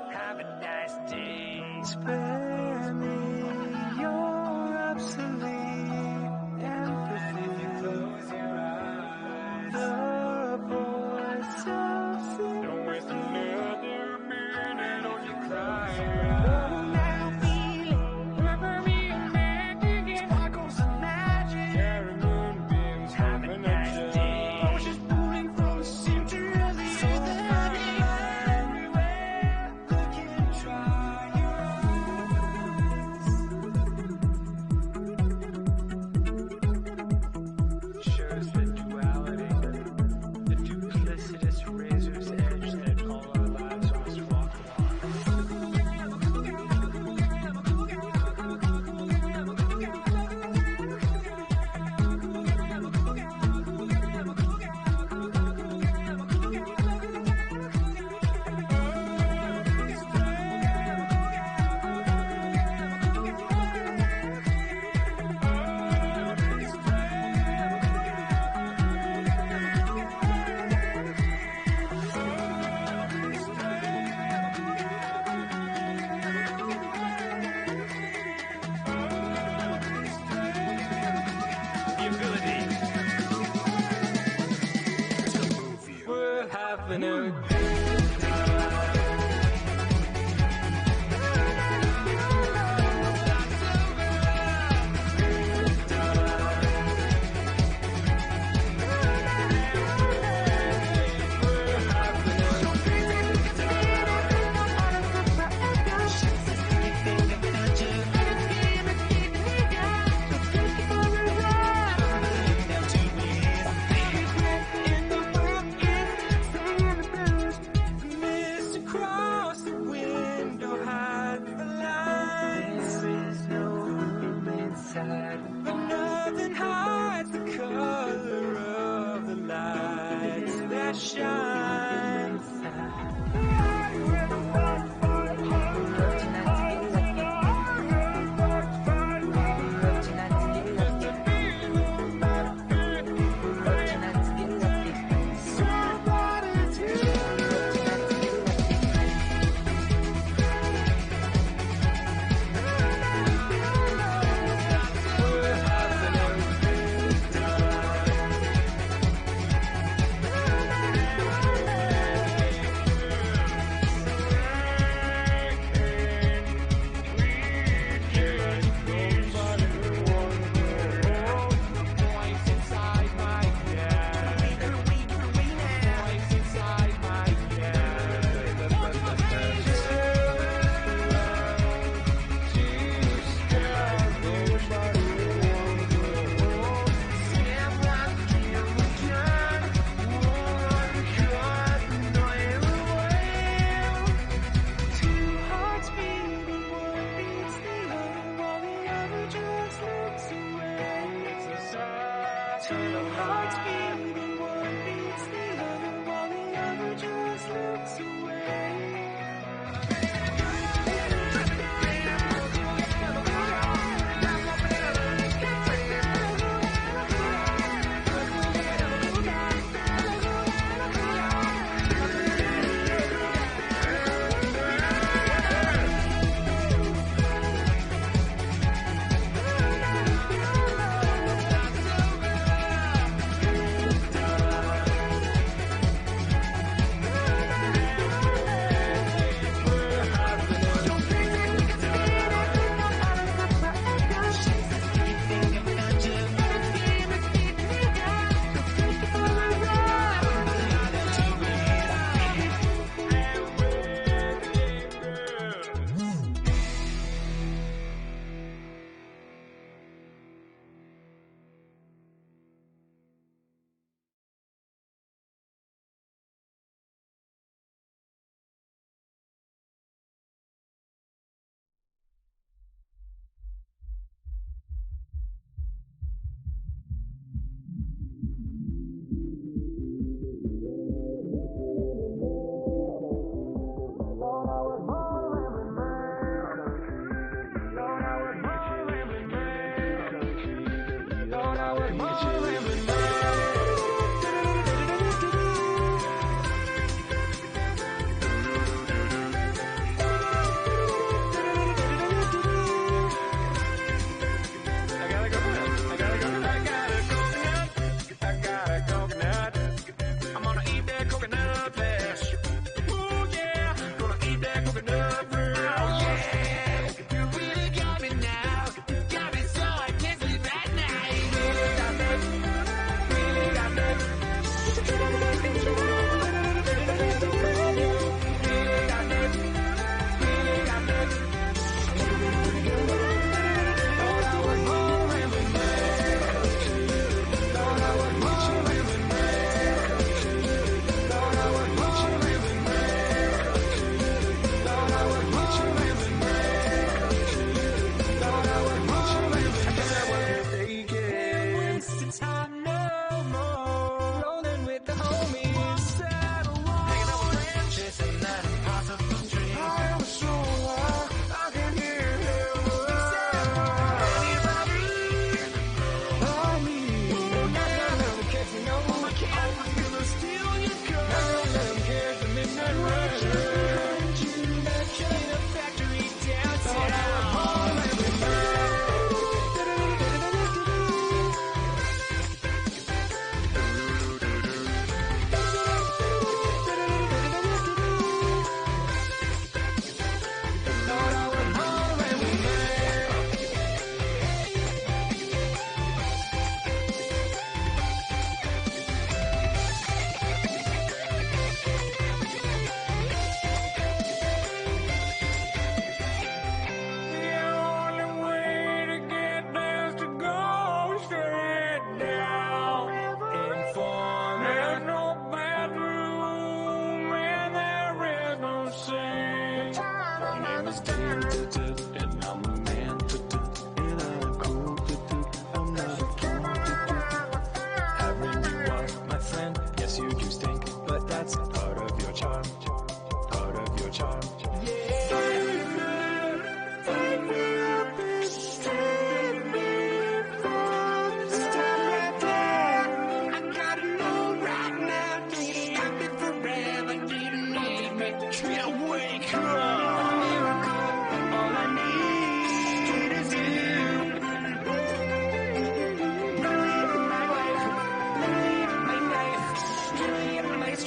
Have a nice day. Spare me your obsolete empathy. If you close your eyes, the voice of fear. Don't waste another minute on your crying. Now feeling, remember me and magic. Sparkles and magic. Carry moonbeams. Have a nice day. I was just pulling from the center of the earth. Everywhere. Look and try your own. having a but nothing hides the color of the lights that shine inside.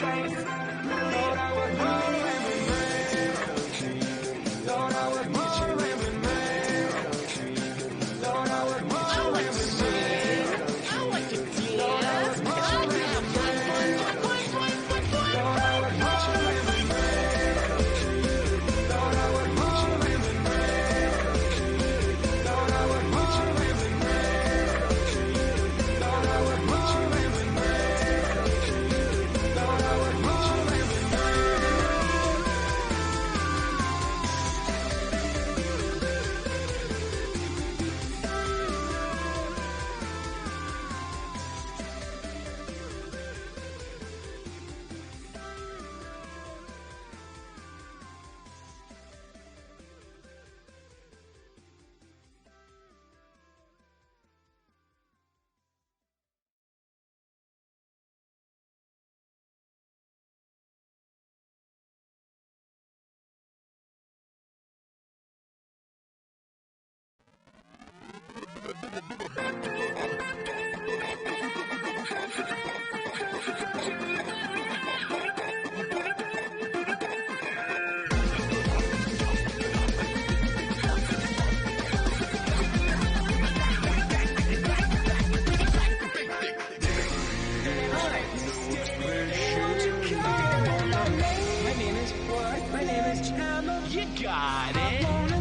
strength. Lord, I would more and remain. Lord, I would more and remain. Lord, I would more and remain. I want to dance. Lord, I would more and remain. Lord, I would more and remain. Lord, I would more and remain. Lord, I would more and remain. Lord, I would more and remain. Lord, I would more and remain. My name is what? My name is Channel. You got it. Sound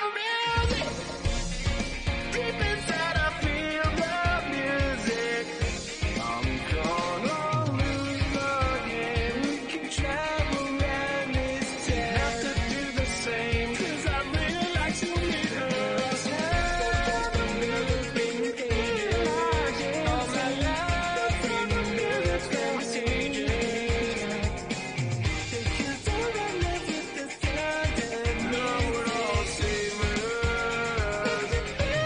of music. Deep inside I feel the music. I'm gonna lose again. We can travel around this town. Have to do the same, 'cause I really like to meet her. Sound of music, all my life in the music's contagious. Because all I live with the sound and know we're all savers.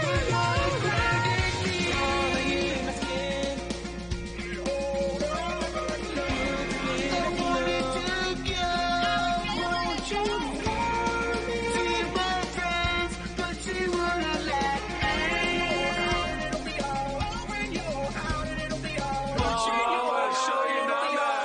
We're all dragging me falling in my skin. I wanted to go. Won't you follow me? See my friends, but she wouldn't let me. It'll be all over your house, and it'll be all over your house. Show you no love.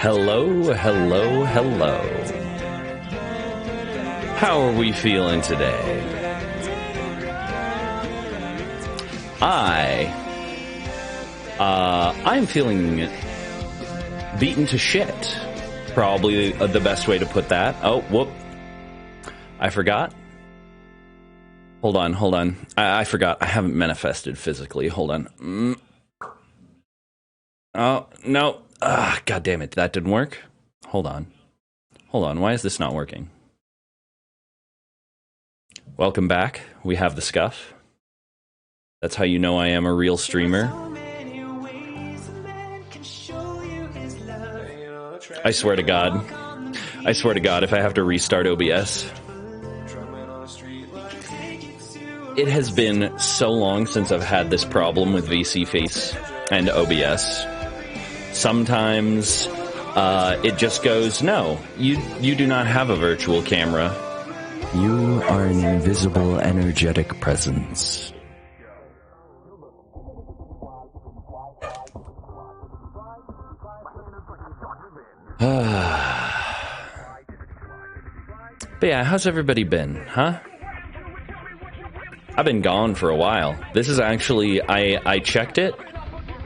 Hello, hello, hello. How are we feeling today? I'm feeling beaten to shit. Probably the best way to put that. Oh, whoop. I forgot. Hold on. I forgot. I haven't manifested physically. Hold on. Oh, no. God damn it. That didn't work. Hold on. Why is this not working? Welcome back. We have the scuff. That's how you know I am a real streamer. I swear to God. I swear to God, if I have to restart OBS. It has been so long since I've had this problem with VC Face and OBS. Sometimes it just goes, no, you do not have a virtual camera. You are an invisible, energetic presence. But yeah, how's everybody been, huh? I've been gone for a while. This is actually, I checked it.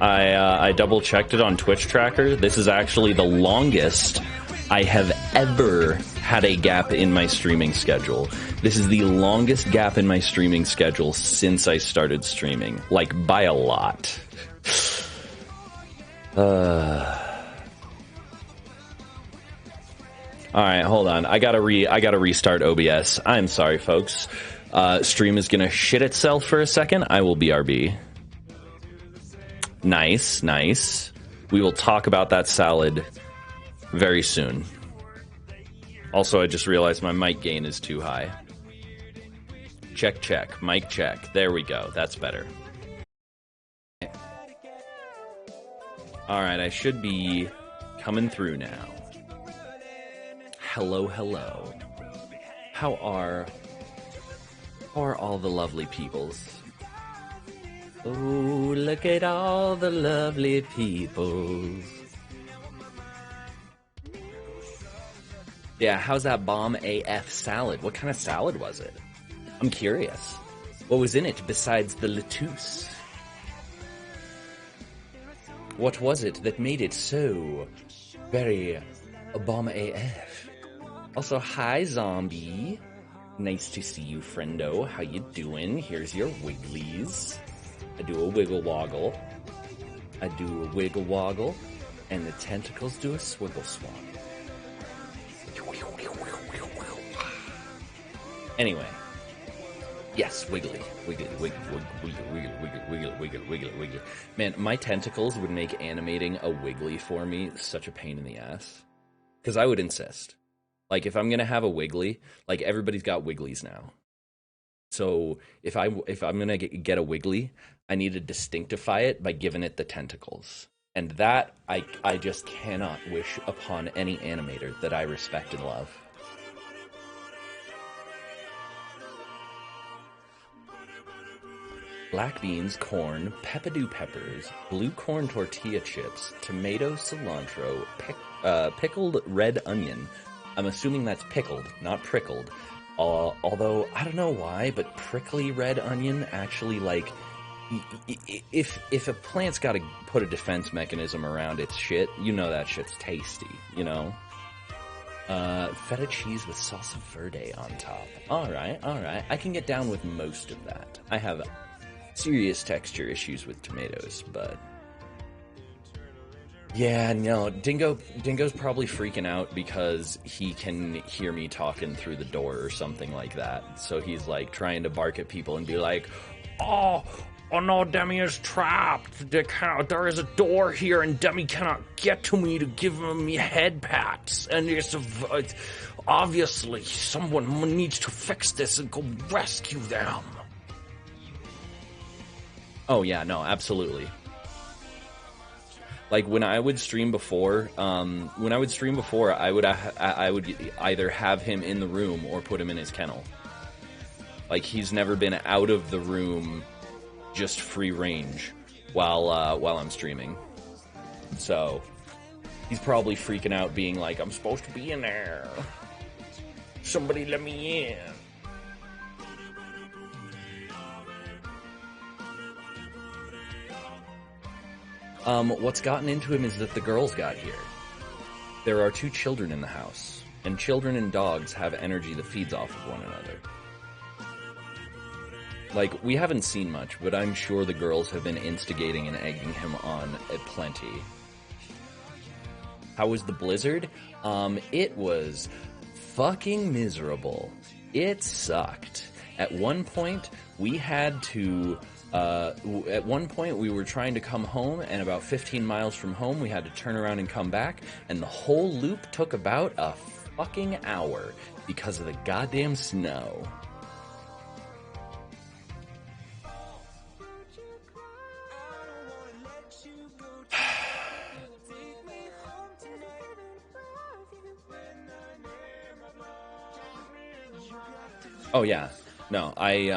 I double checked it on Twitch Tracker. This is actually the longest I have ever had a gap in my streaming schedule. This is the longest gap in my streaming schedule since I started streaming. Like, by a lot. Alright, hold on. I gotta restart OBS. I'm sorry, folks. Stream is gonna shit itself for a second. I will BRB. Nice, nice. We will talk about that salad very soon. Also, I just realized my mic gain is too high. Check, check. Mic check. There we go. That's better. Alright, I should be coming through now. Hello, hello. How are all the lovely peoples? Oh, look at all the lovely peoples. Yeah, how's that bomb AF salad? What kind of salad was it? I'm curious. What was in it besides the lettuce? What was it that made it so very bomb AF? Also, hi, zombie. Nice to see you, friendo. How you doing? Here's your wigglies. I do a wiggle woggle. I do a wiggle woggle. And the tentacles do a swiggle swap. Anyway. Yes, wiggly. Wiggly, wiggle, wiggle, wiggle, wiggle, wiggle, wiggle, wiggle, wiggle. Man, my tentacles would make animating a wiggly for me such a pain in the ass. Because I would insist. Like, if I'm gonna have a wiggly, like, everybody's got wigglies now. So, if I'm gonna get a wiggly, I need to distinctify it by giving it the tentacles. And that, I just cannot wish upon any animator that I respect and love. Black beans, corn, peppadew peppers, blue corn tortilla chips, tomato, cilantro, pickled red onion. I'm assuming that's pickled, not prickled. Although, I don't know why, but prickly red onion actually, like, if a plant's got to put a defense mechanism around its shit, you know that shit's tasty, you know? Feta cheese with salsa verde on top. Alright. I can get down with most of that. I have serious texture issues with tomatoes, but... Yeah, no, Dingo's probably freaking out because he can hear me talking through the door or something like that. So he's like trying to bark at people and be like, Oh no, Demi is trapped. There is a door here and Demi cannot get to me to give him head pats. And it's obviously someone needs to fix this and go rescue them. Oh yeah, no, absolutely. Like, when I would stream before, I would either have him in the room or put him in his kennel. Like, he's never been out of the room, just free range, while I'm streaming. So, he's probably freaking out, being like, I'm supposed to be in there. Somebody let me in. What's gotten into him is that the girls got here. There are 2 children in the house, and children and dogs have energy that feeds off of one another. Like, we haven't seen much, but I'm sure the girls have been instigating and egging him on at plenty. How was the blizzard? It was fucking miserable. It sucked. At one point, we had to At one point, we were trying to come home, and about 15 miles from home, we had to turn around and come back, and the whole loop took about a fucking hour because of the goddamn snow. Oh yeah, no, I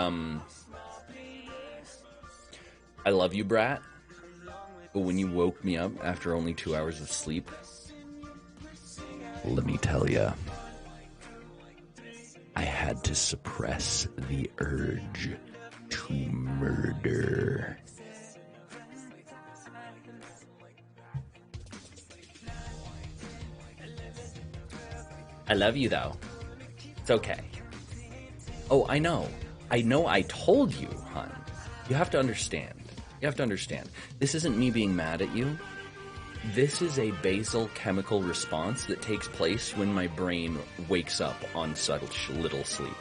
love you, brat. But when you woke me up after only 2 hours of sleep, let me tell ya, I had to suppress the urge to murder. I love you, though. It's okay. Oh, I know. I told you, hon. You have to understand. This isn't me being mad at you. This is a basal chemical response that takes place when my brain wakes up on such little sleep.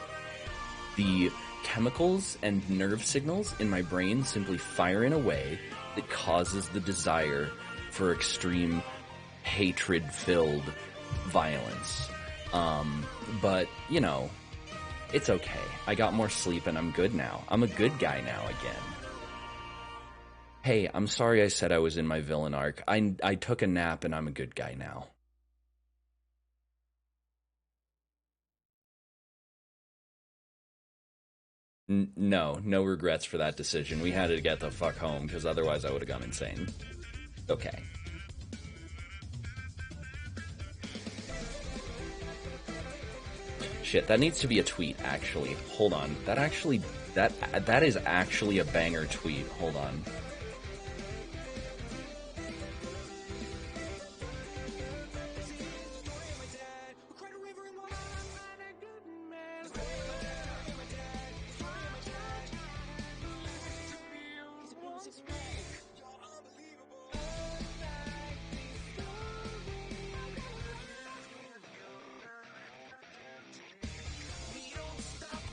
The chemicals and nerve signals in my brain simply fire in a way that causes the desire for extreme hatred-filled violence. But, you know, it's okay. I got more sleep and I'm good now. I'm a good guy now again. Hey, I'm sorry I said I was in my villain arc. I took a nap and I'm a good guy now. No regrets for that decision. We had to get the fuck home because otherwise I would have gone insane. Okay. Shit, that needs to be a tweet, actually. Hold on. That is actually a banger tweet. Hold on.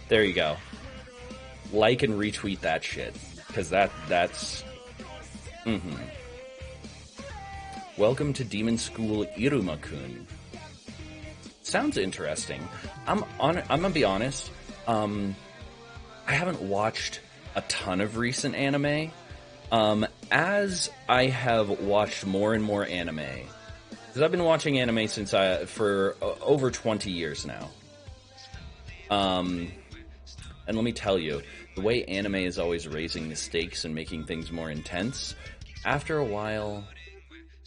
There you go. Like and retweet that shit. Because that's... Mm-hmm. Welcome to Demon School Iruma-kun. Sounds interesting. I'm gonna be honest. I haven't watched a ton of recent anime. As I have watched more and more anime, because I've been watching anime for over 20 years now. And let me tell you, the way anime is always raising the stakes and making things more intense, after a while,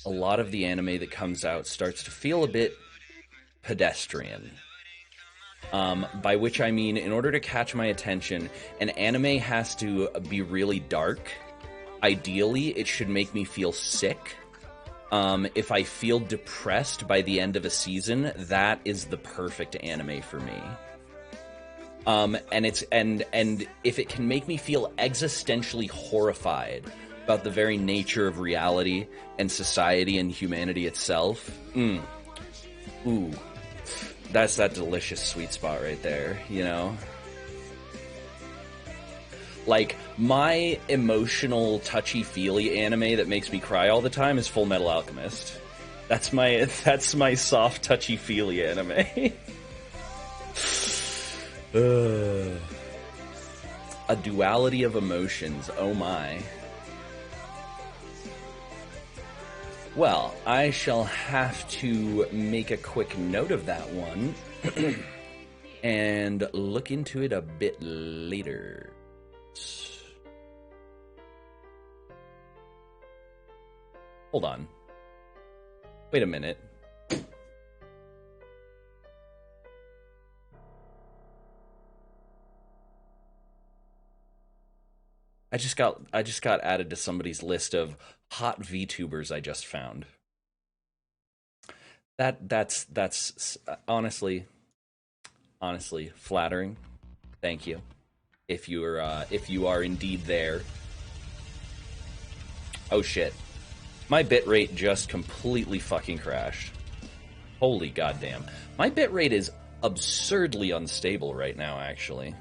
a lot of the anime that comes out starts to feel a bit pedestrian. By which I mean, in order to catch my attention, an anime has to be really dark. Ideally, it should make me feel sick. If I feel depressed by the end of a season, that is the perfect anime for me. And if it can make me feel existentially horrified about the very nature of reality and society and humanity itself, ooh, that's that delicious sweet spot right there, you know? Like, my emotional touchy-feely anime that makes me cry all the time is Full Metal Alchemist. That's my soft touchy-feely anime. A duality of emotions, oh my. Well, I shall have to make a quick note of that one and look into it a bit later. Hold on. Wait a minute. I just got added to somebody's list of hot VTubers I just found. That's honestly flattering. Thank you. If you are indeed there. Oh shit. My bitrate just completely fucking crashed. Holy goddamn. My bitrate is absurdly unstable right now, actually.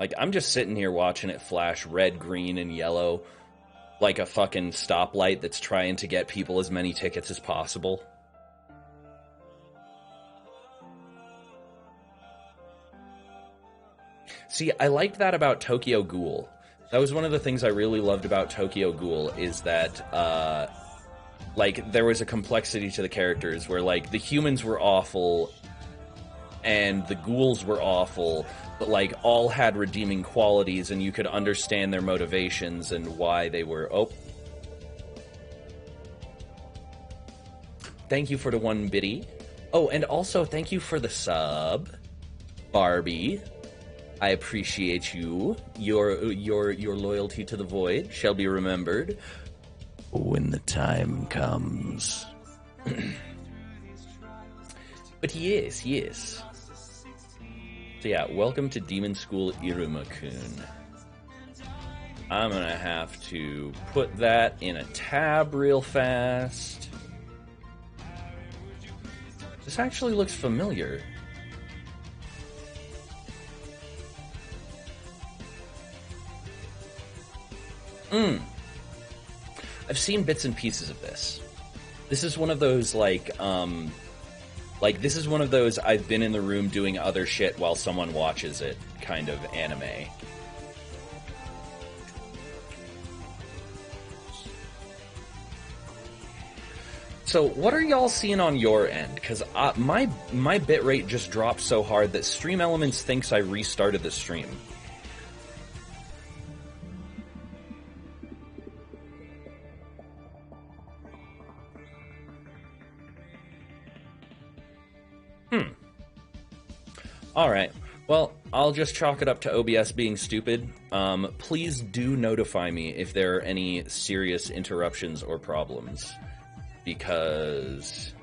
Like, I'm just sitting here watching it flash red, green, and yellow like a fucking stoplight that's trying to get people as many tickets as possible. See, I liked that about Tokyo Ghoul. That was one of the things I really loved about Tokyo Ghoul, is that, like, there was a complexity to the characters where, like, the humans were awful and the ghouls were awful, but, like, all had redeeming qualities and you could understand their motivations and why they were... Oh. Thank you for the 1 biddy. Oh, and also thank you for the sub, Barbie. I appreciate you. Your loyalty to the Void shall be remembered when the time comes. But yes. So yeah, welcome to Demon School Iruma-kun. I'm gonna have to put that in a tab real fast. This actually looks familiar. I've seen bits and pieces of this. This is one of those, like, this is one of those I've been in the room doing other shit while someone watches it kind of anime. So, what are y'all seeing on your end? Because my bitrate just dropped so hard that Stream Elements thinks I restarted the stream. Alright, well, I'll just chalk it up to OBS being stupid. Please do notify me if there are any serious interruptions or problems, because...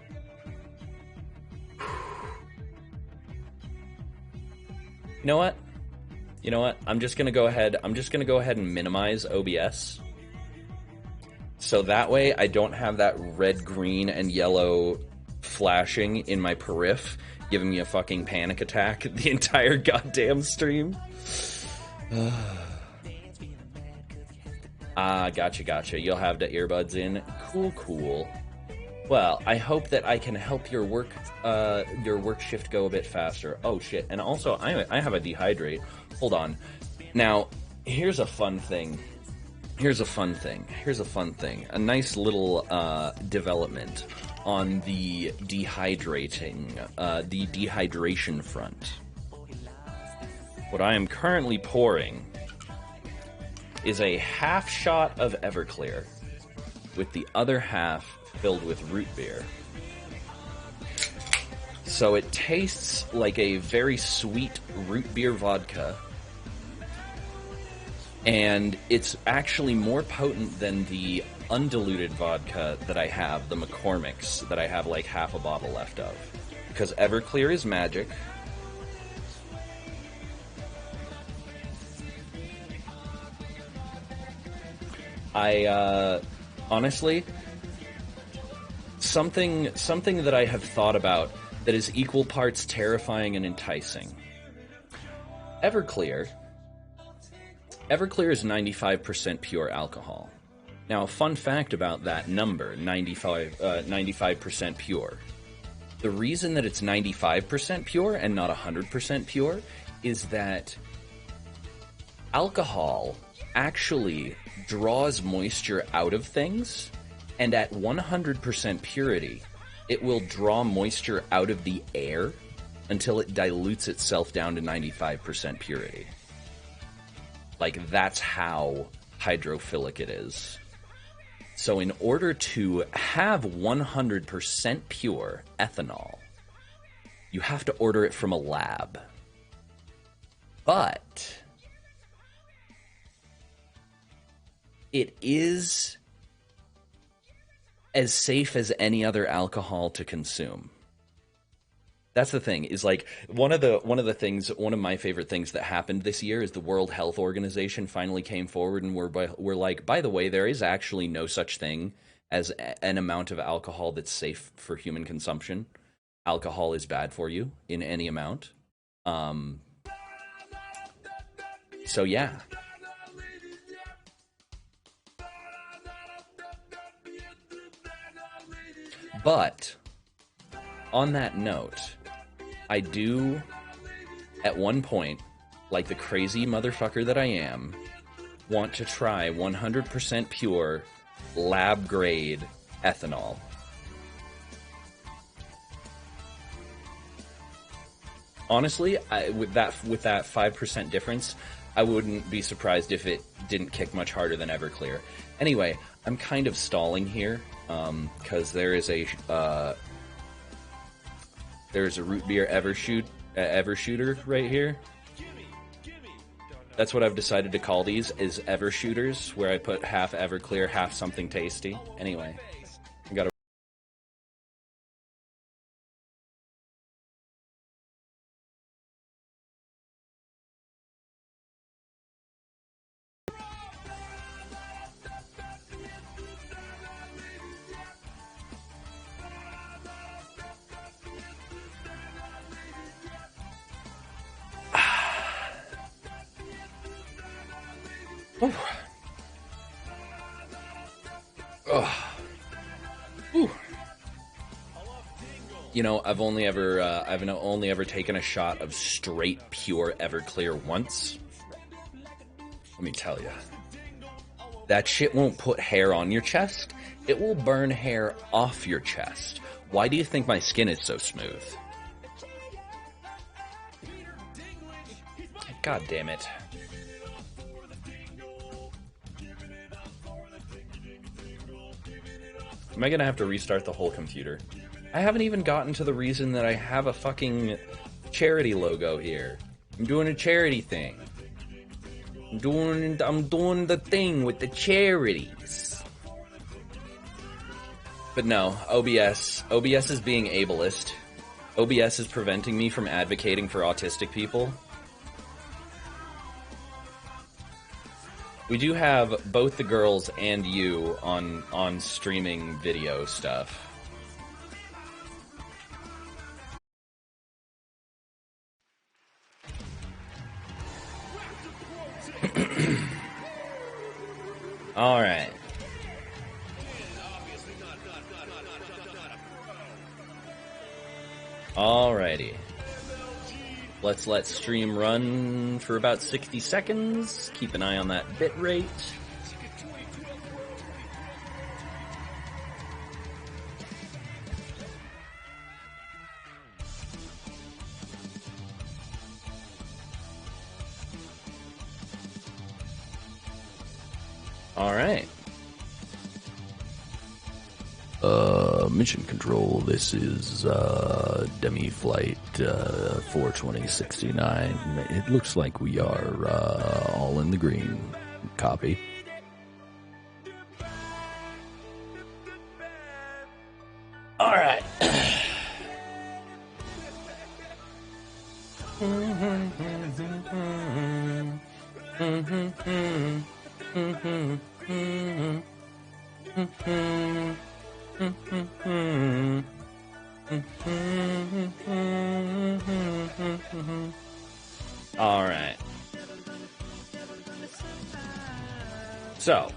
You know what? I'm just gonna go ahead and minimize OBS. So that way I don't have that red, green, and yellow flashing in my periph, giving me a fucking panic attack the entire goddamn stream. Gotcha. You'll have the earbuds in. Cool. Well, I hope that I can help your work shift go a bit faster. Oh shit! And also, I have a dehydrate. Hold on. Now, here's a fun thing. A nice little development on the dehydration front. What I am currently pouring is a half shot of Everclear with the other half filled with root beer. So it tastes like a very sweet root beer vodka, and it's actually more potent than the undiluted vodka that I have, the McCormick's, that I have like half a bottle left of. Because Everclear is magic. Honestly, something that I have thought about that is equal parts terrifying and enticing. Everclear is 95% pure alcohol. Now, a fun fact about that number, 95% pure. The reason that it's 95% pure and not 100% pure is that alcohol actually draws moisture out of things, and at 100% purity, it will draw moisture out of the air until it dilutes itself down to 95% purity. Like, that's how hydrophilic it is. So in order to have 100% pure ethanol, you have to order it from a lab. But it is as safe as any other alcohol to consume. That's the thing, is like one of my favorite things that happened this year is the World Health Organization finally came forward and were like, by the way, there is actually no such thing as an amount of alcohol that's safe for human consumption. Alcohol is bad for you in any amount. So yeah. But on that note, I do, at one point, like the crazy motherfucker that I am, want to try 100% pure lab grade ethanol. Honestly, with that 5% difference, I wouldn't be surprised if it didn't kick much harder than Everclear. Anyway, I'm kind of stalling here because there's a root beer Evershooter right here. That's what I've decided to call these, is Evershooters, where I put half Everclear, half something tasty. Anyway, I got You know, I've only ever taken a shot of straight pure Everclear once. Let me tell you, that shit won't put hair on your chest. It will burn hair off your chest. Why do you think my skin is so smooth? God damn it. Am I gonna have to restart the whole computer? I haven't even gotten to the reason that I have a fucking charity logo here. I'm doing a charity thing. I'm doing the thing with the charities. But no, OBS is being ableist. OBS is preventing me from advocating for autistic people. We do have both the girls and you on streaming video stuff. All right. Alrighty. Let's let stream run for about 60 seconds. Keep an eye on that bit rate. All right. Mission Control, this is Demi Flight 42069. It looks like we are all in the green. Copy. All right. All right. So,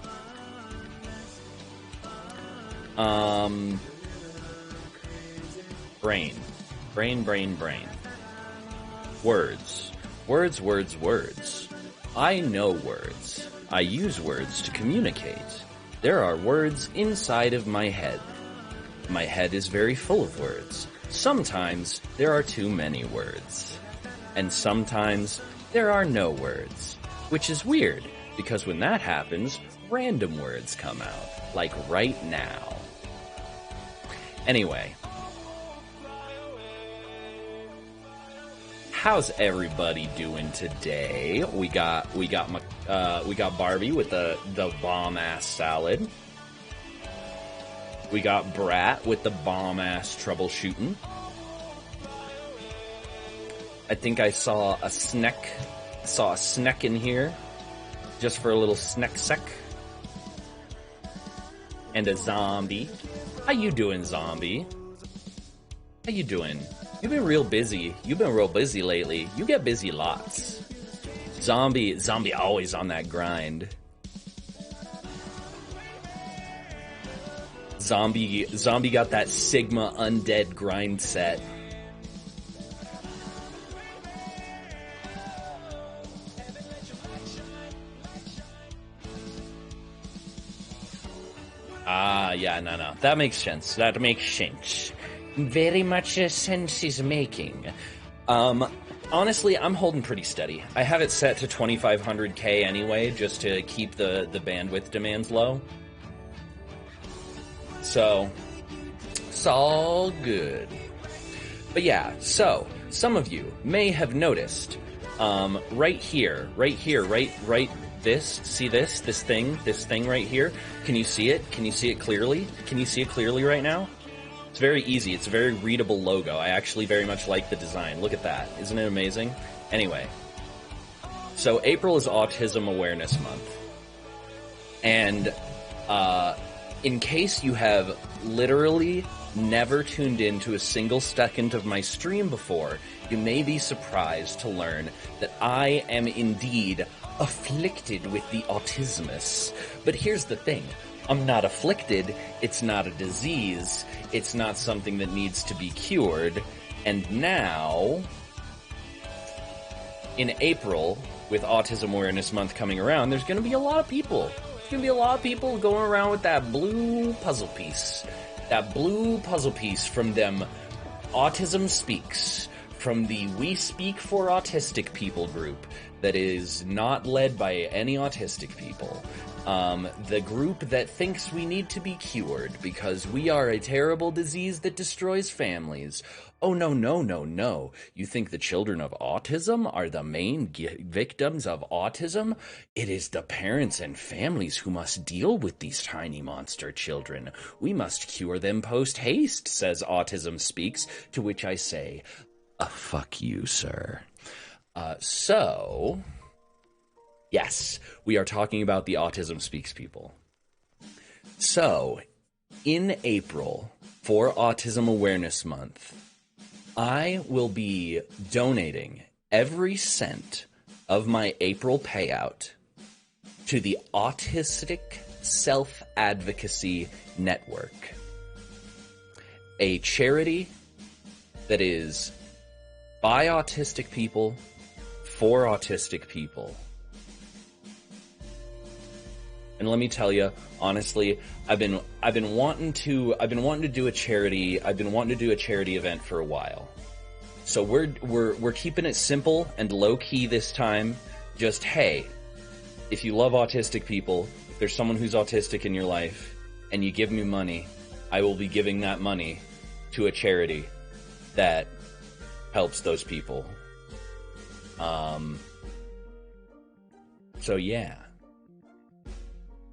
brain. Words. I know words. I use words to communicate. There are words inside of my head. My head is very full of words. Sometimes there are too many words. And sometimes there are no words. Which is weird, because when that happens, random words come out. Like right now. Anyway. How's everybody doing today? We got Barbie with the bomb ass salad. We got Brat with the bomb ass troubleshooting. I think I saw a snack in here, just for a little snack sec. And a zombie. How you doing, zombie? How you doing? You've been real busy. You've been real busy lately. You get busy lots. Zombie always on that grind. Zombie got that Sigma undead grind set. Yeah, no. That makes sense. That makes sense. Very much sense is making. Honestly, I'm holding pretty steady. I have it set to 2500K anyway, just to keep the bandwidth demands low. So, it's all good. But yeah, so, some of you may have noticed, right here, this thing right here. Can you see it? Can you see it clearly? Can you see it clearly right now? It's very easy. It's a very readable logo. I actually very much like the design. Look at that. Isn't it amazing? Anyway, so April is Autism Awareness Month. And in case you have literally never tuned into a single second of my stream before, you may be surprised to learn that I am indeed afflicted with the autismus. But here's the thing. I'm not afflicted. It's not a disease. It's not something that needs to be cured. And now, in April, with Autism Awareness Month coming around, there's going to be a lot of people. There's going to be a lot of people going around with that blue puzzle piece. That blue puzzle piece from them Autism Speaks, from the We Speak for Autistic People group that is not led by any autistic people. The group that thinks we need to be cured because we are a terrible disease that destroys families. Oh, no. You think the children of autism are the main victims of autism? It is the parents and families who must deal with these tiny monster children. We must cure them post-haste, says Autism Speaks, to which I say, fuck you, sir. So, yes, we are talking about the Autism Speaks people. So, in April, for Autism Awareness Month, I will be donating every cent of my April payout to the Autistic Self-Advocacy Network, a charity that is by autistic people, for autistic people. And let me tell you, honestly, I've been wanting to do a charity event for a while. So we're keeping it simple and low key this time. Just, hey, if you love autistic people, if there's someone who's autistic in your life and you give me money, I will be giving that money to a charity that helps those people. So yeah.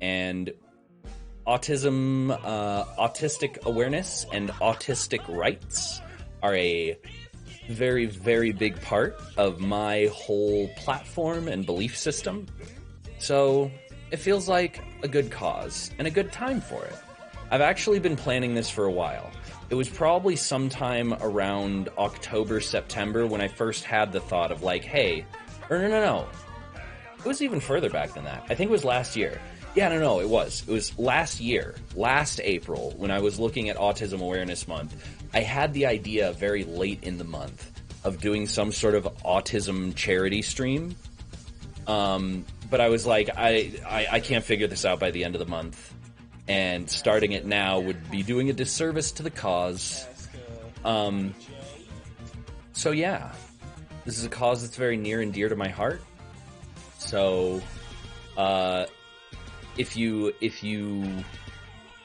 And autistic awareness and autistic rights are a very, very big part of my whole platform and belief system. So it feels like a good cause and a good time for it. I've actually been planning this for a while. It was probably sometime around October, September when I first had the thought of like, hey, or no. It was even further back than that. I think it was last year. Yeah, no, it was. It was last year, last April, when I was looking at Autism Awareness Month. I had the idea very late in the month of doing some sort of autism charity stream. But I was like, I can't figure this out by the end of the month. And starting it now would be doing a disservice to the cause. So yeah, this is a cause that's very near and dear to my heart. So, if you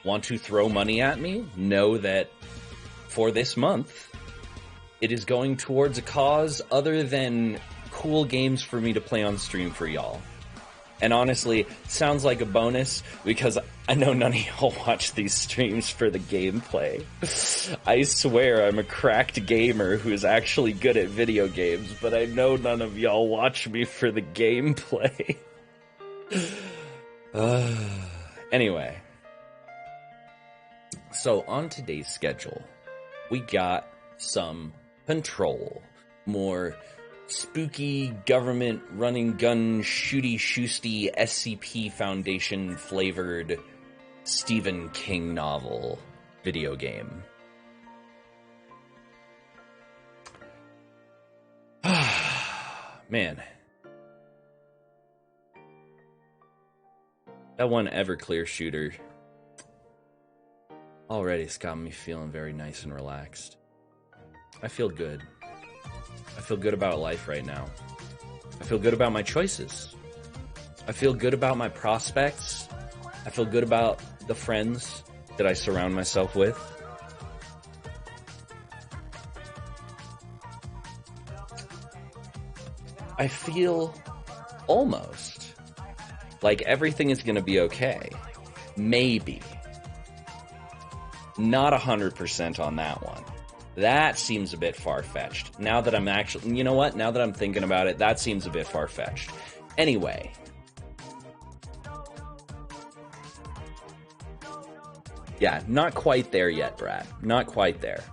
want to throw money at me, know that for this month, it is going towards a cause other than cool games for me to play on stream for y'all. And honestly, sounds like a bonus because I know none of y'all watch these streams for the gameplay. I swear I'm a cracked gamer who is actually good at video games, but I know none of y'all watch me for the gameplay. Anyway, so on today's schedule, we got some Control, more spooky government running gun shooty shoosty SCP Foundation flavored Stephen King novel video game. Man. That one Everclear shooter already has got me feeling very nice and relaxed. I feel good. I feel good about life right now. I feel good about my choices. I feel good about my prospects. I feel good about the friends that I surround myself with. I feel almost like everything is going to be okay. Maybe. Not 100% on that one. That seems a bit far-fetched. Now that I'm actually... You know what? Now that I'm thinking about it, that seems a bit far-fetched. Anyway. Yeah, not quite there yet, Brad. Not quite there.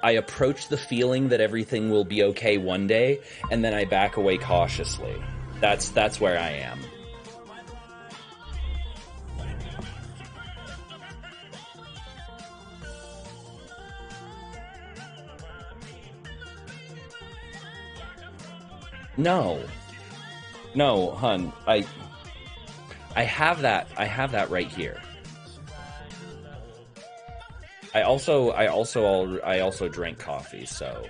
I approach the feeling that everything will be okay one day, and then I back away cautiously. That's where I am. No, hun. I have that right here. I also drank coffee, so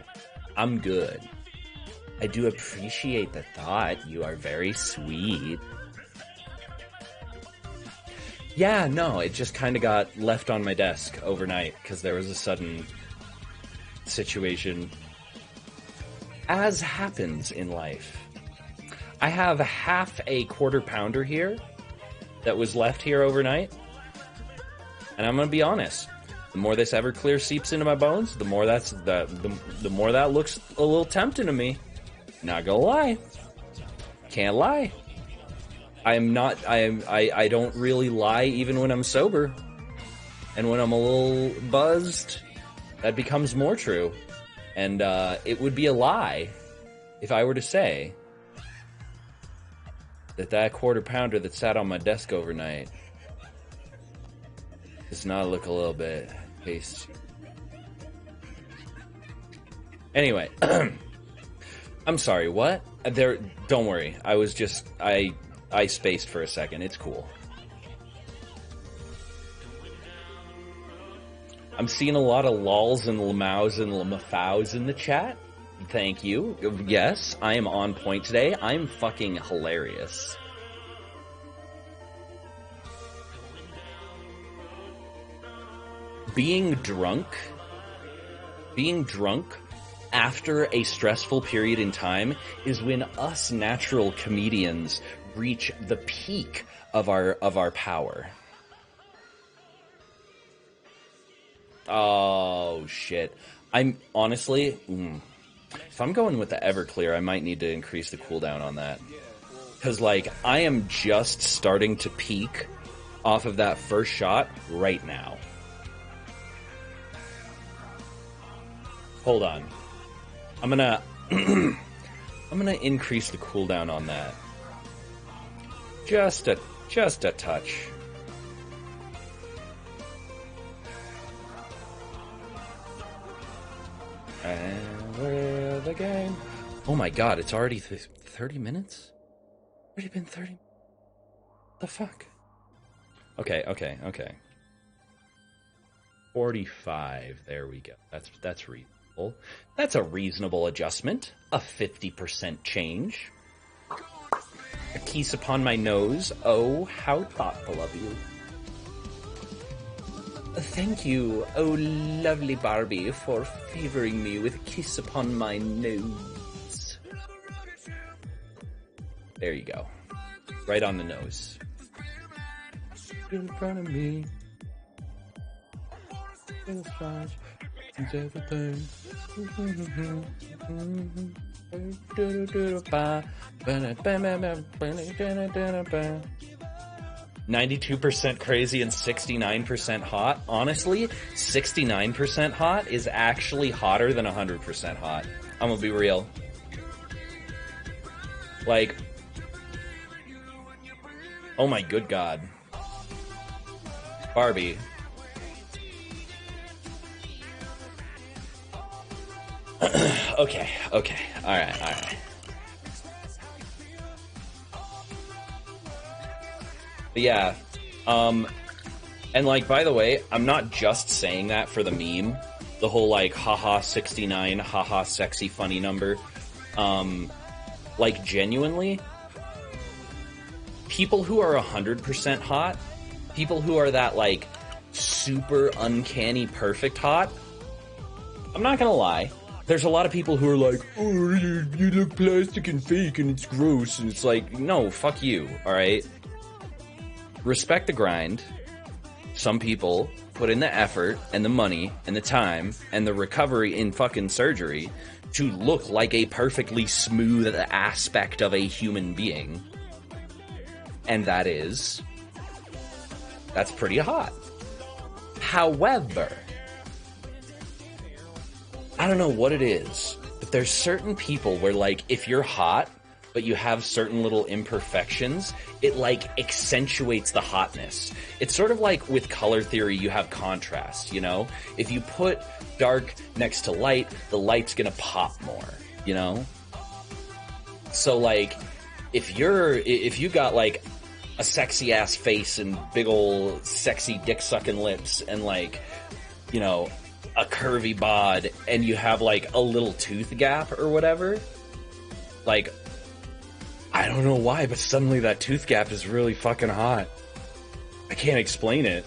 I'm good. I do appreciate the thought. You are very sweet. Yeah, no, it just kind of got left on my desk overnight because there was a sudden situation. As happens in life. I have half a quarter pounder here that was left here overnight. And I'm going to be honest. The more this Everclear seeps into my bones, the more the more that looks a little tempting to me. Not gonna lie. Can't lie. I don't really lie even when I'm sober. And when I'm a little buzzed, that becomes more true. And it would be a lie if I were to say that quarter pounder that sat on my desk overnight does not look a little bit tasty. Anyway, I'm sorry, what? Don't worry. I spaced for a second. It's cool. I'm seeing a lot of lols and lamaus and lamafows in the chat. Thank you. Yes, I am on point today. I'm fucking hilarious. Being drunk after a stressful period in time is when us natural comedians reach the peak of our power. Oh shit. I'm honestly, if I'm going with the Everclear, I might need to increase the cooldown on that. Cause like I am just starting to peak off of that first shot right now. Hold on. I'm gonna increase the cooldown on that. Just a touch. And we're the game. Oh my god, it's already 30 minutes? Already been 30? The fuck? Okay. 45. There we go. That's reasonable. That's a reasonable adjustment. A 50% change. A kiss upon my nose. Oh, how thoughtful of you. Thank you, oh lovely Barbie, for favoring me with a kiss upon my nose. There you go. Right on the nose. In front of me. Everything. 92% crazy and 69% hot. Honestly, 69% hot is actually hotter than 100% hot. I'm gonna be real. Like, oh my good God. Barbie. Okay, alright. But yeah, and like, by the way, I'm not just saying that for the meme, the whole like, haha 69, haha sexy funny number. Like, genuinely, people who are 100% hot, people who are that like, super uncanny perfect hot, I'm not gonna lie, there's a lot of people who are like, oh, you look plastic and fake and it's gross, and it's like, no, fuck you, alright? Respect the grind. Some people put in the effort and the money and the time and the recovery in fucking surgery to look like a perfectly smooth aspect of a human being. And that's pretty hot. However, I don't know what it is, but there's certain people where, like, if you're hot, but you have certain little imperfections, it, like, accentuates the hotness. It's sort of like with color theory, you have contrast, you know? If you put dark next to light, the light's gonna pop more, you know? So, like, if you got, like, a sexy-ass face and big ol' sexy dick-sucking lips and, like, you know, a curvy bod, and you have, like, a little tooth gap or whatever, like, I don't know why, but suddenly that tooth gap is really fucking hot. I can't explain it.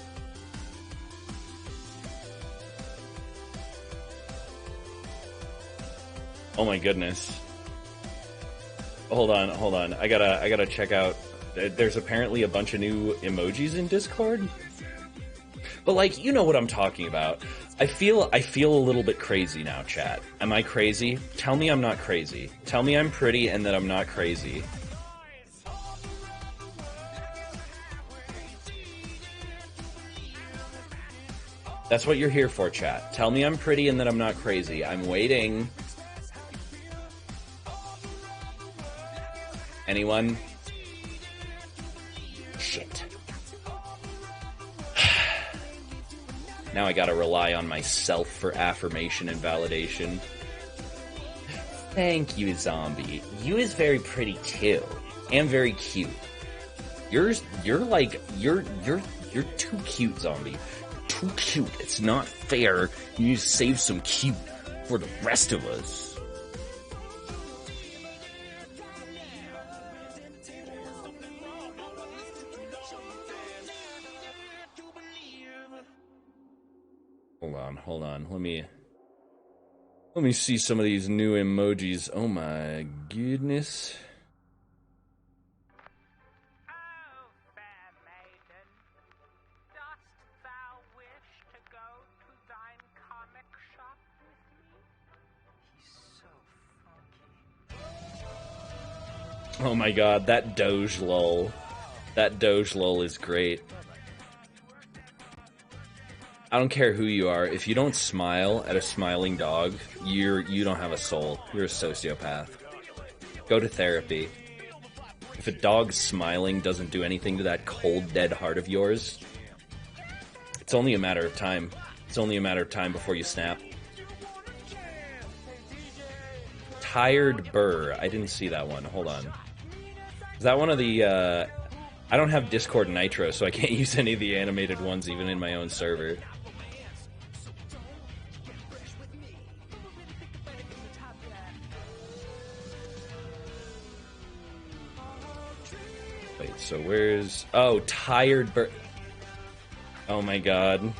Oh my goodness. Hold on. I gotta check out. There's apparently a bunch of new emojis in Discord. But, like, you know what I'm talking about. I feel a little bit crazy now, chat. Am I crazy? Tell me I'm not crazy. Tell me I'm pretty and that I'm not crazy. That's what you're here for, chat. Tell me I'm pretty and that I'm not crazy. I'm waiting. Anyone? Shit. Now I gotta rely on myself for affirmation and validation. Thank you, Zombie. You is very pretty too. And very cute. You're too cute, Zombie. Too cute. It's not fair. You need to save some cute for the rest of us. Hold on. Let me see some of these new emojis. Oh my goodness. Oh, fair maiden, dost thou wish to go to thine comic shop with me? He's so funky. Oh my god, that Doge lol. That Doge lol is great. I don't care who you are. If you don't smile at a smiling dog, you don't have a soul. You're a sociopath. Go to therapy. If a dog smiling doesn't do anything to that cold, dead heart of yours, it's only a matter of time. It's only a matter of time before you snap. Tired Burr. I didn't see that one. Hold on. Is that one of the... I don't have Discord Nitro, so I can't use any of the animated ones even in my own server. Wait, so where's... Oh, Tired Bird. Oh my god.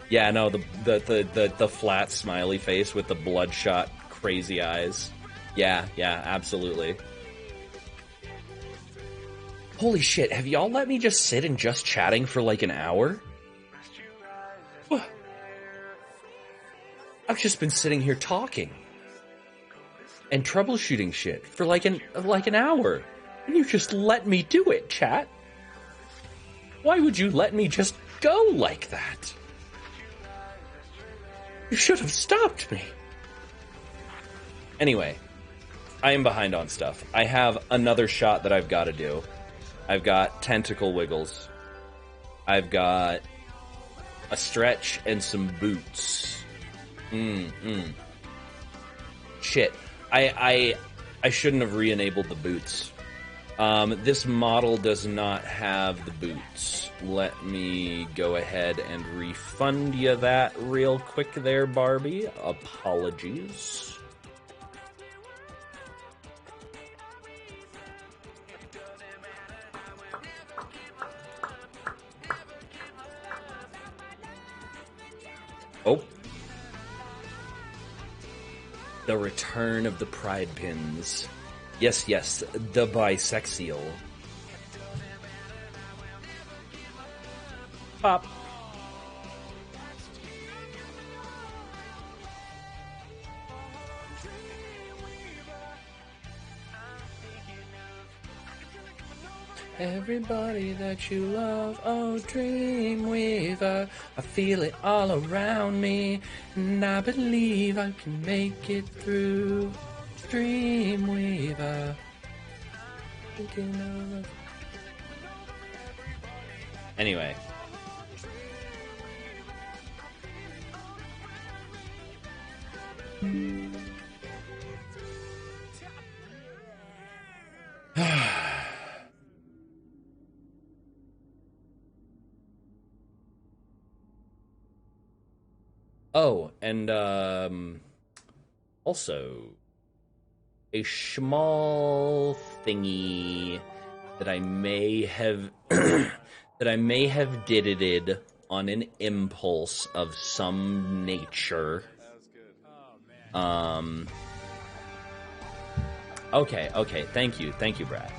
Yeah, no, the flat smiley face with the bloodshot crazy eyes. Yeah, absolutely. Holy shit, have y'all let me just sit and just chatting for like an hour? I've just been sitting here talking and troubleshooting shit for like an hour. And you just let me do it, chat. Why would you let me just go like that? You should have stopped me. Anyway, I am behind on stuff. I have another shot that I've got to do. I've got tentacle wiggles. I've got a stretch and some boots. Shit. I shouldn't have re-enabled the boots. This model does not have the boots. Let me go ahead and refund you that real quick there, Barbie. Apologies. Oh. The return of the pride pins. Yes, yes, the bisexual. Pop. Everybody that you love, oh Dreamweaver, I feel it all around me, and I believe I can make it through. Dreamweaver. Anyway. Oh, and also a small thingy that I may have edited on an impulse of some nature. Okay, thank you, Brad.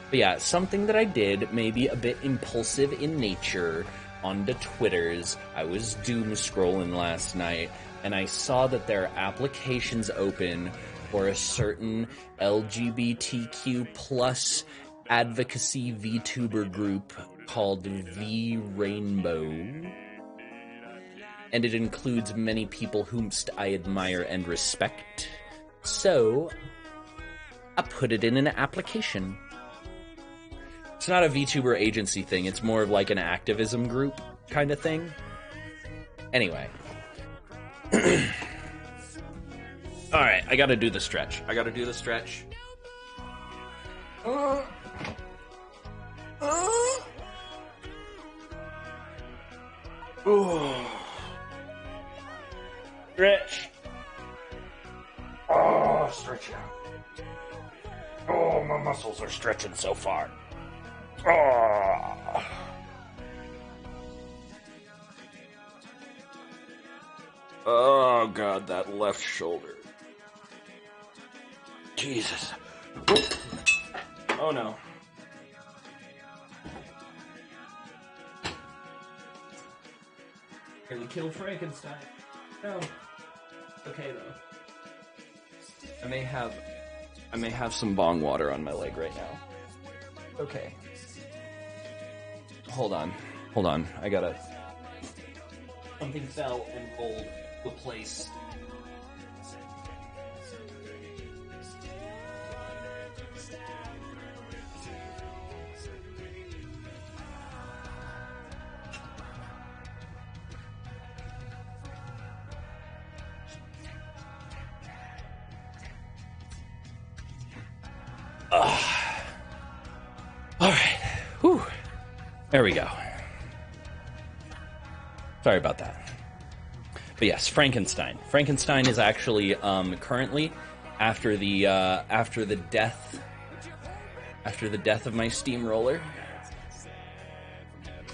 But yeah, something that I did, maybe a bit impulsive in nature, on the Twitters. I was doom scrolling last night, and I saw that there are applications open for a certain LGBTQ plus advocacy VTuber group called V Rainbow. And it includes many people whomst I admire and respect. So, I put it in an application. It's not a VTuber agency thing, it's more of like an activism group kind of thing. Anyway. Alright, I gotta do the stretch. Stretch. Oh, stretch out. Oh, my muscles are stretching so far. Oh. Oh god, that left shoulder. Jesus. Oh no. Can we kill Frankenstein? No. Okay though. I may have some bong water on my leg right now. Okay. Hold on. I gotta... Something fell and rolled the place. Alright. Whew. There we go. Sorry about that. But yes, Frankenstein. Frankenstein is actually currently after the death of my steamroller.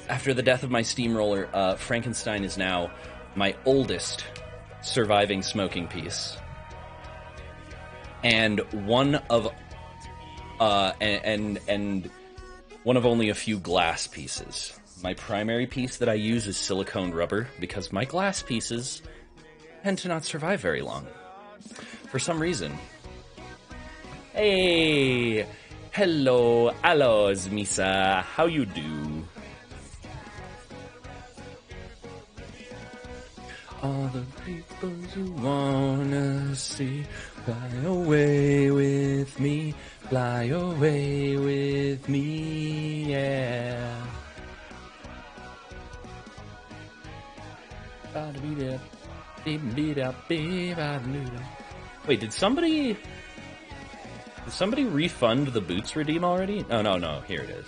After the death of my steamroller, Frankenstein is now my oldest surviving smoking piece, and one of only a few glass pieces. My primary piece that I use is silicone rubber because my glass pieces tend to not survive very long for some reason. Hey, hello, aloes, Misa, how you do? All the people who wanna see, fly away with me, fly away with me, yeah. Wait, did somebody refund the Boots redeem already? Oh, no, here it is.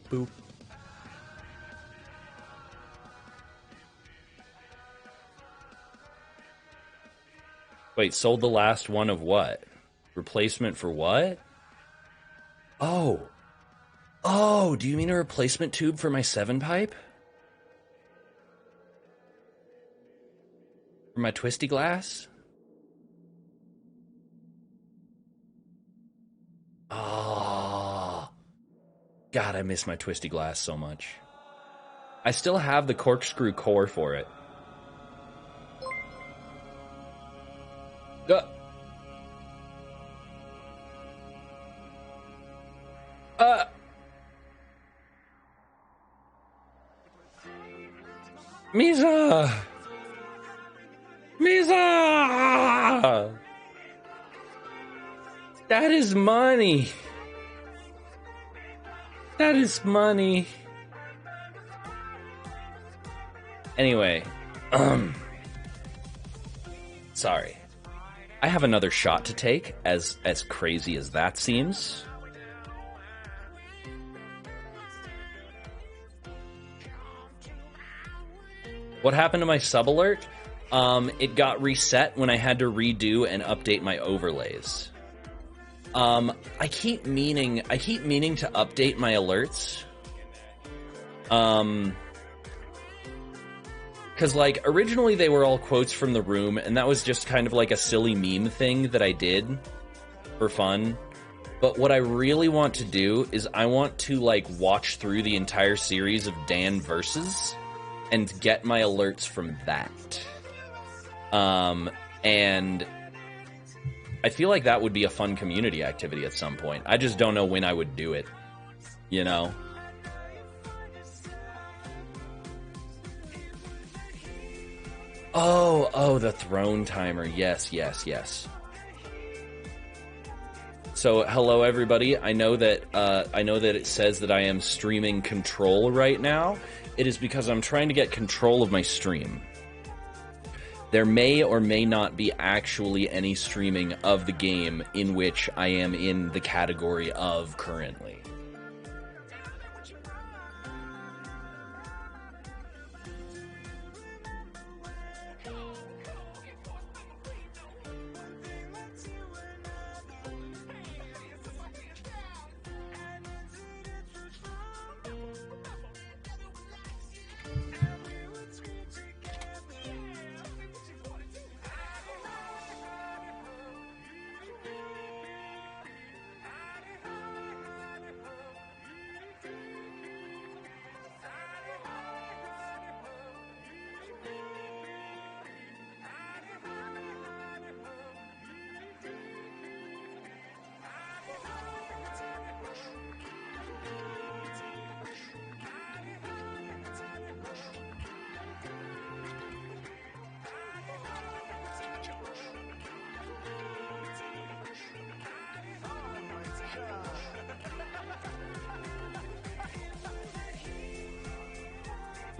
Boop. Wait, sold the last one of what? Replacement for what? Oh, do you mean a replacement tube for my 7-pipe? For my twisty glass? Oh, God, I miss my twisty glass so much. I still have the corkscrew core for it. Misa! That is money. That is money. Anyway, sorry. I have another shot to take, as crazy as that seems. What happened to my sub alert? It got reset when I had to redo and update my overlays. I keep meaning to update my alerts. Because, like, originally they were all quotes from the room, and that was just kind of like a silly meme thing that I did for fun. But what I really want to do is I want to, like, watch through the entire series of Dan Versus and get my alerts from that. And I feel like that would be a fun community activity at some point. I just don't know when I would do it, you know? Oh, the throne timer. Yes. So, hello everybody. I know that it says that I am streaming Control right now. It is because I'm trying to get control of my stream. There may or may not be actually any streaming of the game in which I am in the category of currently.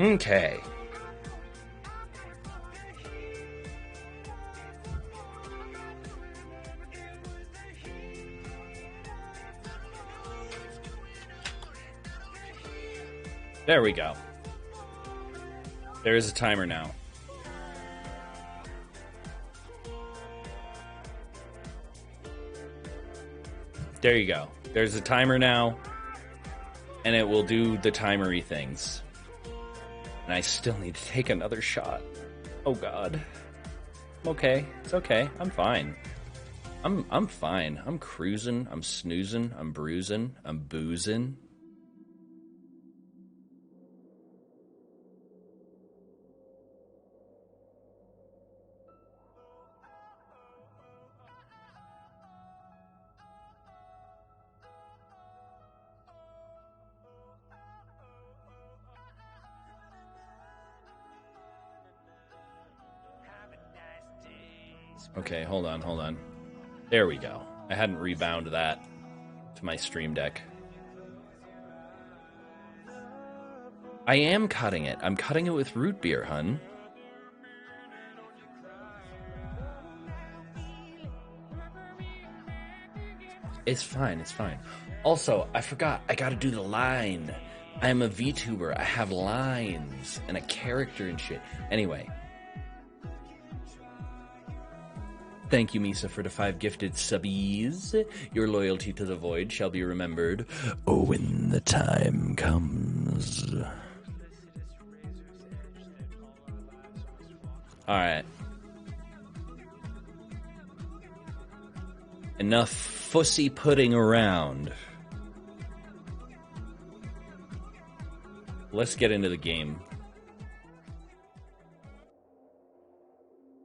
Okay. There we go. There is a timer now. There you go. There's a timer now, and it will do the timery things. And I still need to take another shot. Oh God. Okay, it's okay. I'm fine. I'm fine. I'm cruising. I'm snoozing. I'm bruising. I'm boozing. Okay, hold on. There we go. I hadn't rebound that to my Stream Deck. I am cutting it. I'm cutting it with root beer, hun. It's fine, it's fine. Also, I forgot, I gotta do the line. I am a VTuber. I have lines and a character and shit. Anyway. Thank you, Misa, for the 5 gifted subbies. Your loyalty to the Void shall be remembered. Oh, when the time comes. Alright. Enough fussy putting around. Let's get into the game.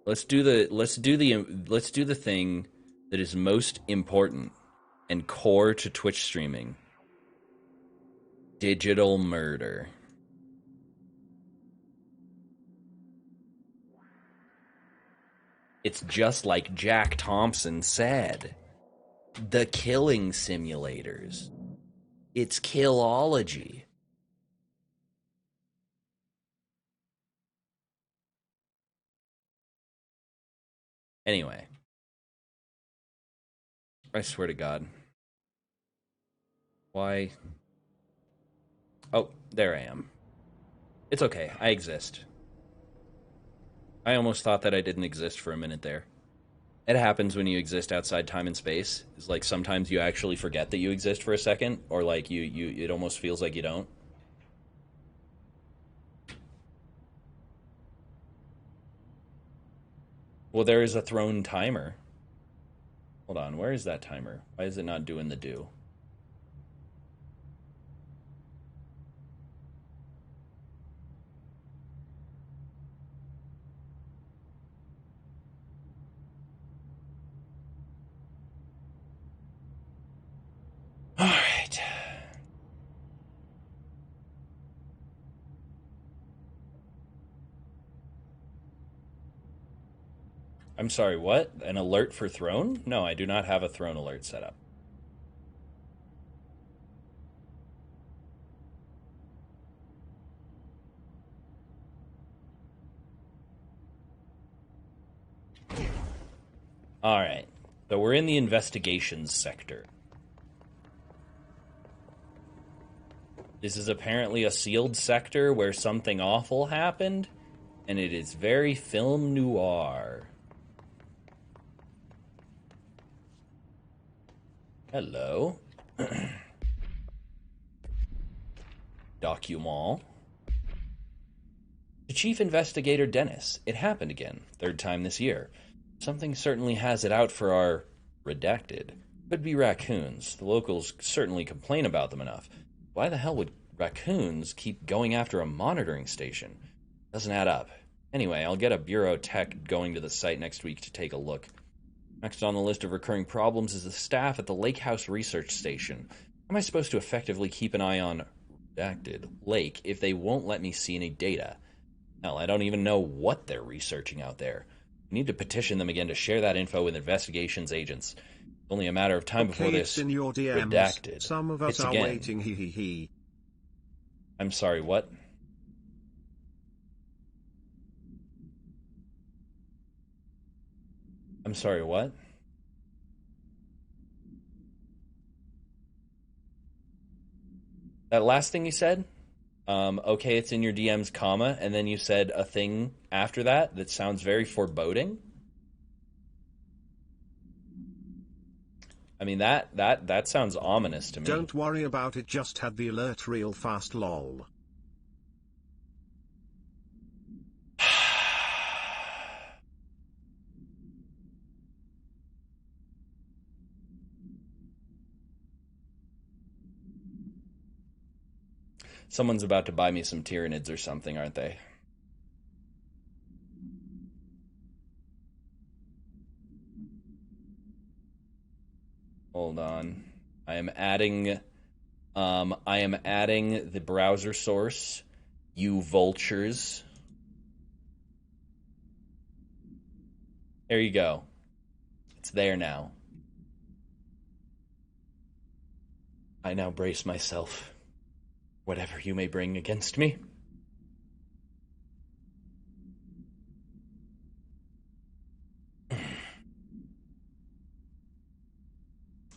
Let's do the thing that is most important and core to Twitch streaming. Digital murder. It's just like Jack Thompson said. The killing simulators. It's killology. Anyway. I swear to God. Why? Oh, there I am. It's okay. I exist. I almost thought that I didn't exist for a minute there. It happens when you exist outside time and space. It's like sometimes you actually forget that you exist for a second, or like it almost feels like you don't. Well, there is a throne timer. Hold on, where is that timer? Why is it not doing the do? All right. I'm sorry, what? An alert for throne? No, I do not have a throne alert set up. All right. So we're in the investigations sector. This is apparently a sealed sector where something awful happened, and it is very film noir. Hello. Document. To Chief Investigator Dennis, it happened again, 3rd time this year. Something certainly has it out for our redacted. Could be raccoons. The locals certainly complain about them enough. Why the hell would raccoons keep going after a monitoring station? Doesn't add up. Anyway, I'll get a bureau tech going to the site next week to take a look. Next on the list of recurring problems is the staff at the Lake House Research Station. How am I supposed to effectively keep an eye on redacted Lake if they won't let me see any data? Hell, I don't even know what they're researching out there. We need to petition them again to share that info with investigations agents. It's only a matter of time before this in your DMs. redacted. Some of us It's are again. waiting. He he he. I'm sorry, what? I'm sorry, what? That last thing you said? Okay, it's in your DMs, comma, and then you said a thing after that that sounds very foreboding. I mean, that sounds ominous to me. Don't worry about it. Just had the alert real fast. Lol. Someone's about to buy me some Tyranids or something, aren't they? Hold on. I am adding the browser source, you vultures. There you go. It's there now. I now brace myself. Whatever you may bring against me.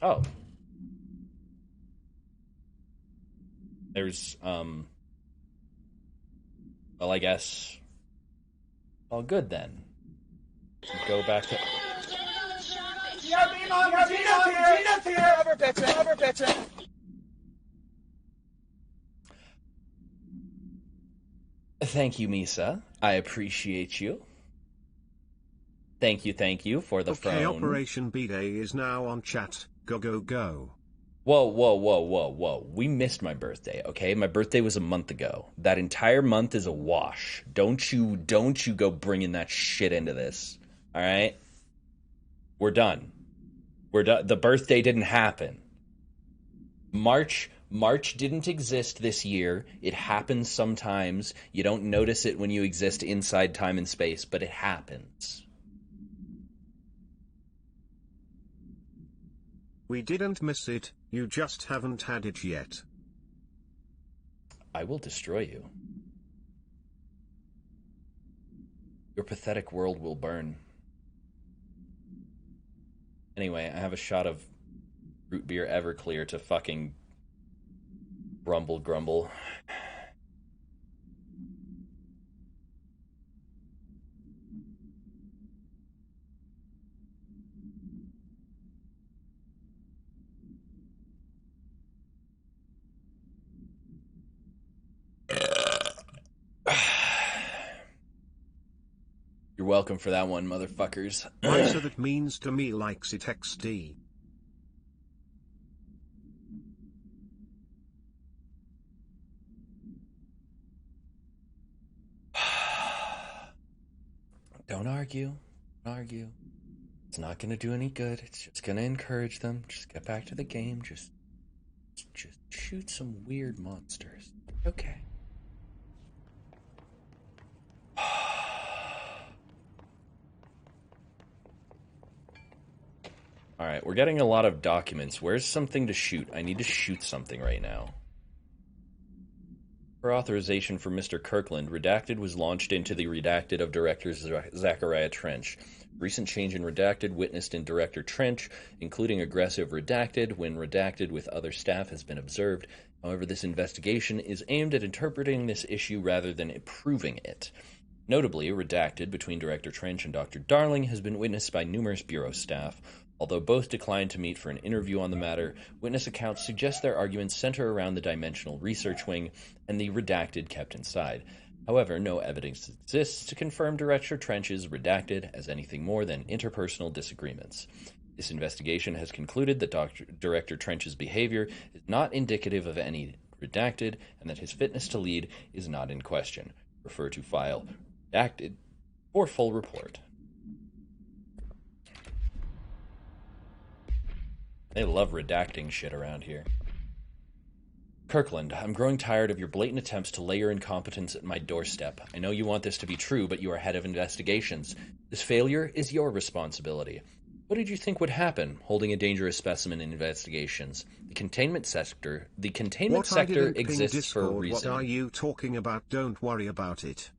Oh. There's, well, I guess all good then. Go back to... Regina's here! Over pitching! Thank you, Misa. I appreciate you. Thank you for the Okay, phone. Operation B-Day is now on chat. Go, go, go. Whoa. We missed my birthday, okay? My birthday was a month ago. That entire month is a wash. Don't you go bringing that shit into this, all right? We're done. The birthday didn't happen. March didn't exist this year. It happens sometimes. You don't notice it when you exist inside time and space, but it happens. We didn't miss it, you just haven't had it yet. I will destroy you. Your pathetic world will burn. Anyway, I have a shot of root beer Everclear to fucking grumble. You're welcome for that one, motherfuckers. So that means to me likes it XD. Don't argue. It's not gonna do any good. It's just gonna encourage them. Just get back to the game. Just shoot some weird monsters. Okay. Alright, we're getting a lot of documents. Where's something to shoot? I need to shoot something right now. For authorization for Mr. Kirkland, Redacted was launched into the Redacted of Director Zachariah Trench. Recent change in Redacted witnessed in Director Trench, including aggressive Redacted when Redacted with other staff has been observed. However, this investigation is aimed at interpreting this issue rather than approving it. Notably, Redacted between Director Trench and Dr. Darling has been witnessed by numerous Bureau staff. Although both declined to meet for an interview on the matter, witness accounts suggest their arguments center around the Dimensional Research Wing and the Redacted kept inside. However, no evidence exists to confirm Director Trench's Redacted as anything more than interpersonal disagreements. This investigation has concluded that Director Trench's behavior is not indicative of any Redacted and that his fitness to lead is not in question. Refer to file Redacted for full report. They love redacting shit around here. Kirkland, I'm growing tired of your blatant attempts to lay your incompetence at my doorstep. I know you want this to be true, but you are head of investigations. This failure is your responsibility. What did you think would happen, holding a dangerous specimen in investigations? The containment sector exists for a reason. What are you talking about? Don't worry about it.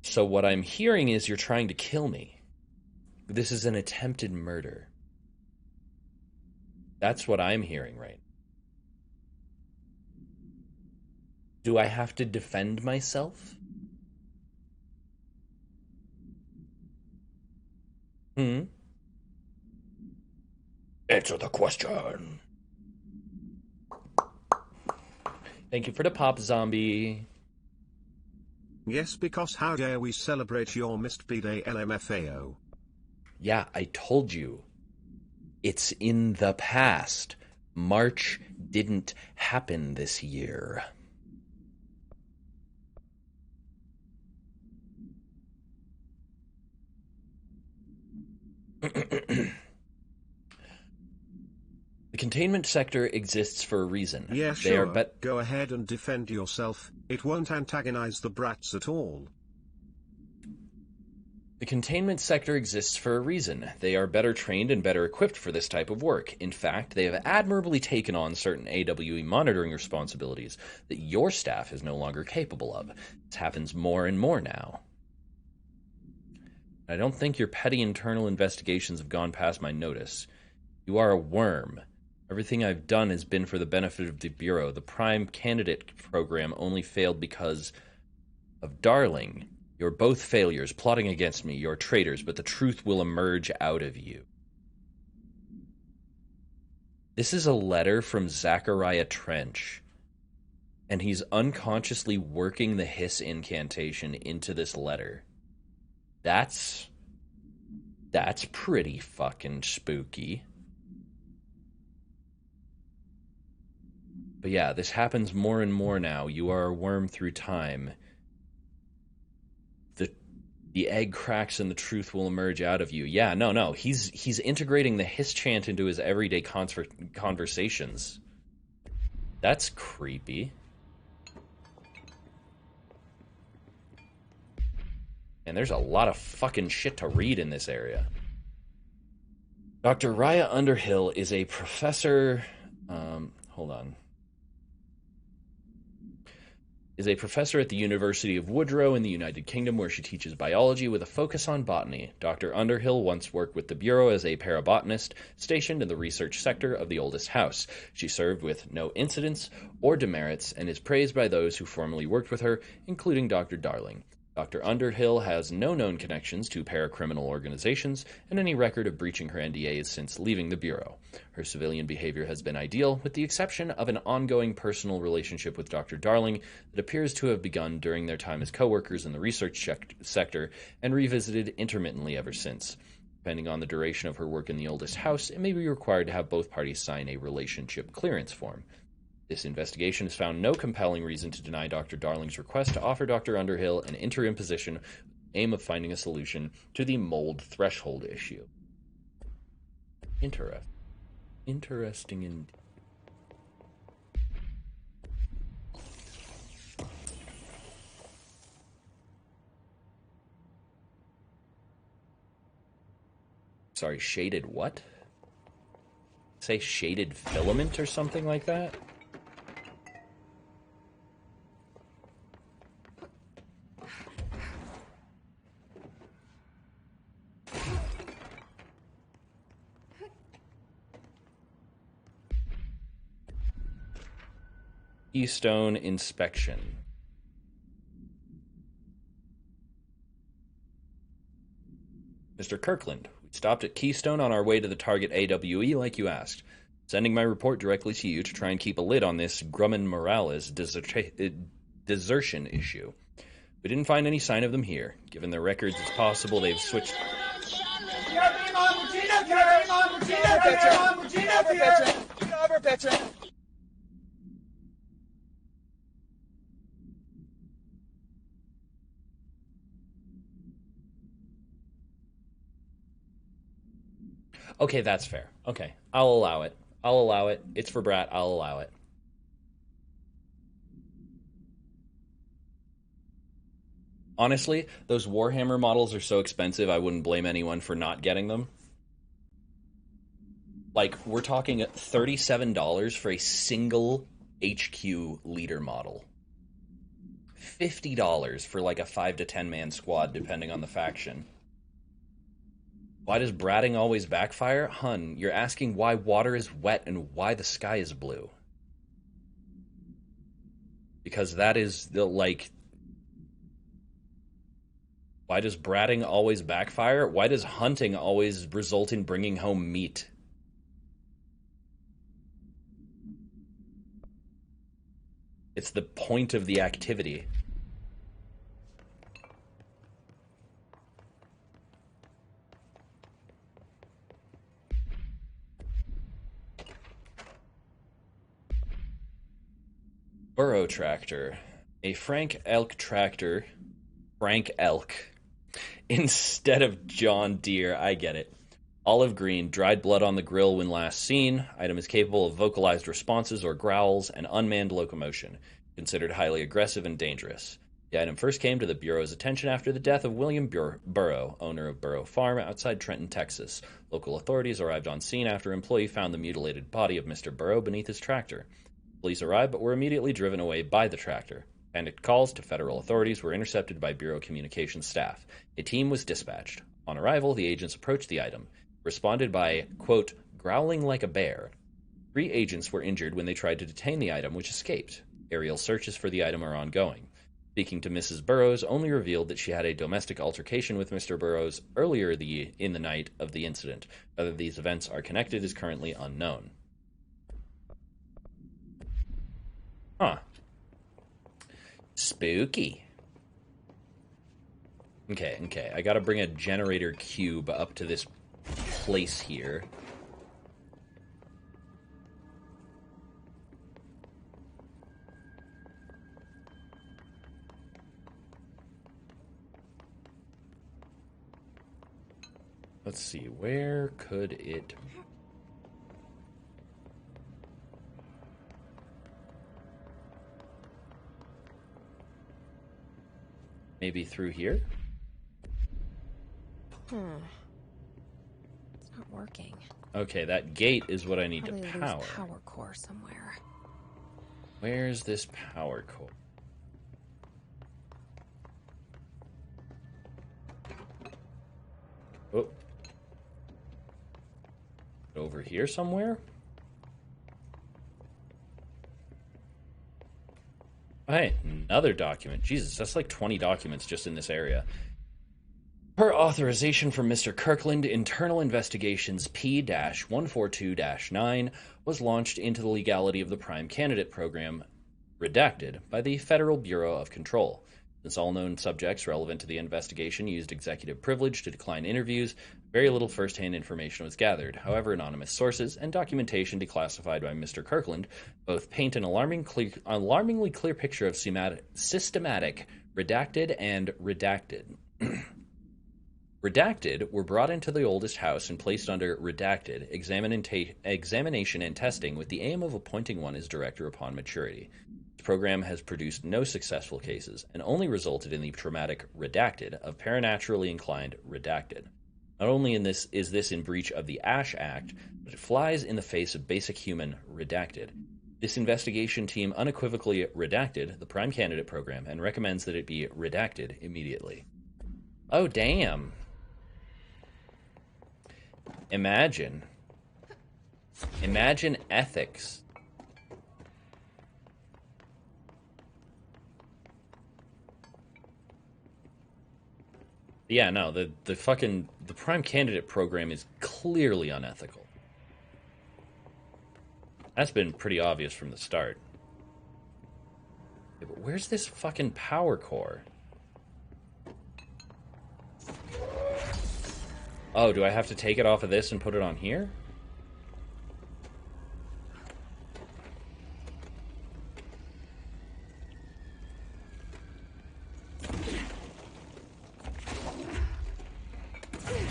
So what I'm hearing is you're trying to kill me. This is an attempted murder. That's what I'm hearing right now. Do I have to defend myself? Answer the question. Thank you for the pop, zombie. Yes, because how dare we celebrate your missed B-Day LMFAO. Yeah, I told you. It's in the past. March didn't happen this year. The containment sector exists for a reason. Yeah, They are sure. Go ahead and defend yourself. It won't antagonize the brats at all. The containment sector exists for a reason. They are better trained and better equipped for this type of work. In fact, they have admirably taken on certain AWE monitoring responsibilities that your staff is no longer capable of. This happens more and more now. I don't think your petty internal investigations have gone past my notice. You are a worm. Everything I've done has been for the benefit of the Bureau. The Prime Candidate program only failed because of Darling. You're both failures, plotting against me. You're traitors, but the truth will emerge out of you. This is a letter from Zachariah Trench, and he's unconsciously working the hiss incantation into this letter. That's pretty fucking spooky. But yeah, this happens more and more now. You are a worm through time. The egg cracks and the truth will emerge out of you. Yeah, no. He's integrating the hiss chant into his everyday conversations. That's creepy. And there's a lot of fucking shit to read in this area. Dr. Raya Underhill is a professor... hold on. Is a professor at the University of Woodrow in the United Kingdom, where she teaches biology with a focus on botany. Dr. Underhill once worked with the Bureau as a parabotanist stationed in the research sector of the oldest house. She served with no incidents or demerits and is praised by those who formerly worked with her, including Dr. Darling. Dr. Underhill has no known connections to paracriminal organizations and any record of breaching her NDAs since leaving the Bureau. Her civilian behavior has been ideal, with the exception of an ongoing personal relationship with Dr. Darling that appears to have begun during their time as co-workers in the research sector and revisited intermittently ever since. Depending on the duration of her work in the oldest house, it may be required to have both parties sign a relationship clearance form. This investigation has found no compelling reason to deny Dr. Darling's request to offer Dr. Underhill an interim position with the aim of finding a solution to the mold threshold issue. Interesting indeed. Sorry, shaded what? Say shaded filament or something like that? Keystone inspection. Mr. Kirkland, we stopped at Keystone on our way to the target AWE like you asked. Sending my report directly to you to try and keep a lid on this Grumman Morales desertion issue. We didn't find any sign of them here. Given their records, it's possible they've switched... Okay, that's fair. Okay, I'll allow it. It's for Brat, I'll allow it. Honestly, those Warhammer models are so expensive, I wouldn't blame anyone for not getting them. Like, we're talking $37 for a single HQ leader model. $50 for like a 5 to 10 man squad, depending on the faction. Why does bratting always backfire? Hun, you're asking why water is wet and why the sky is blue. Because that is the, like... Why does bratting always backfire? Why does hunting always result in bringing home meat? It's the point of the activity. Burrow tractor. A Frank Elk tractor. Frank Elk. Instead of John Deere. I get it. Olive green, dried blood on the grill when last seen. Item is capable of vocalized responses or growls and unmanned locomotion. Considered highly aggressive and dangerous. The item first came to the Bureau's attention after the death of William Burrow, owner of Burrow Farm outside Trenton, Texas. Local authorities arrived on scene after an employee found the mutilated body of Mr. Burrow beneath his tractor. Police arrived but were immediately driven away by the tractor. Panicked calls to federal authorities were intercepted by Bureau communications staff. A team was dispatched. On arrival, the agents approached the item. Responded by, quote, growling like a bear. 3 agents were injured when they tried to detain the item, which escaped. Aerial searches for the item are ongoing. Speaking to Mrs. Burrows only revealed that she had a domestic altercation with Mr. Burrows earlier in the night of the incident. Whether these events are connected is currently unknown. Huh. Spooky. Okay. I gotta bring a generator cube up to this place here. Let's see, where could it... Maybe through here? It's not working. Okay, that gate is what I need Probably to lose power. power core somewhere. Where's this power core? Oh. Over here somewhere? Oh, hey, another document. Jesus, that's like 20 documents just in this area. Per authorization from Mr. Kirkland, internal investigations P-142-9 was launched into the legality of the Prime Candidate Program, redacted, by the Federal Bureau of Control. Since all known subjects relevant to the investigation used executive privilege to decline interviews, very little first-hand information was gathered. However, anonymous sources and documentation declassified by Mr. Kirkland both paint an alarmingly clear picture of systematic redacted and redacted. Redacted were brought into the oldest house and placed under redacted examination and testing with the aim of appointing one as director upon maturity. This program has produced no successful cases and only resulted in the traumatic redacted of paranaturally inclined redacted. Not only is this in breach of the Ashe Act, but it flies in the face of basic human redacted. This investigation team unequivocally redacted the Prime Candidate Program and recommends that it be redacted immediately. Oh, damn. Imagine ethics. Yeah, no, the Prime Candidate Program is clearly unethical. That's been pretty obvious from the start. Yeah, but where's this fucking power core? Oh, do I have to take it off of this and put it on here?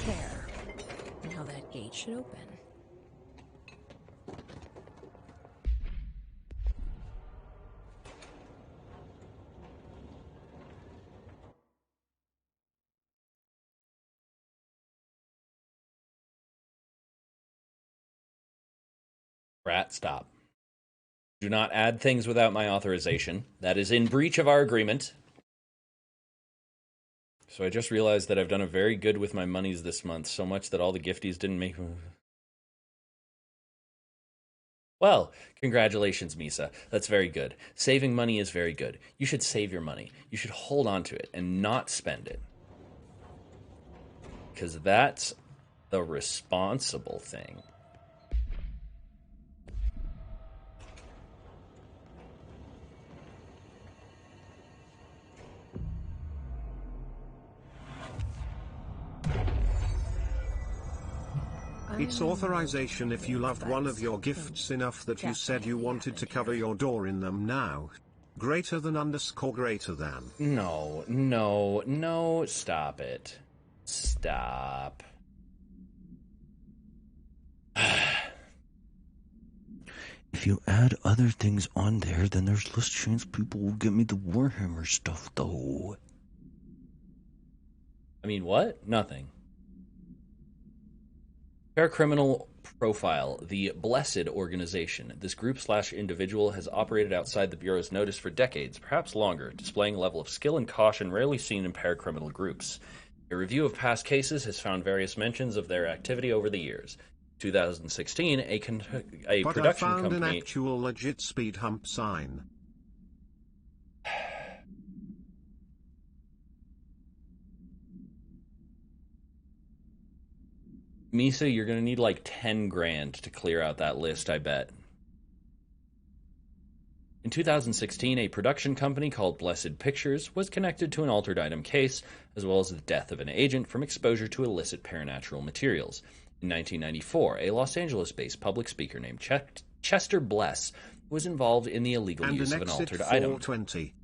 There. Now that gate should open. Rat, stop. Do not add things without my authorization. That is in breach of our agreement. So I just realized that I've done a very good with my monies this month, so much that all the gifties didn't make... Well, congratulations, Misa. That's very good. Saving money is very good. You should save your money. You should hold on to it and not spend it. Because that's the responsible thing. It's authorization if you loved one of your gifts enough that you said you wanted to cover your door in them now. Greater than _ greater than. No, stop it. Stop. If you add other things on there, then there's less chance people will get me the Warhammer stuff, though. I mean, what? Nothing. Paracriminal Profile, the Blessed Organization. This group/individual has operated outside the Bureau's notice for decades, perhaps longer, displaying a level of skill and caution rarely seen in paracriminal groups. A review of past cases has found various mentions of their activity over the years. 2016, a but production I found company... an actual legit speed hump sign. Misa, you're going to need like 10 grand to clear out that list, I bet. In 2016, a production company called Blessed Pictures was connected to an altered item case, as well as the death of an agent from exposure to illicit paranatural materials. In 1994, a Los Angeles-based public speaker named Chester Bless was involved in the illegal use of an altered item. 420.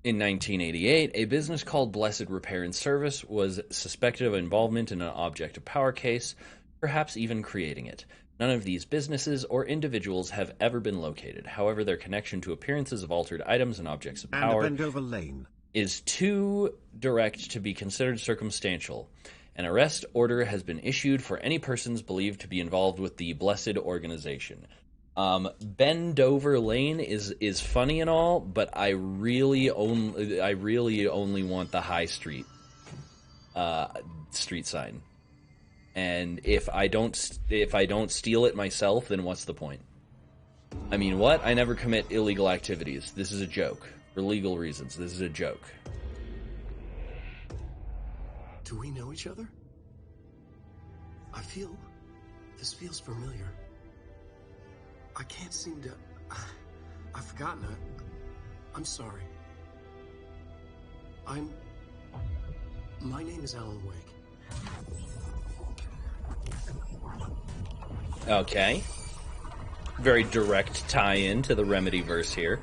In 1988, a business called Blessed Repair and Service was suspected of involvement in an object of power case, perhaps even creating it. None of these businesses or individuals have ever been located. However, their connection to appearances of altered items and objects of power is too direct to be considered circumstantial. An arrest order has been issued for any persons believed to be involved with the Blessed Organization. Bendover Lane is funny and all, but I really only want the High Street street sign. And if I don't steal it myself, then what's the point? I mean, what? I never commit illegal activities. This is a joke. For legal reasons, this is a joke. Do we know each other? This feels familiar. I can't seem to... I've forgotten it. I'm sorry. My name is Alan Wake. Okay. Very direct tie-in to the Remedy verse here.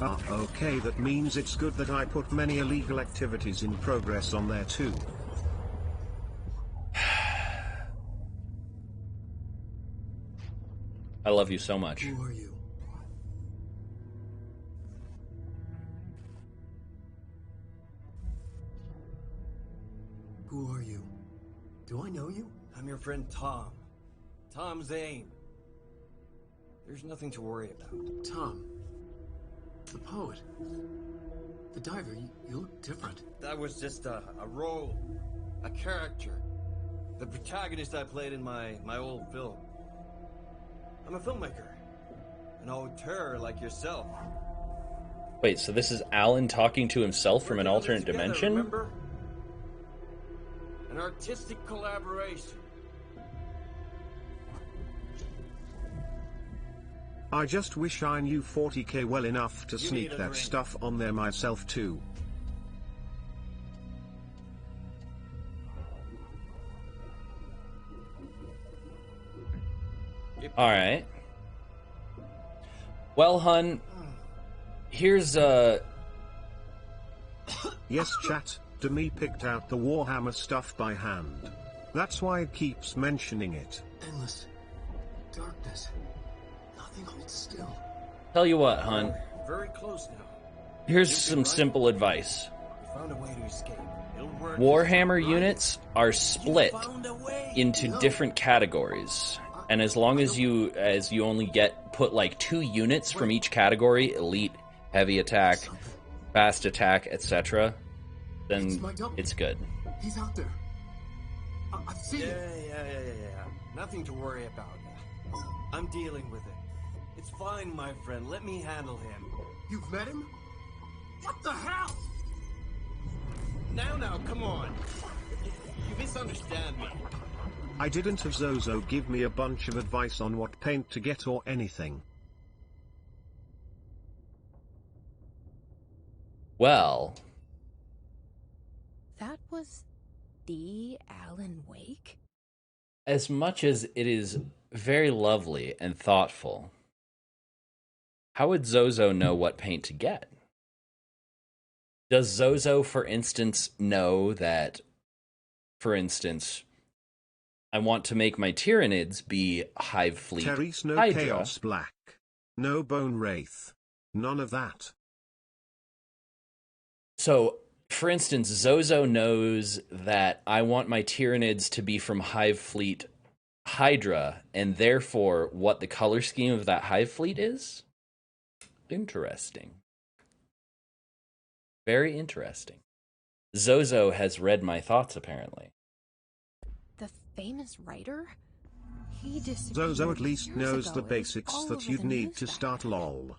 Okay, that means it's good that I put many illegal activities in progress on there too. I love you so much. Who are you? Who are you? Do I know you? I'm your friend Tom. Tom Zane. There's nothing to worry about. Tom. The poet. The diver. You look different. That was just a role. A character. The protagonist I played in my old film. I'm a filmmaker. An auteur like yourself. Wait, so this is Alan talking to himself from an alternate dimension? Remember? An artistic collaboration. I just wish I knew 40k well enough to sneak that stuff on there myself too. Alright. Well, hun, here's Yes, chat, Demi picked out the Warhammer stuff by hand. That's why it keeps mentioning it. Endless darkness. Nothing holds still. Tell you what, hun. Very close now. Here's some simple advice. We found a way to escape. It'll work. Warhammer units are split into different categories. And as long as you only put like 2 units from each category, elite, heavy attack, fast attack, etc., then it's good. He's out there. I've seen it. Yeah. Nothing to worry about. I'm dealing with it. It's fine, my friend. Let me handle him. You've met him? What the hell? Now, come on. You misunderstand me. I didn't have Zozo give me a bunch of advice on what paint to get or anything. Well... That was the Alan Wake? As much as it is very lovely and thoughtful, how would Zozo know what paint to get? Does Zozo, for instance, know that for instance, I want to make my Tyranids be Hive Fleet Terry's no Hydra. Chaos Black. No Bone Wraith. None of that. So, for instance, Zozo knows that I want my Tyranids to be from Hive Fleet Hydra, and therefore what the color scheme of that Hive Fleet is? Interesting. Very interesting. Zozo has read my thoughts, apparently. The famous writer? He disappeared Zozo at least years knows ago. the It was basics all that over you'd the need news to back start then. LOL.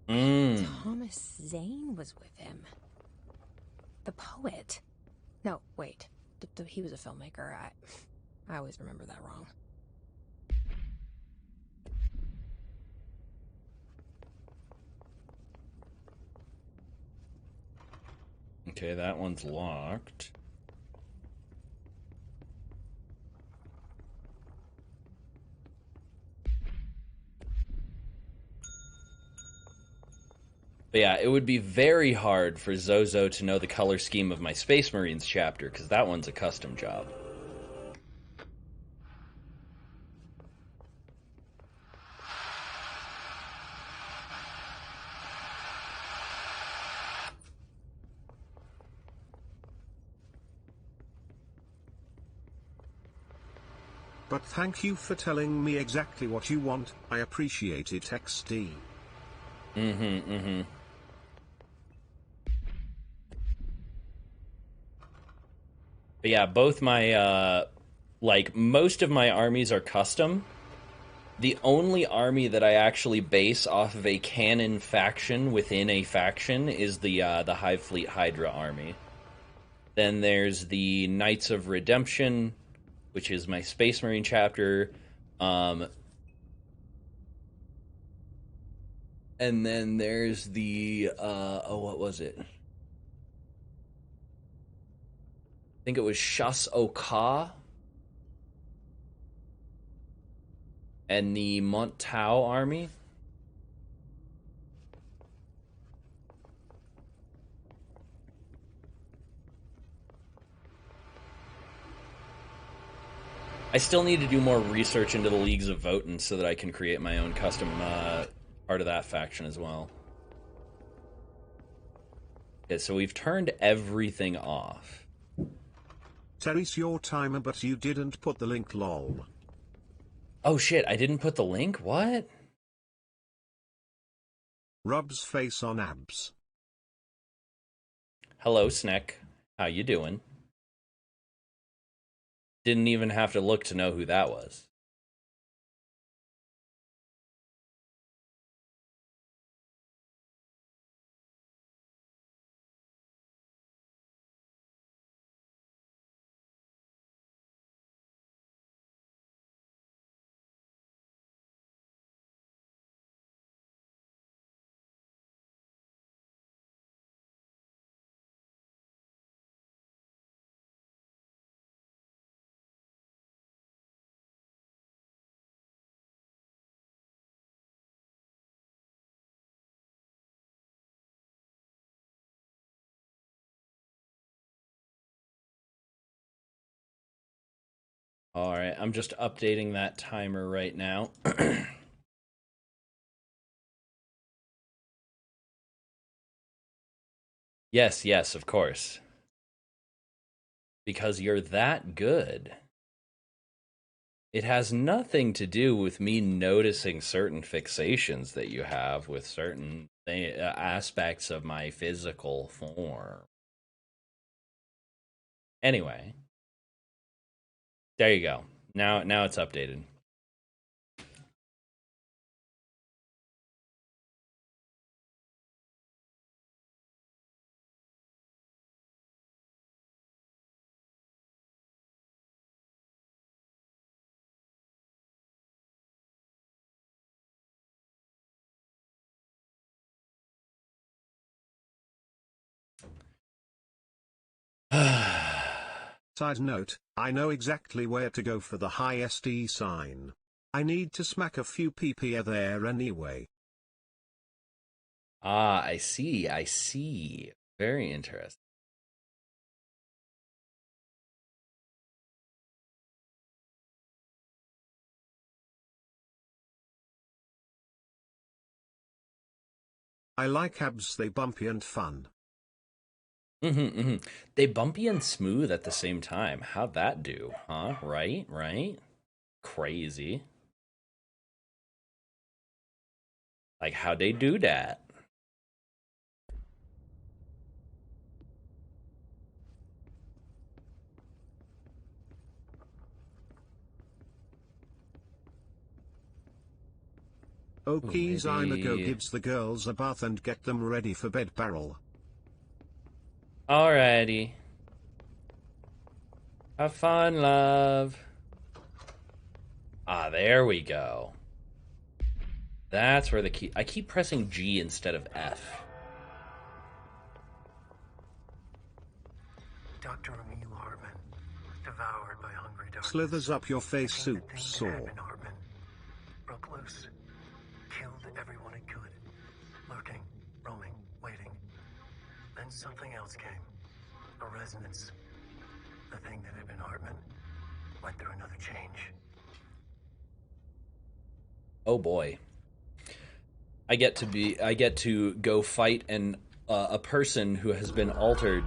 Thomas Zane was with him. The poet. No, wait. He was a filmmaker. I always remember that wrong. Okay, that one's locked. But yeah, it would be very hard for Zozo to know the color scheme of my Space Marines chapter, because that one's a custom job. But thank you for telling me exactly what you want. I appreciate it, XD. But yeah, both my, like, most of my armies are custom. The only army that I actually base off of a canon faction within a faction is the Hive Fleet Hydra army. Then there's the Knights of Redemption, which is my Space Marine chapter. And then there's the, what was it? I think it was Shas Oka and the Montau army. I still need to do more research into the Leagues of Votan so that I can create my own custom part of that faction as well. Okay, so we've turned everything off. Terry's your timer, but you didn't put the link, lol. Oh shit, I didn't put the link? What? Rubs face on abs. Hello, Sneck. How you doing? Didn't even have to look to know who that was. All right, I'm just updating that timer right now. Yes, of course. Because you're that good. It has nothing to do with me noticing certain fixations that you have with certain aspects of my physical form. Anyway. There you go. Now it's updated. Side note, I know exactly where to go for the high SD sign. I need to smack a few PP there anyway. Ah, I see. Very interesting. I like abs, they bumpy and fun. They bumpy and smooth at the same time. How'd that do? Huh? Right? Crazy. Like, how'd they do that? Okies, I'ma go maybe- gives the girls a bath and get them ready for bed barrel. Alrighty. Have fun, love. Ah, there we go. That's where the key... I keep pressing G instead of F. Dr. Emil Hartman, devoured by hungry darkness. Slithers up your face, Became soup the thing that sore. had been Hartman. Broke loose. Killed everyone it could. Lurking, roaming, waiting. Then something else came. A resonance. The thing that had been Hartman went through another change. Oh boy. I get to go fight a person who has been altered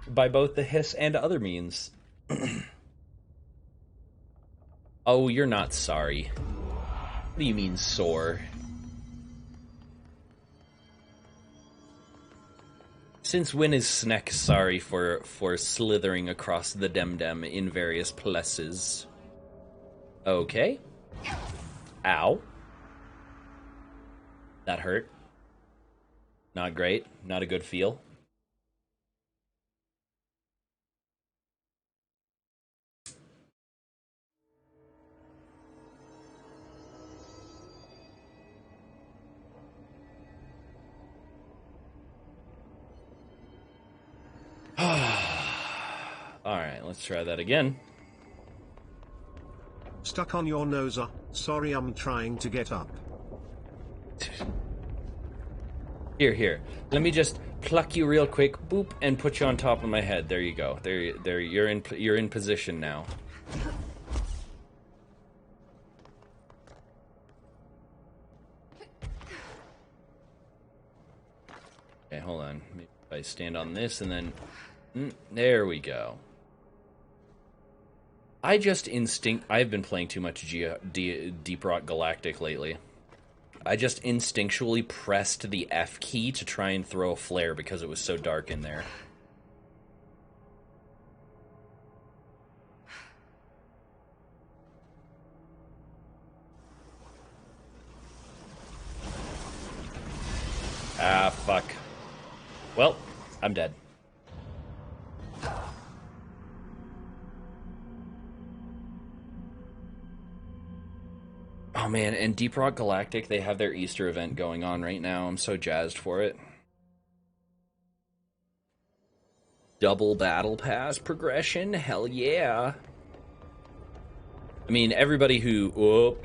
by both the hiss and other means. Oh, you're not sorry. What do you mean sore? Since when is Sneck sorry for slithering across the Dem in various places? Okay. Ow. That hurt. Not great. Not a good feel. Alright, let's try that again. Stuck on your noser. Sorry, I'm trying to get up. Here. Let me just pluck you real quick, boop, and put you on top of my head. There you go. There. You're in position now. Okay, hold on. Maybe if I stand on this and then, there we go. I've been playing too much Deep Rock Galactic lately. I just instinctually pressed the F key to try and throw a flare because it was so dark in there. Ah, fuck. Well, I'm dead. Oh man, and Deep Rock Galactic, they have their Easter event going on right now. I'm so jazzed for it. Double Battle Pass progression? Hell yeah. I mean, everybody who... Whoa.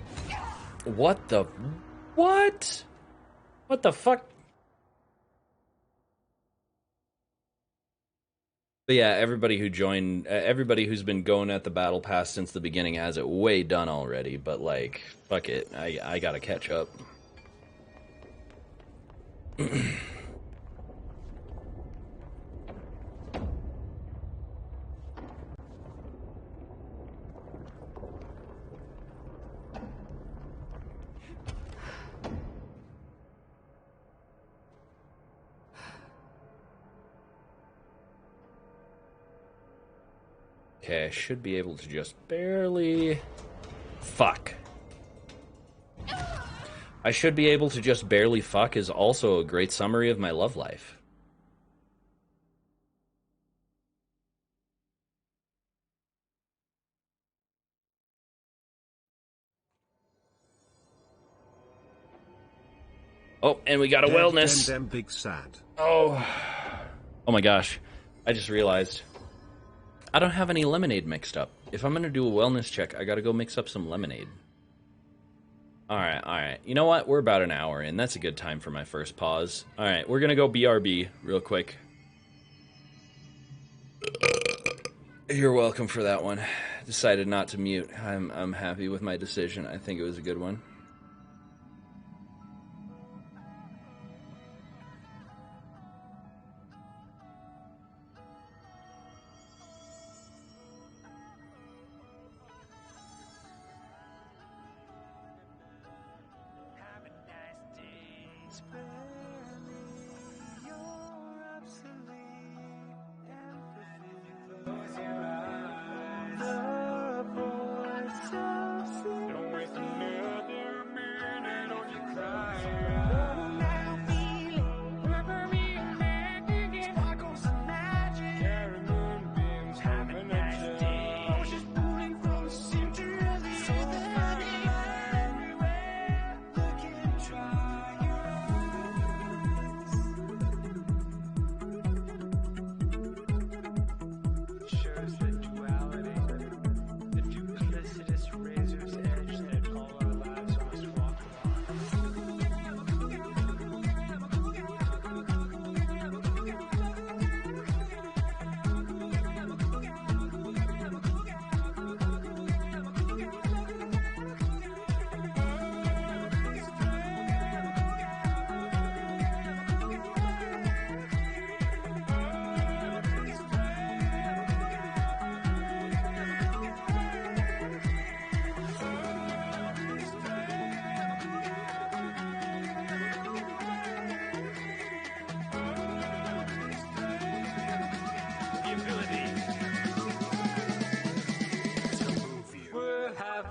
What the... What? What the fuck? But yeah, everybody who joined, everybody who's been going at the Battle Pass since the beginning has it way done already, but like, fuck it, I gotta catch up. Okay, I should be able to just barely... Fuck. I should be able to just barely fuck is also a great summary of my love life. Oh, and we got a wellness. Dem big sad. Oh my gosh. I just realized. I don't have any lemonade mixed up. If I'm gonna do a wellness check, I gotta go mix up some lemonade. Alright. You know what? We're about an hour in. That's a good time for my first pause. Alright, we're gonna go BRB real quick. You're welcome for that one. Decided not to mute. I'm happy with my decision. I think it was a good one.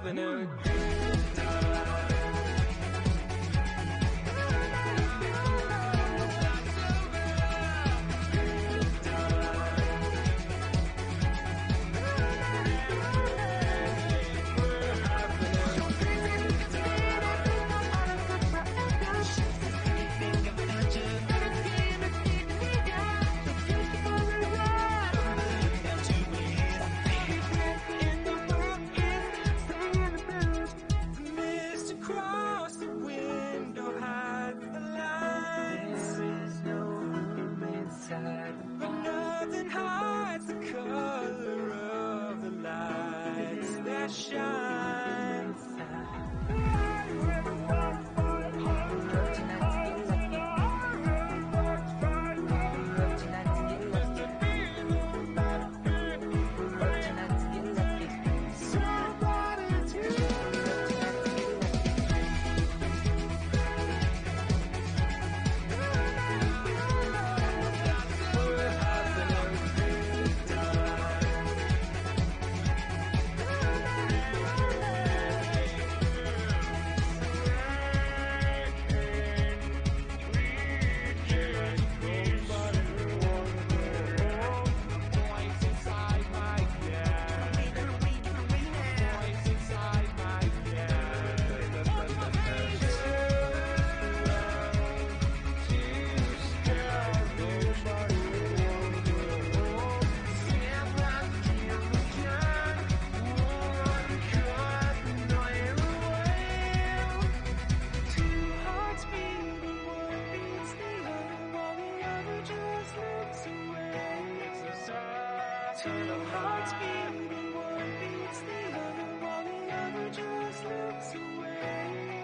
having a mist across the window hides the lights. There is no room inside, but nothing hides the color of the lights that shine hearts beating, one beats the other while the other just looks away.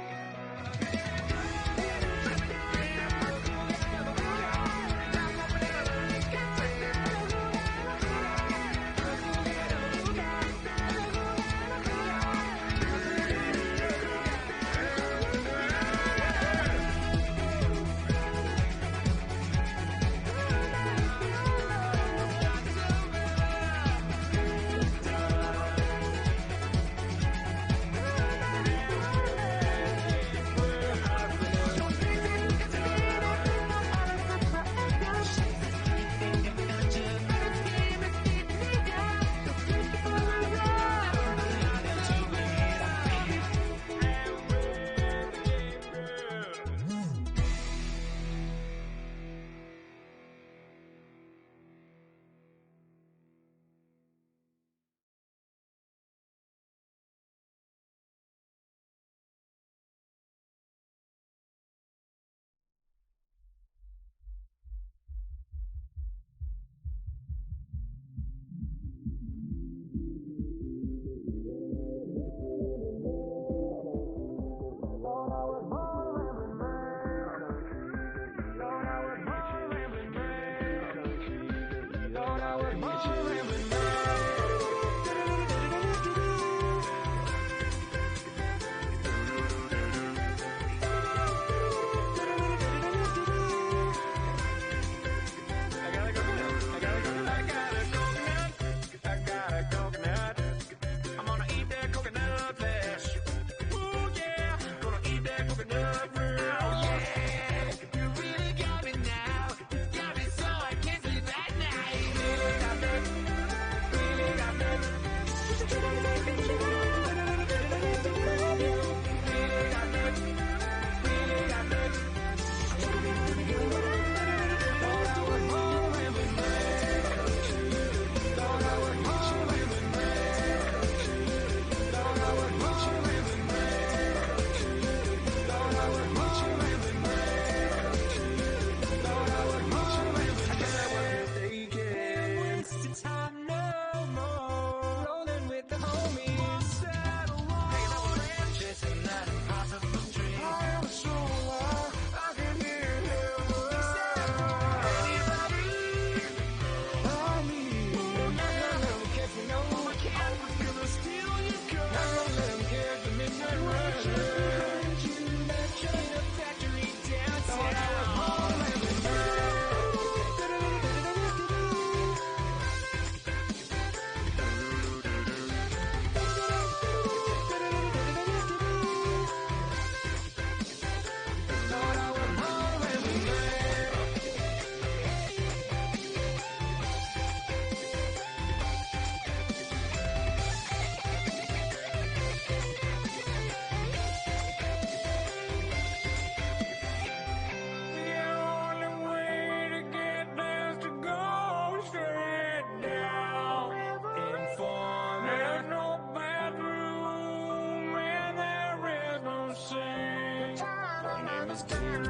was game,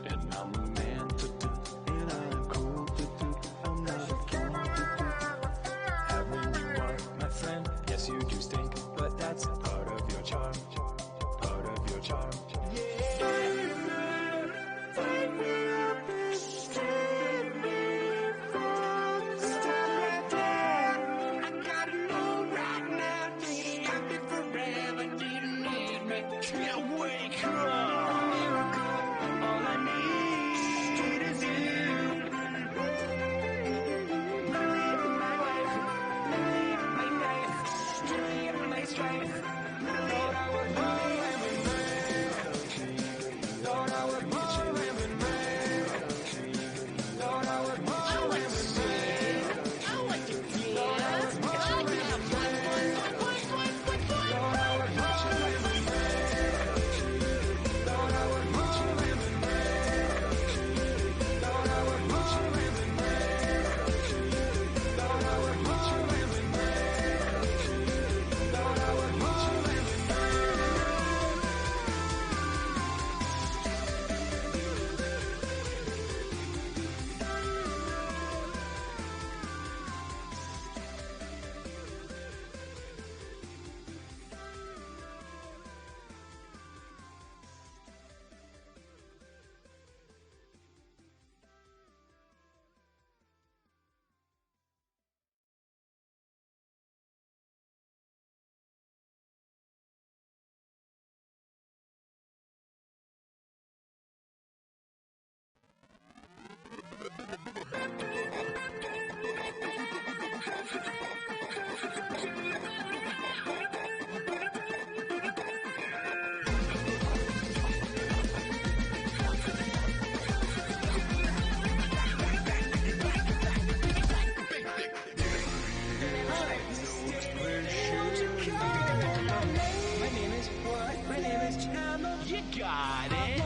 and I'm a man, and I'm cool, I'm not a fool. Have when you are my friend, yes you do stink, but that's part of your charm, part of your charm. You got it.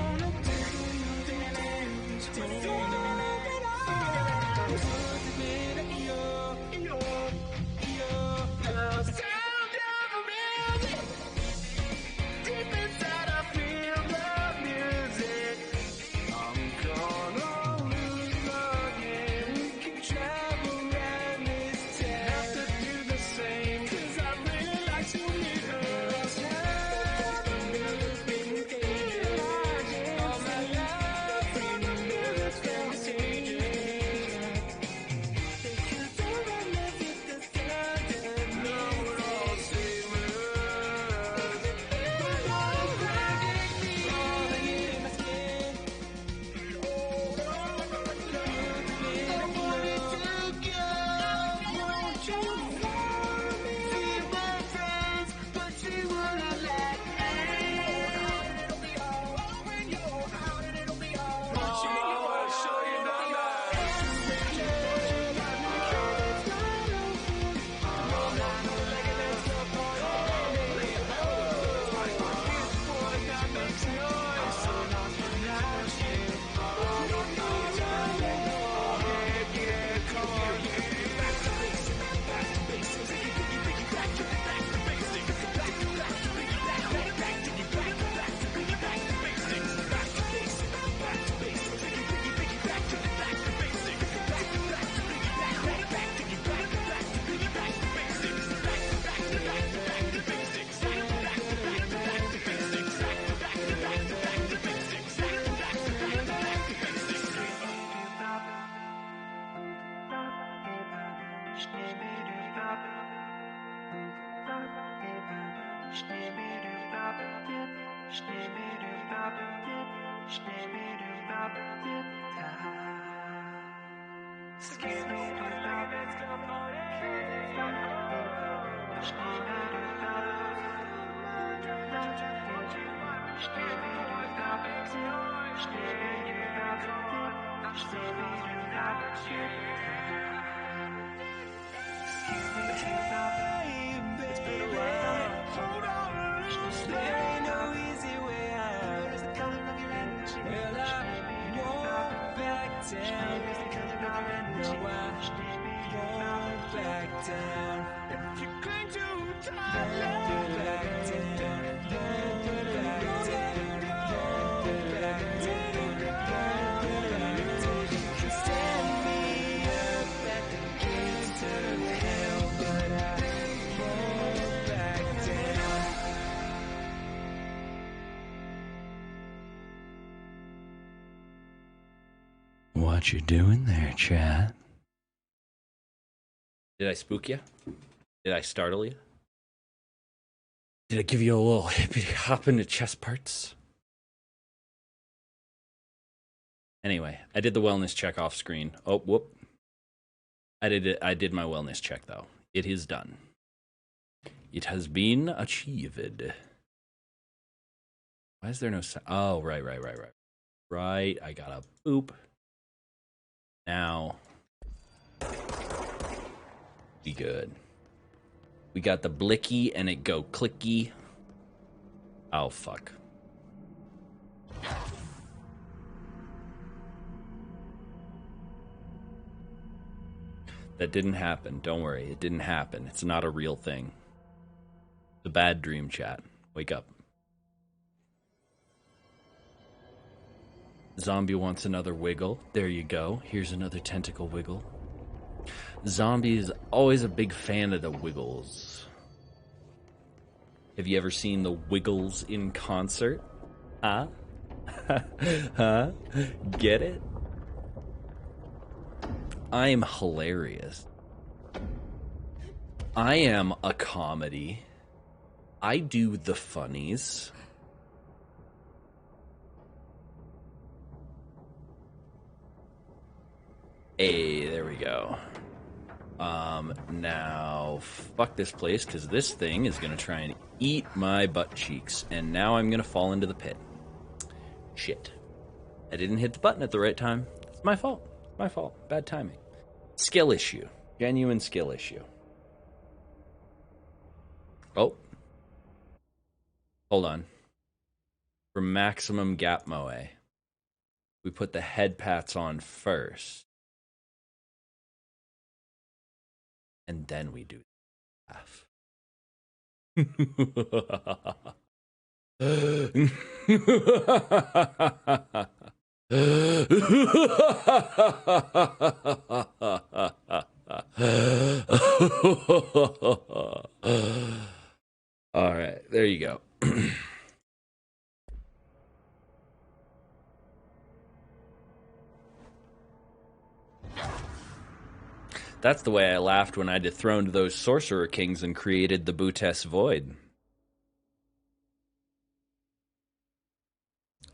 Back down. What you doing there, chat? Did I spook you? Did I startle you? Did I give you a little hippity hop into chest parts? Anyway, I did the wellness check off screen. Oh, whoop. I did my wellness check, though. It is done. It has been achieved. Why is there no sound? Oh, right. Right, I got a boop. Now, be good. We got the blicky and it go clicky. Oh, fuck. That didn't happen. Don't worry. It didn't happen. It's not a real thing. It's a bad dream, chat. Wake up. Zombie wants another wiggle. There you go. Here's another tentacle wiggle. Zombie is always a big fan of the wiggles. Have you ever seen the Wiggles in concert? Huh? Huh? Get it? I am hilarious. I am a comedy. I do the funnies. Hey, there we go. Now, fuck this place, because this thing is going to try and eat my butt cheeks, and now I'm going to fall into the pit. Shit. I didn't hit the button at the right time. It's my fault. My fault. Bad timing. Skill issue. Genuine skill issue. Oh. Hold on. For maximum gap moe, we put the head pats on first. And then we do half. All right, there you go. That's the way I laughed when I dethroned those Sorcerer Kings and created the Butes Void.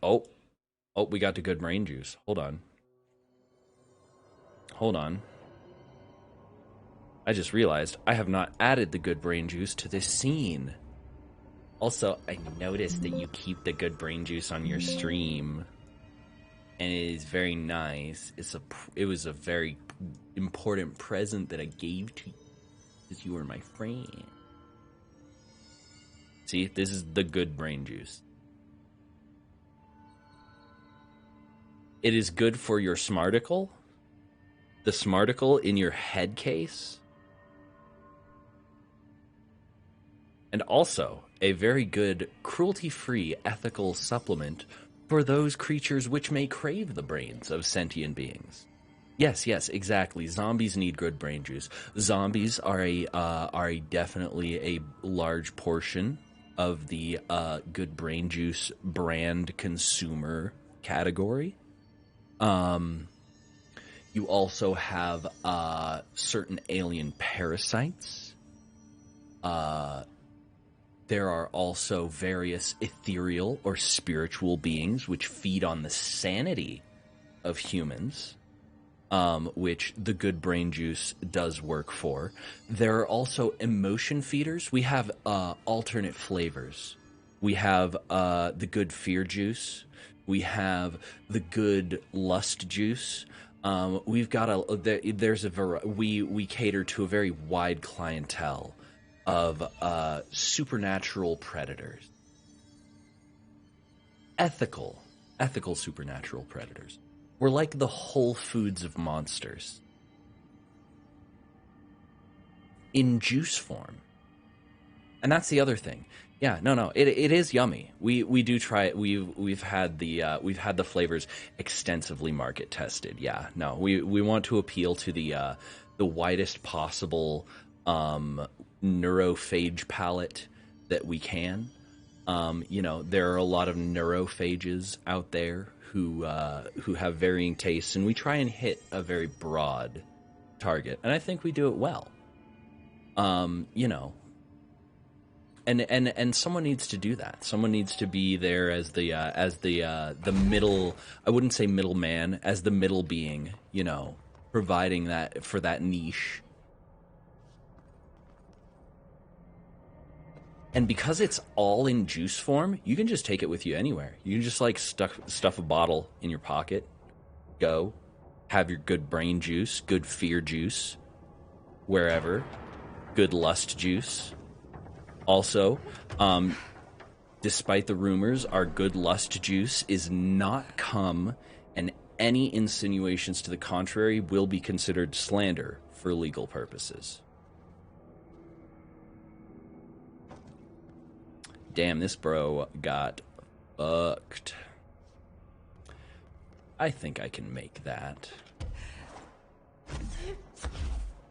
Oh, we got the good brain juice. Hold on. I just realized I have not added the good brain juice to this scene. Also, I noticed that you keep the good brain juice on your stream. And it is very nice. It was a very important present that I gave to you because you were my friend. See, this is the good brain juice. It is good for your smarticle. The smarticle in your head case. And also a very good cruelty-free ethical supplement for those creatures which may crave the brains of sentient beings. Yes, exactly. Zombies need good brain juice. Zombies are definitely a large portion of the good brain juice brand consumer category. You also have certain alien parasites. There are also various ethereal or spiritual beings which feed on the sanity of humans, which the good brain juice does work for. There are also emotion feeders. We have alternate flavors. We have the good fear juice. We have the good lust juice. We've got we cater to a very wide clientele of supernatural predators. Ethical supernatural predators. We're like the Whole Foods of monsters. In juice form. And that's the other thing. Yeah, no, it is yummy. We do try it. We've had the flavors extensively market tested. Yeah, no, we want to appeal to the widest possible neurophage palette that we can. You know, there are a lot of neurophages out there who have varying tastes, and we try and hit a very broad target, and I think we do it well. You know, and someone needs to do that. Someone needs to be there as the middle. I wouldn't say middleman, as the middle being. You know, providing that for that niche. And because it's all in juice form, you can just take it with you anywhere. You can just like stuff a bottle in your pocket, go, have your good brain juice, good fear juice, wherever, good lust juice. Also, despite the rumors, our good lust juice is not cum, and any insinuations to the contrary will be considered slander for legal purposes. Damn, this bro got fucked. I think I can make that.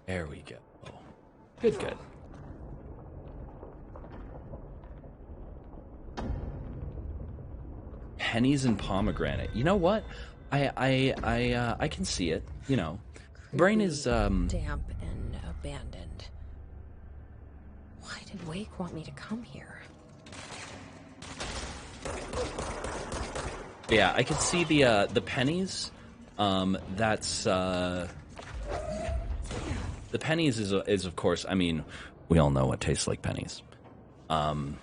There we go. Good, good. Pennies and pomegranate. You know what? I can see it. You know, brain is damp and abandoned. Why did Wake want me to come here? Yeah, I can see the pennies. That's the pennies is of course. I mean, we all know what tastes like pennies. The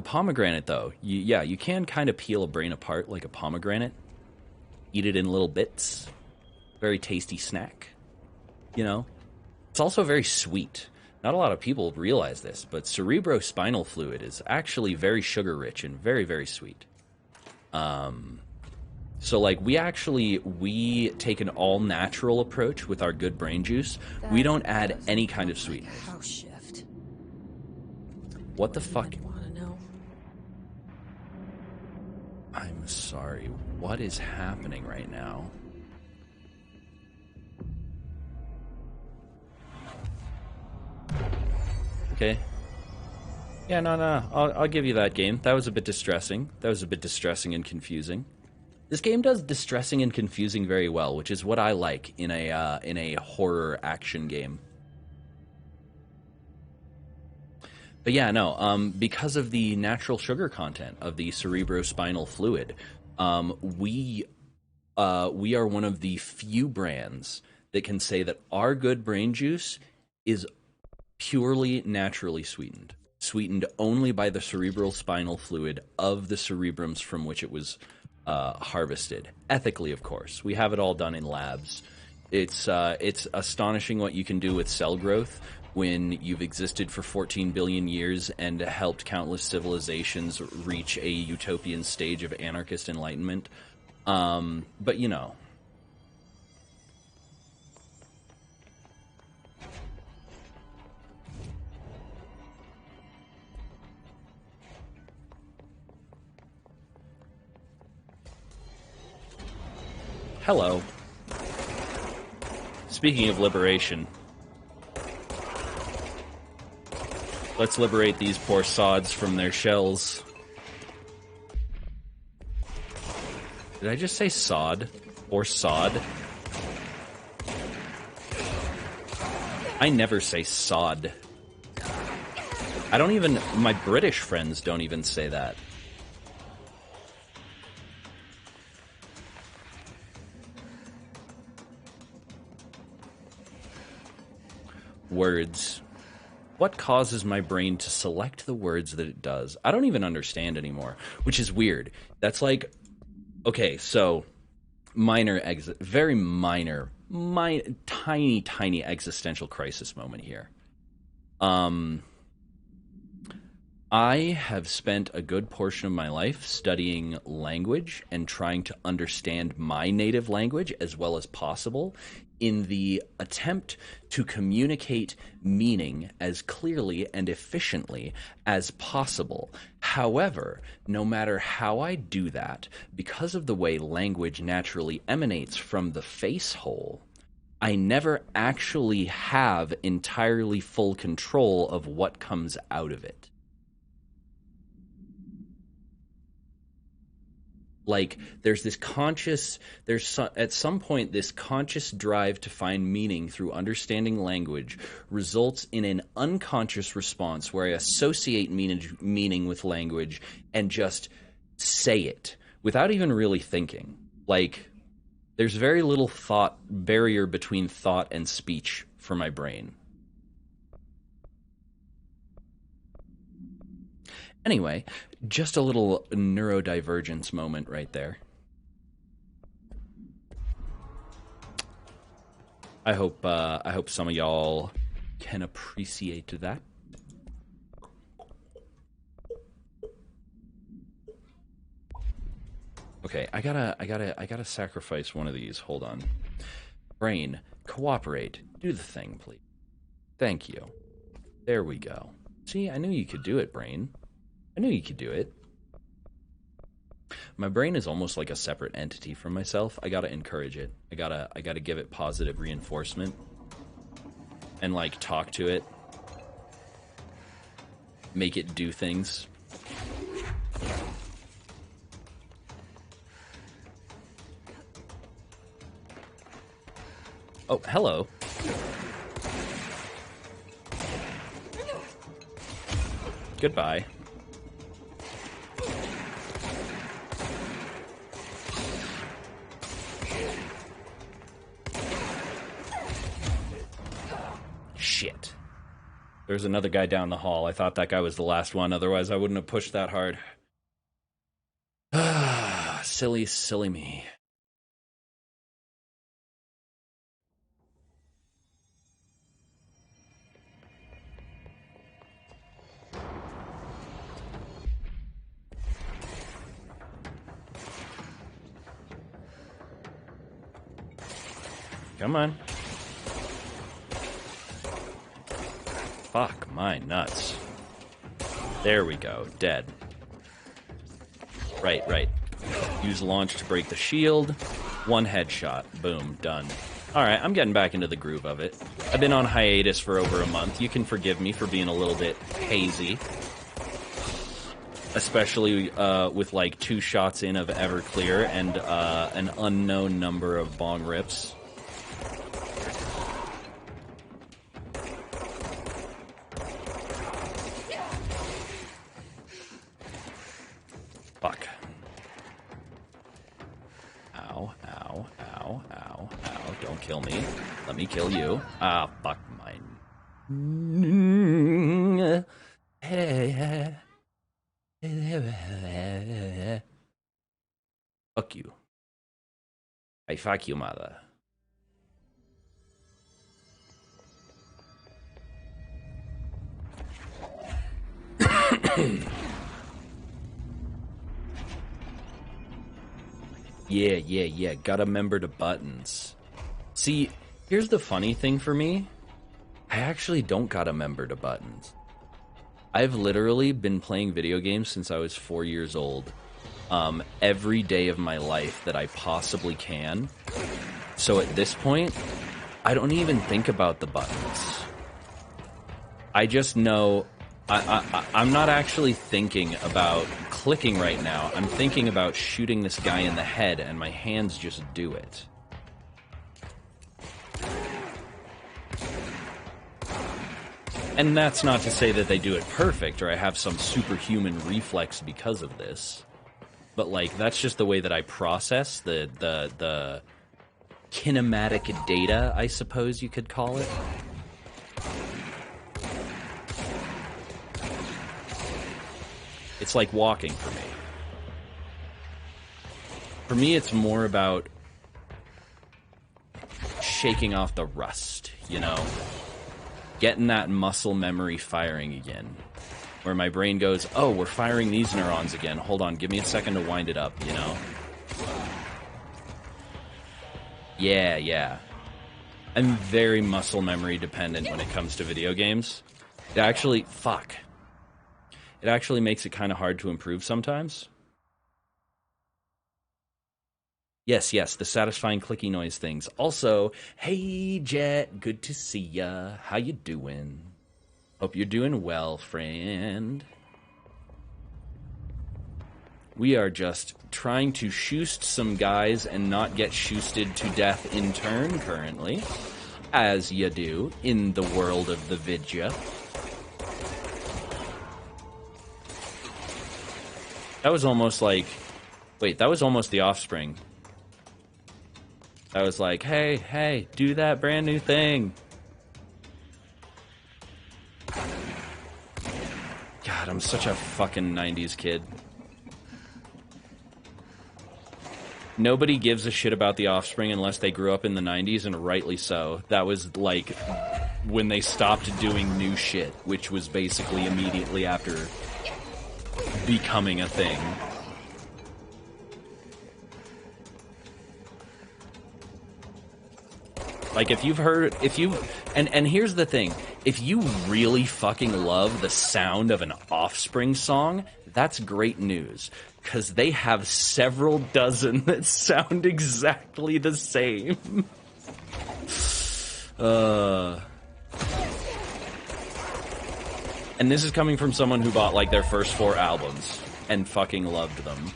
pomegranate, though, you can kind of peel a brain apart like a pomegranate, eat it in little bits. Very tasty snack. You know, it's also very sweet. Not a lot of people realize this, but cerebrospinal fluid is actually very sugar rich and very, very sweet. So like we take an all natural approach with our good brain juice. We don't add any kind of sweeteners. House shift. What the fuck? Want to know? I'm sorry. What is happening right now? Okay. Yeah, no. I'll give you that game. That was a bit distressing. That was a bit distressing and confusing. This game does distressing and confusing very well, which is what I like in a horror action game. But yeah, no. Because of the natural sugar content of the cerebrospinal fluid, we are one of the few brands that can say that our good brain juice is purely naturally sweetened. Sweetened only by the cerebral spinal fluid of the cerebrums from which it was harvested. Ethically, of course. We have it all done in labs. It's astonishing what you can do with cell growth when you've existed for 14 billion years and helped countless civilizations reach a utopian stage of anarchist enlightenment. But, you know. Hello. Speaking of liberation, let's liberate these poor sods from their shells. Did I just say sod? Or sod? I never say sod. I don't even... My British friends don't even say that. Words. What causes my brain to select the words that it does? I don't even understand anymore, which is weird. That's like, okay, so very minor, tiny existential crisis moment here. I have spent a good portion of my life studying language and trying to understand my native language as well as possible in the attempt to communicate meaning as clearly and efficiently as possible. However, no matter how I do that, because of the way language naturally emanates from the face hole, I never actually have entirely full control of what comes out of it. Like, there's this conscious, at some point, this conscious drive to find meaning through understanding language results in an unconscious response where I associate meaning with language and just say it without even really thinking. Like, there's very little barrier between thought and speech for my brain. Anyway, just a little neurodivergence moment right there. I hope some of y'all can appreciate that. Okay, I gotta sacrifice one of these. Hold on. Brain, cooperate. Do the thing, please. Thank you. There we go. See, I knew you could do it, Brain. I knew you could do it. My brain is almost like a separate entity from myself. I gotta encourage it. I gotta give it positive reinforcement. And, like, talk to it. Make it do things. Oh, hello. Goodbye. Shit. There's another guy down the hall. I thought that guy was the last one, otherwise I wouldn't have pushed that hard. Silly, silly me. Come on. Fuck my nuts. There we go. Dead. Right. Use launch to break the shield. One headshot. Boom. Done. Alright, I'm getting back into the groove of it. I've been on hiatus for over a month. You can forgive me for being a little bit hazy. Especially with like 2 shots in of Everclear and an unknown number of bong rips. Fuck. Ow, ow, ow, ow, ow. Don't kill me. Let me kill you. Ah, fuck mine. Fuck you. I fuck you, mother. Yeah. Gotta remember the buttons. See, here's the funny thing for me. I actually don't gotta remember the buttons. I've literally been playing video games since I was 4 years old. Every day of my life that I possibly can. So at this point, I don't even think about the buttons. I just know... I'm not actually thinking about clicking right now. I'm thinking about shooting this guy in the head, and my hands just do it. And that's not to say that they do it perfect, or I have some superhuman reflex because of this. But, like, that's just the way that I process the kinematic data, I suppose you could call it. It's like walking for me. For me, it's more about shaking off the rust, you know? Getting that muscle memory firing again. Where my brain goes, oh, we're firing these neurons again. Hold on, give me a second to wind it up, you know? Yeah. I'm very muscle memory dependent when it comes to video games. It actually makes it kind of hard to improve sometimes. Yes, the satisfying clicky noise things. Also, hey Jet, good to see ya. How you doing? Hope you're doing well, friend. We are just trying to shoost some guys and not get shoosted to death in turn currently, as you do in the world of the vidya. That was almost like... Wait, that was almost The Offspring. I was like, hey, hey, do that brand new thing. God, I'm such a fucking 90s kid. Nobody gives a shit about The Offspring unless they grew up in the 90s, and rightly so. That was, like, when they stopped doing new shit, which was basically immediately after becoming a thing. Like, if you've heard, and here's the thing, if you really fucking love the sound of an Offspring song, that's great news, because they have several dozen that sound exactly the same. And this is coming from someone who bought, like, their first 4 albums and fucking loved them.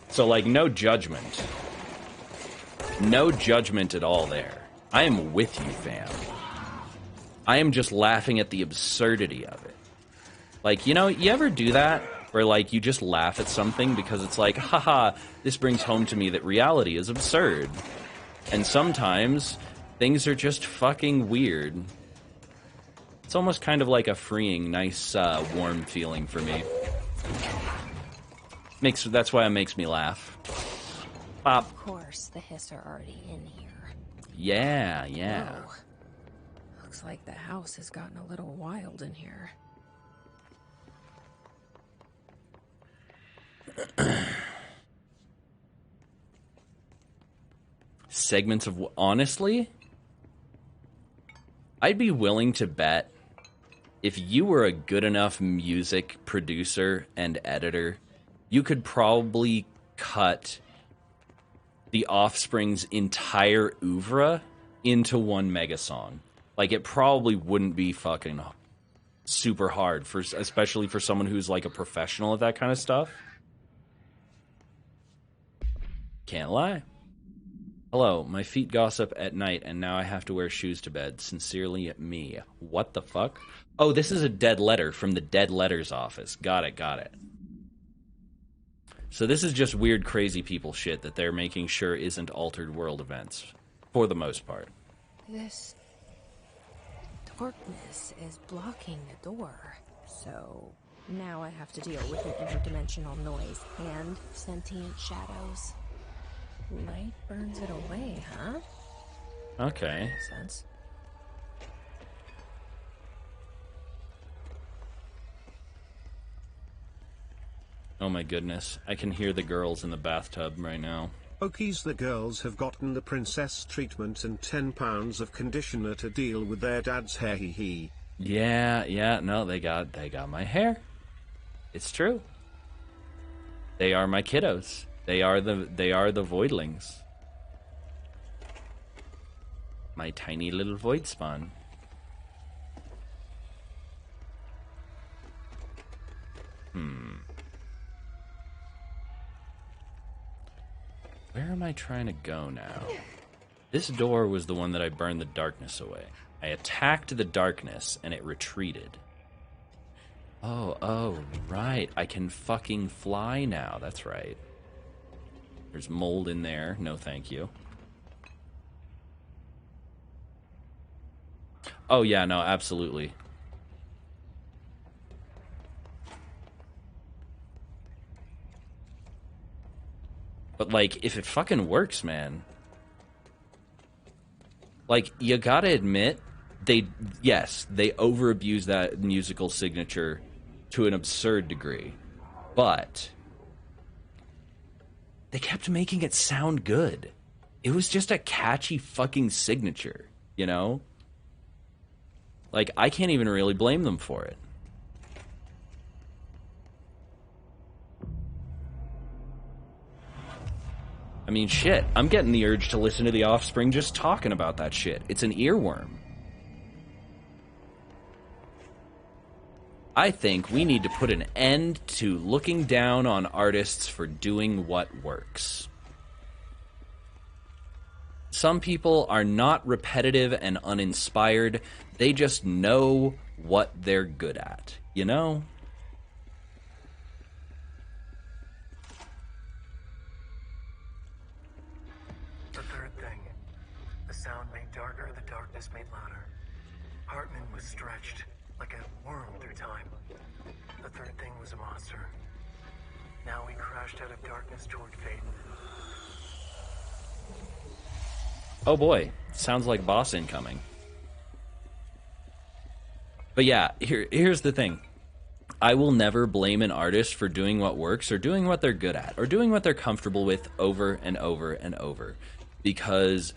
So, like, no judgment. No judgment at all there. I am with you, fam. I am just laughing at the absurdity of it. Like, you know, you ever do that? Where, like, you just laugh at something because it's like, haha, this brings home to me that reality is absurd. And sometimes, things are just fucking weird. It's almost kind of like a freeing, nice, warm feeling for me. That's why it makes me laugh. Pop. Of course, the Hiss are already in here. Yeah, yeah. Whoa. Looks like the house has gotten a little wild in here. Segments of... Honestly, I'd be willing to bet if you were a good enough music producer and editor, you could probably cut The Offspring's entire oeuvre into one mega song. Like, it probably wouldn't be fucking super hard, especially for someone who's like a professional at that kind of stuff. Can't lie. Hello, my feet gossip at night, and now I have to wear shoes to bed. Sincerely, me. What the fuck? Oh, this is a dead letter from the Dead Letters office. Got it, got it. So this is just weird, crazy people shit that they're making sure isn't altered world events, for the most part. This darkness is blocking the door, so now I have to deal with an interdimensional noise and sentient shadows. Light burns it away, huh? Okay. Makes sense. Oh my goodness, I can hear the girls in the bathtub right now. Okies, the girls have gotten the princess treatment and 10 pounds of conditioner to deal with their dad's hair. Hee hee. Yeah, no, they got my hair. It's true. They are my kiddos. They are the voidlings. My tiny little void spawn. Where am I trying to go now? This door was the one that I burned the darkness away. I attacked the darkness and it retreated. Oh, right. I can fucking fly now. That's right. There's mold in there. No, thank you. Oh, yeah, no, absolutely. But, like, if it fucking works, man. Like, you gotta admit, they over-abused that musical signature to an absurd degree. But they kept making it sound good. It was just a catchy fucking signature, you know? Like, I can't even really blame them for it. I mean, shit, I'm getting the urge to listen to The Offspring just talking about that shit. It's an earworm. I think we need to put an end to looking down on artists for doing what works. Some people are not repetitive and uninspired. They just know what they're good at, you know? The third thing. The sound made darker, the darkness made louder. Hartman was stretched, like a worm through time. The third thing was a monster. Now he crashed out of darkness toward fate. Oh boy, sounds like boss incoming. But yeah, here's the thing. I will never blame an artist for doing what works or doing what they're good at or doing what they're comfortable with over and over and over. Because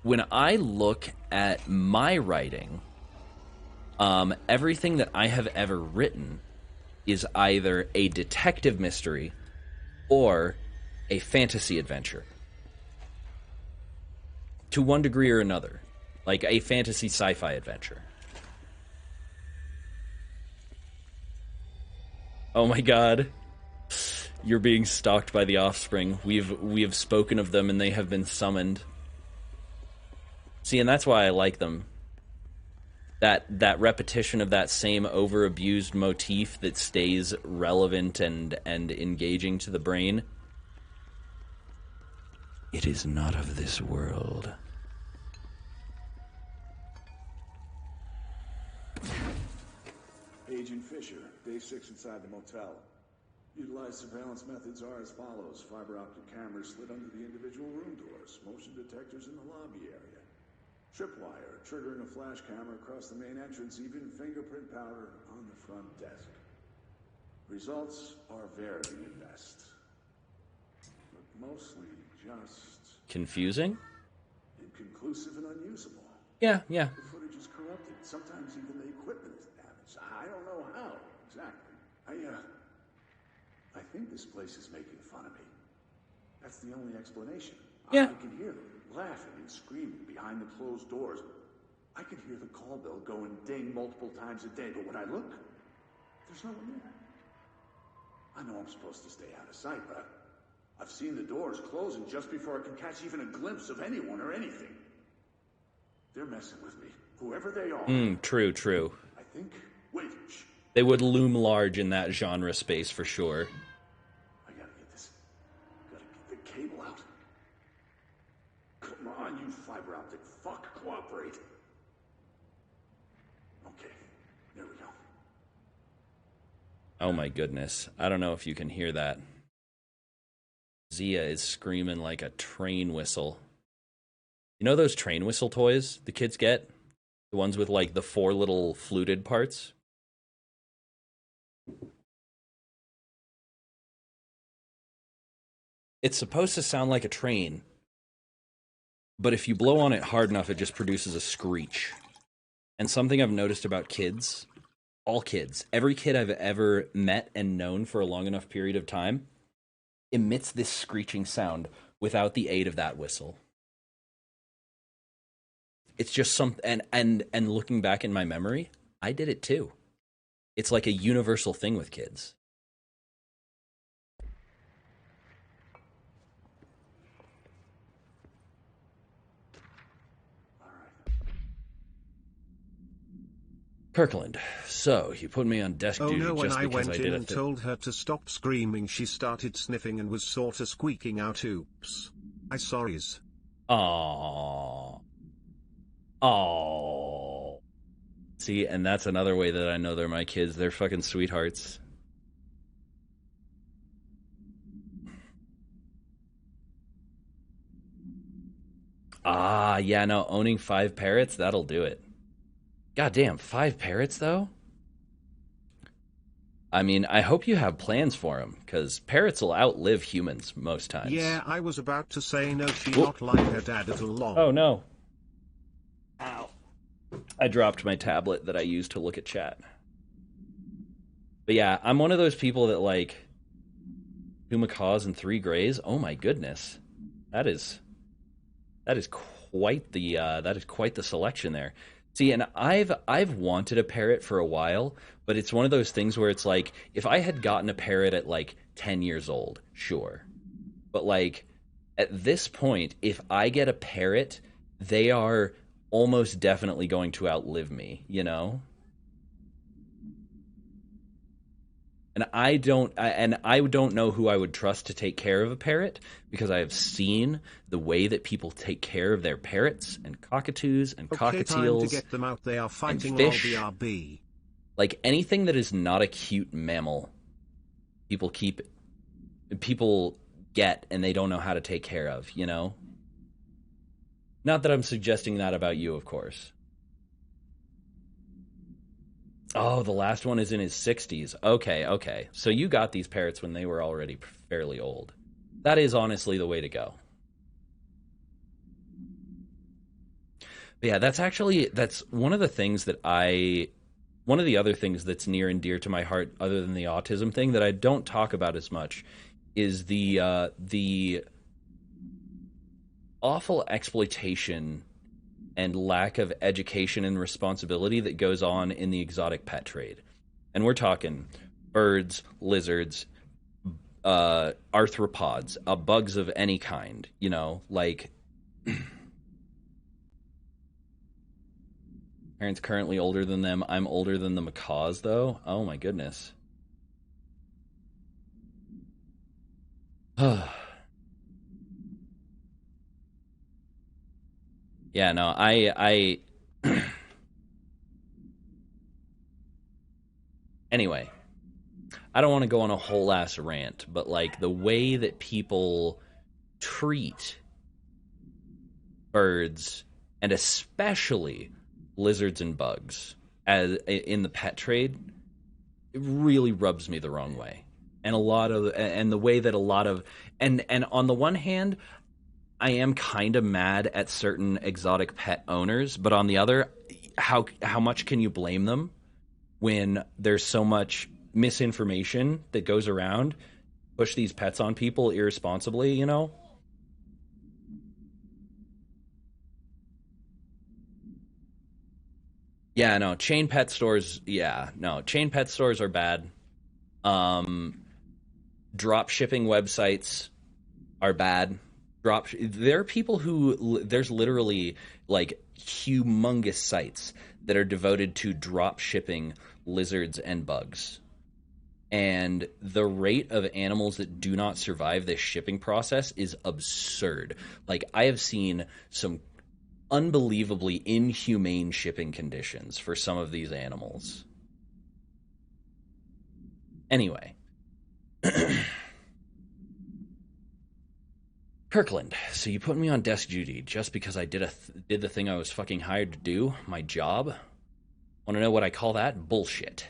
when I look at my writing, everything that I have ever written is either a detective mystery or a fantasy adventure. To one degree or another. Like a fantasy sci-fi adventure. Oh my god. You're being stalked by the Offspring. We have spoken of them and they have been summoned. See, and that's why I like them. That repetition of that same over-abused motif that stays relevant and engaging to the brain. It is not of this world. Agent Fisher, day 6 inside the motel. Utilized surveillance methods are as follows. Fiber optic cameras slid under the individual room doors. Motion detectors in the lobby area. Tripwire, triggering a flash camera across the main entrance. Even fingerprint powder on the front desk. Results are varying at best. But mostly just... confusing? inconclusive and unusable. Yeah. The footage is corrupted. Sometimes even the equipment is damaged. I don't know how, exactly. I think this place is making fun of me. That's the only explanation. Yeah. I can hear them laughing and screaming behind the closed doors. I can hear the call bell go and ding multiple times a day, but when I look, there's no one there. I know I'm supposed to stay out of sight, but I've seen the doors closing just before I can catch even a glimpse of anyone or anything. They're messing with me, whoever they are. True. I think... Wait, shh. They would loom large in that genre space for sure. I gotta get this... Gotta get the cable out. Come on, you fiber optic fuck, cooperate. Okay, there we go. Oh my goodness. I don't know if you can hear that. Zia is screaming like a train whistle. You know those train whistle toys the kids get? The ones with like the 4 little fluted parts? It's supposed to sound like a train, but if you blow on it hard enough, it just produces a screech. And something I've noticed about kids, all kids, every kid I've ever met and known for a long enough period of time, emits this screeching sound without the aid of that whistle. It's just something, and looking back in my memory, I did it too. It's like a universal thing with kids. Kirkland, so you put me on desk duty no, when just I because went I did in a and told her to stop screaming, she started sniffing and was sorta squeaking out, oops. I sorries. Aww. See, and that's another way that I know they're my kids. They're fucking sweethearts. Yeah, no, owning 5 parrots, that'll do it. God damn, 5 parrots, though? I mean, I hope you have plans for them, because parrots will outlive humans most times. Yeah, I was about to say no, she not like her dad at all. Oh, no. Ow. I dropped my tablet that I used to look at chat. But yeah, I'm one of those people that, like, 2 macaws and 3 grays. Oh my goodness. That is quite the selection there. See, and I've wanted a parrot for a while, but it's one of those things where it's like, if I had gotten a parrot at like 10 years old, sure. But like at this point, if I get a parrot, they are almost definitely going to outlive me, you know? And I don't know who I would trust to take care of a parrot, because I have seen the way that people take care of their parrots and cockatoos and cockatiels. Time to get them out. They are fighting fish. BRB. Like anything that is not a cute mammal, people get and they don't know how to take care of, you know? Not that I'm suggesting that about you, of course. Oh, the last one is in his 60s. Okay. So you got these parrots when they were already fairly old. That is honestly the way to go. But yeah, that's one of the things one of the other things that's near and dear to my heart, other than the autism thing, that I don't talk about as much, is the awful exploitation and lack of education and responsibility that goes on in the exotic pet trade. And we're talking birds, lizards, arthropods, bugs of any kind, you know, like parents currently older than them. I'm older than the macaws, though. Oh my goodness. Yeah, no, I anyway, I don't want to go on a whole ass rant, but like the way that people treat birds, and especially lizards and bugs as in the pet trade, it really rubs me the wrong way. And the way that a lot of and on the one hand, I am kind of mad at certain exotic pet owners, but on the other, how much can you blame them when there's so much misinformation that goes around, push these pets on people irresponsibly, you know? Yeah, no, chain pet stores are bad. Drop shipping websites are bad. There are people there's literally like humongous sites that are devoted to drop shipping lizards and bugs. And the rate of animals that do not survive this shipping process is absurd. Like, I have seen some unbelievably inhumane shipping conditions for some of these animals. Anyway. Kirkland, so you put me on desk duty just because I did the thing I was fucking hired to do, my job? Want to know what I call that? Bullshit.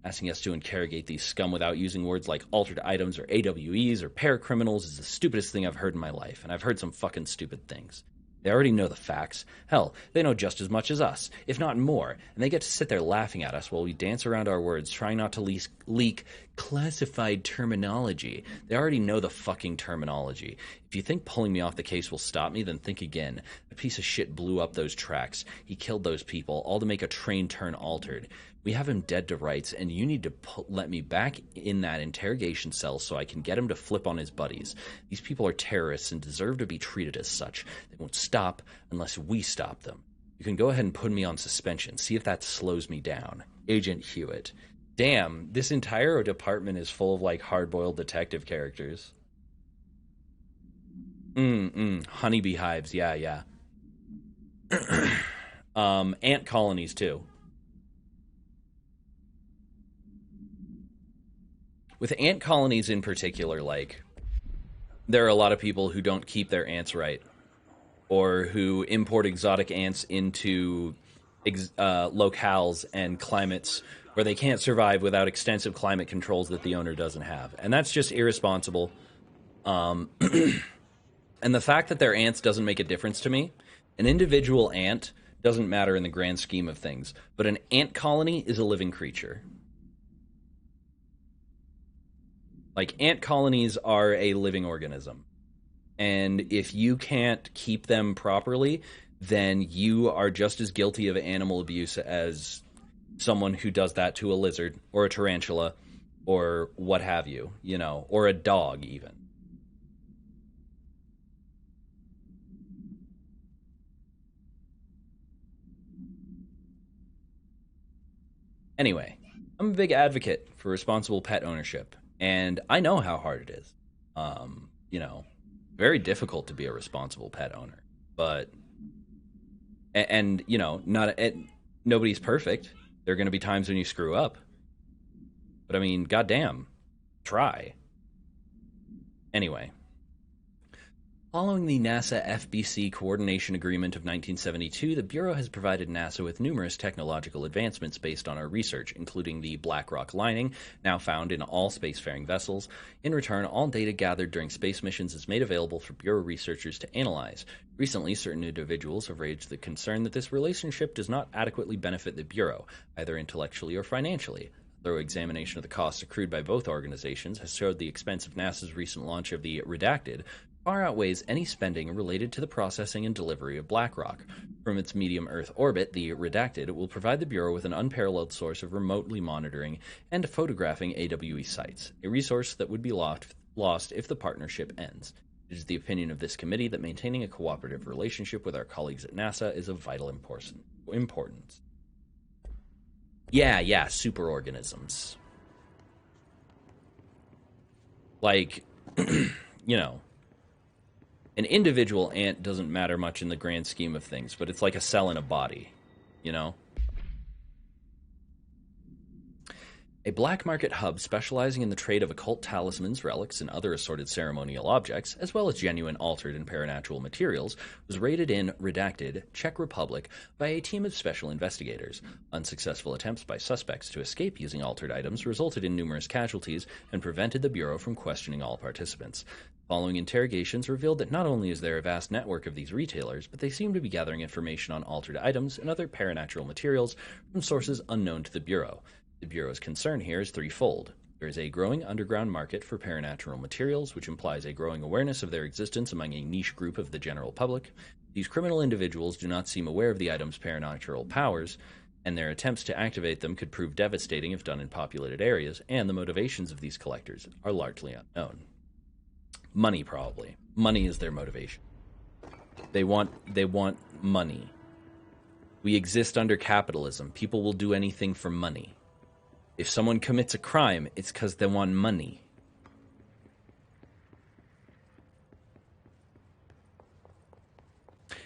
Asking us to interrogate these scum without using words like altered items or AWEs or paracriminals is the stupidest thing I've heard in my life, and I've heard some fucking stupid things. They already know the facts. Hell, they know just as much as us, if not more, and they get to sit there laughing at us while we dance around our words, trying not to leak classified terminology. They already know the fucking terminology. If you think pulling me off the case will stop me, then think again. A piece of shit blew up those tracks. He killed those people, all to make a train turn altered. We have him dead to rights, and you need to let me back in that interrogation cell so I can get him to flip on his buddies. These people are terrorists and deserve to be treated as such. They won't stop unless we stop them. You can go ahead and put me on suspension. See if that slows me down. Agent Hewitt. Damn, this entire department is full of, like, hard-boiled detective characters. Honeybee hives, yeah. Ant colonies, too. With ant colonies in particular, like, there are a lot of people who don't keep their ants right, or who import exotic ants into locales and climates where they can't survive without extensive climate controls that the owner doesn't have. And that's just irresponsible. And the fact that they're ants doesn't make a difference to me. An individual ant doesn't matter in the grand scheme of things, but an ant colony is a living creature. Like, ant colonies are a living organism. And if you can't keep them properly, then you are just as guilty of animal abuse as someone who does that to a lizard or a tarantula or what have you, or a dog even. Anyway, I'm a big advocate for responsible pet ownership, and I know how hard it is. Very difficult to be a responsible pet owner, but nobody's perfect. There are going to be times when you screw up, but I mean, goddamn, try. Anyway, following the NASA FBC Coordination Agreement of 1972, the Bureau has provided NASA with numerous technological advancements based on our research, including the BlackRock lining, now found in all spacefaring vessels. In return, all data gathered during space missions is made available for Bureau researchers to analyze. Recently, certain individuals have raised the concern that this relationship does not adequately benefit the Bureau, either intellectually or financially. A thorough examination of the costs accrued by both organizations has showed the expense of NASA's recent launch of the Redacted far outweighs any spending related to the processing and delivery of BlackRock. From its medium Earth orbit, the Redacted will provide the Bureau with an unparalleled source of remotely monitoring and photographing AWE sites, a resource that would be lost if the partnership ends. It is the opinion of this committee that maintaining a cooperative relationship with our colleagues at NASA is of vital importance. Yeah, superorganisms. Like, an individual ant doesn't matter much in the grand scheme of things, but it's like a cell in a body, A black market hub specializing in the trade of occult talismans, relics, and other assorted ceremonial objects, as well as genuine altered and paranatural materials, was raided in Redacted, Czech Republic, by a team of special investigators. Unsuccessful attempts by suspects to escape using altered items resulted in numerous casualties and prevented the Bureau from questioning all participants. Following interrogations revealed that not only is there a vast network of these retailers, but they seem to be gathering information on altered items and other paranatural materials from sources unknown to the Bureau. The Bureau's concern here is threefold. There is a growing underground market for paranatural materials, which implies a growing awareness of their existence among a niche group of the general public. These criminal individuals do not seem aware of the item's paranatural powers, and their attempts to activate them could prove devastating if done in populated areas, and the motivations of these collectors are largely unknown. Money, probably. Money is their motivation. They want money. We exist under capitalism. People will do anything for money. If someone commits a crime, it's because they want money.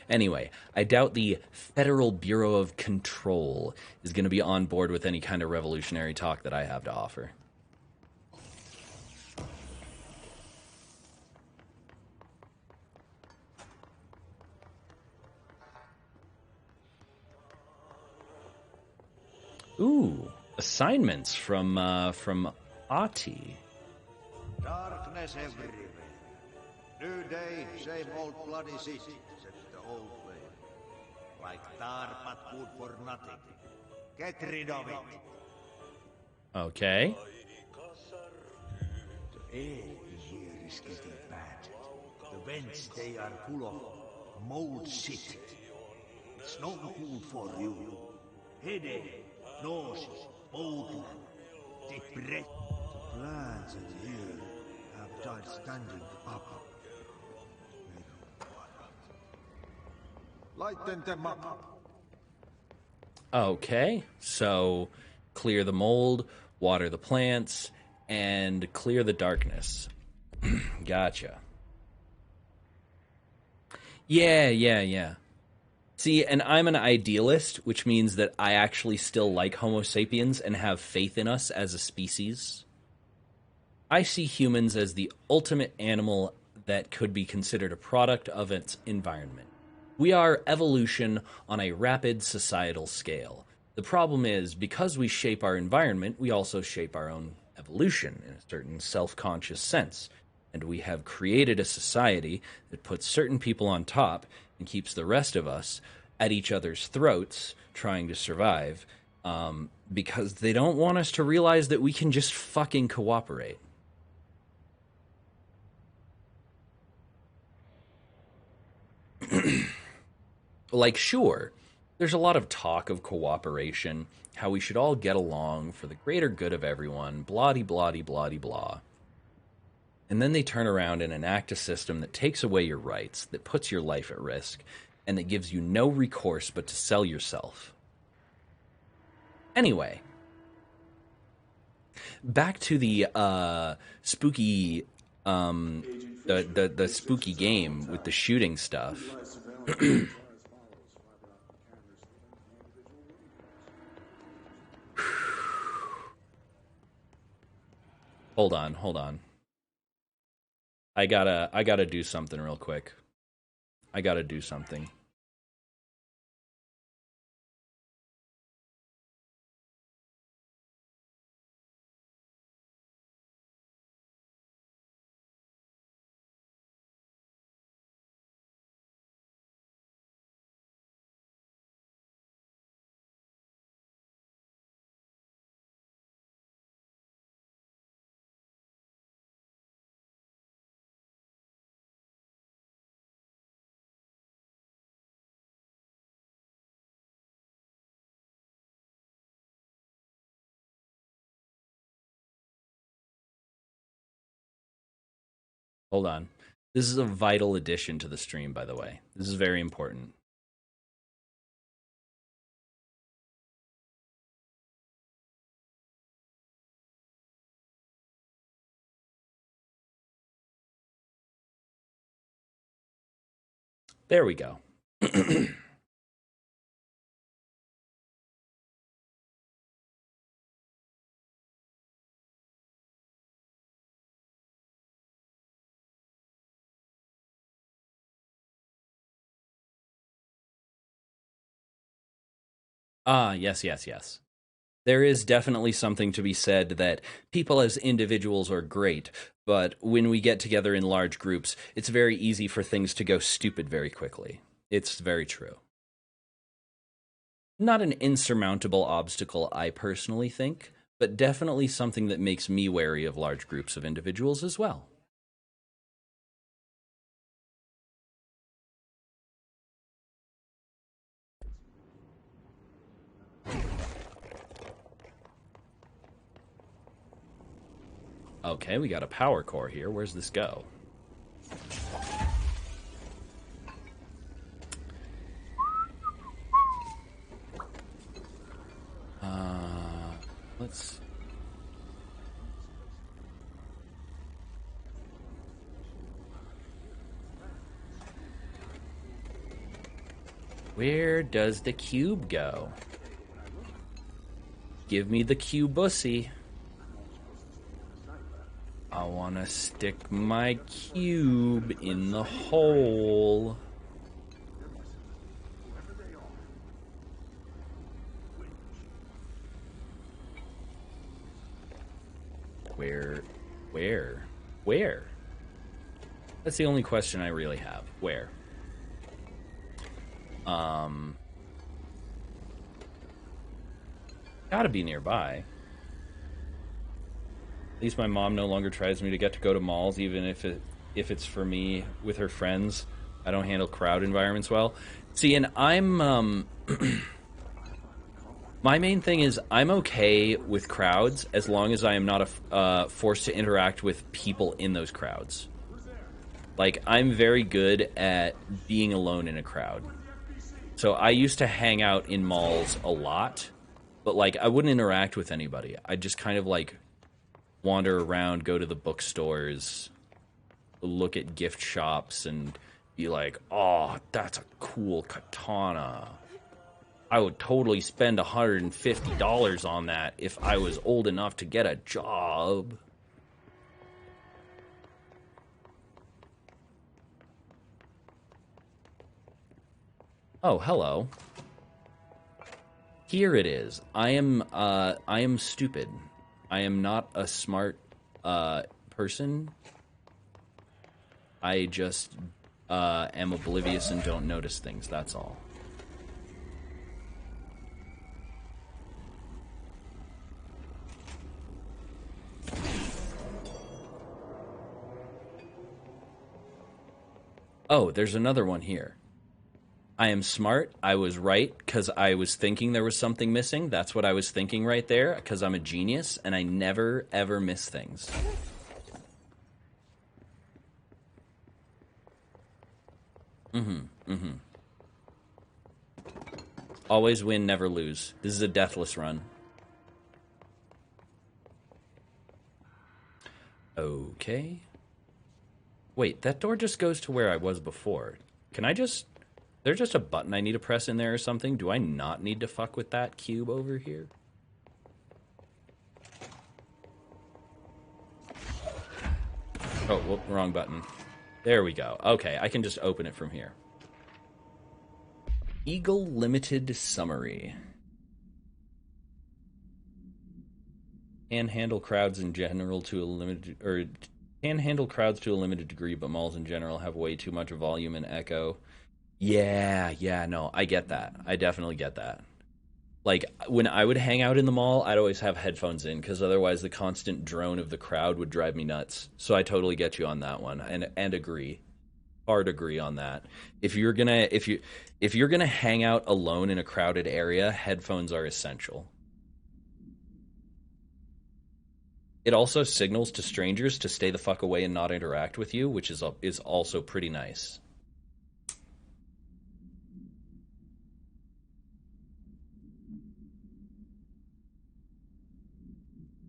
Anyway, I doubt the Federal Bureau of Control is going to be on board with any kind of revolutionary talk that I have to offer. Ooh, assignments from Ahti. Darkness everywhere. New day, same old bloody city, except the old way. Like tar but good for nothing. Get rid of it. Okay. The air here is getting bad. The vents, they are full of mold shit. It's not good for you. Headache, nausea, bowel, depression. The plants in here have died standing up. Lighten them up. Okay, so clear the mold, water the plants, and clear the darkness. Gotcha. Yeah. See, and I'm an idealist, which means that I actually still like Homo sapiens and have faith in us as a species. I see humans as the ultimate animal that could be considered a product of its environment. We are evolution on a rapid societal scale. The problem is, because we shape our environment, we also shape our own evolution in a certain self-conscious sense. And we have created a society that puts certain people on top and keeps the rest of us at each other's throats trying to survive, because they don't want us to realize that we can just fucking cooperate. Like, sure, there's a lot of talk of cooperation, how we should all get along for the greater good of everyone, blah-de-blah-de-blah-de-blah. And then they turn around and enact a system that takes away your rights, that puts your life at risk, and that gives you no recourse but to sell yourself. Anyway, back to the spooky, the spooky game with the shooting stuff. Hold on. I gotta do something real quick. I gotta do something. Hold on. This is a vital addition to the stream, by the way. This is very important. There we go. Yes. There is definitely something to be said that people as individuals are great, but when we get together in large groups, it's very easy for things to go stupid very quickly. It's very true. Not an insurmountable obstacle, I personally think, but definitely something that makes me wary of large groups of individuals as well. Okay, we got a power core here. Where's this go? Let's... Where does the cube go? Give me the cubussy. I want to stick my cube in the hole. Where? That's the only question I really have. Where? Gotta be nearby. At least my mom no longer tries me to get to go to malls, even if it's for me with her friends. I don't handle crowd environments well. See, and I'm my main thing is I'm okay with crowds as long as I am not forced to interact with people in those crowds. Like, I'm very good at being alone in a crowd. So I used to hang out in malls a lot, but like I wouldn't interact with anybody. I'd just kind of like wander around, go to the bookstores, look at gift shops, and be like, oh, that's a cool katana. I would totally spend $150 on that if I was old enough to get a job. Oh, hello. Here it is. I am stupid. I am not a smart person. I just am oblivious and don't notice things, that's all. Oh, there's another one here. I am smart. I was right because I was thinking there was something missing. That's what I was thinking right there because I'm a genius and I never, ever miss things. Always win, never lose. This is a deathless run. Okay. Wait, that door just goes to where I was before. Can I just... There's just a button I need to press in there or something? Do I not need to fuck with that cube over here? Oh, whoop, wrong button. There we go. Okay, I can just open it from here. Eagle Limited Summary. Can handle crowds in general to a limited... Or can handle crowds to a limited degree, but malls in general have way too much volume and echo. Yeah, no, I get that. I definitely get that. Like, when I would hang out in the mall, I'd always have headphones in, because otherwise the constant drone of the crowd would drive me nuts. So I totally get you on that one, and agree. Hard agree on that. If you're gonna hang out alone in a crowded area, headphones are essential. It also signals to strangers to stay the fuck away and not interact with you, which is also pretty nice.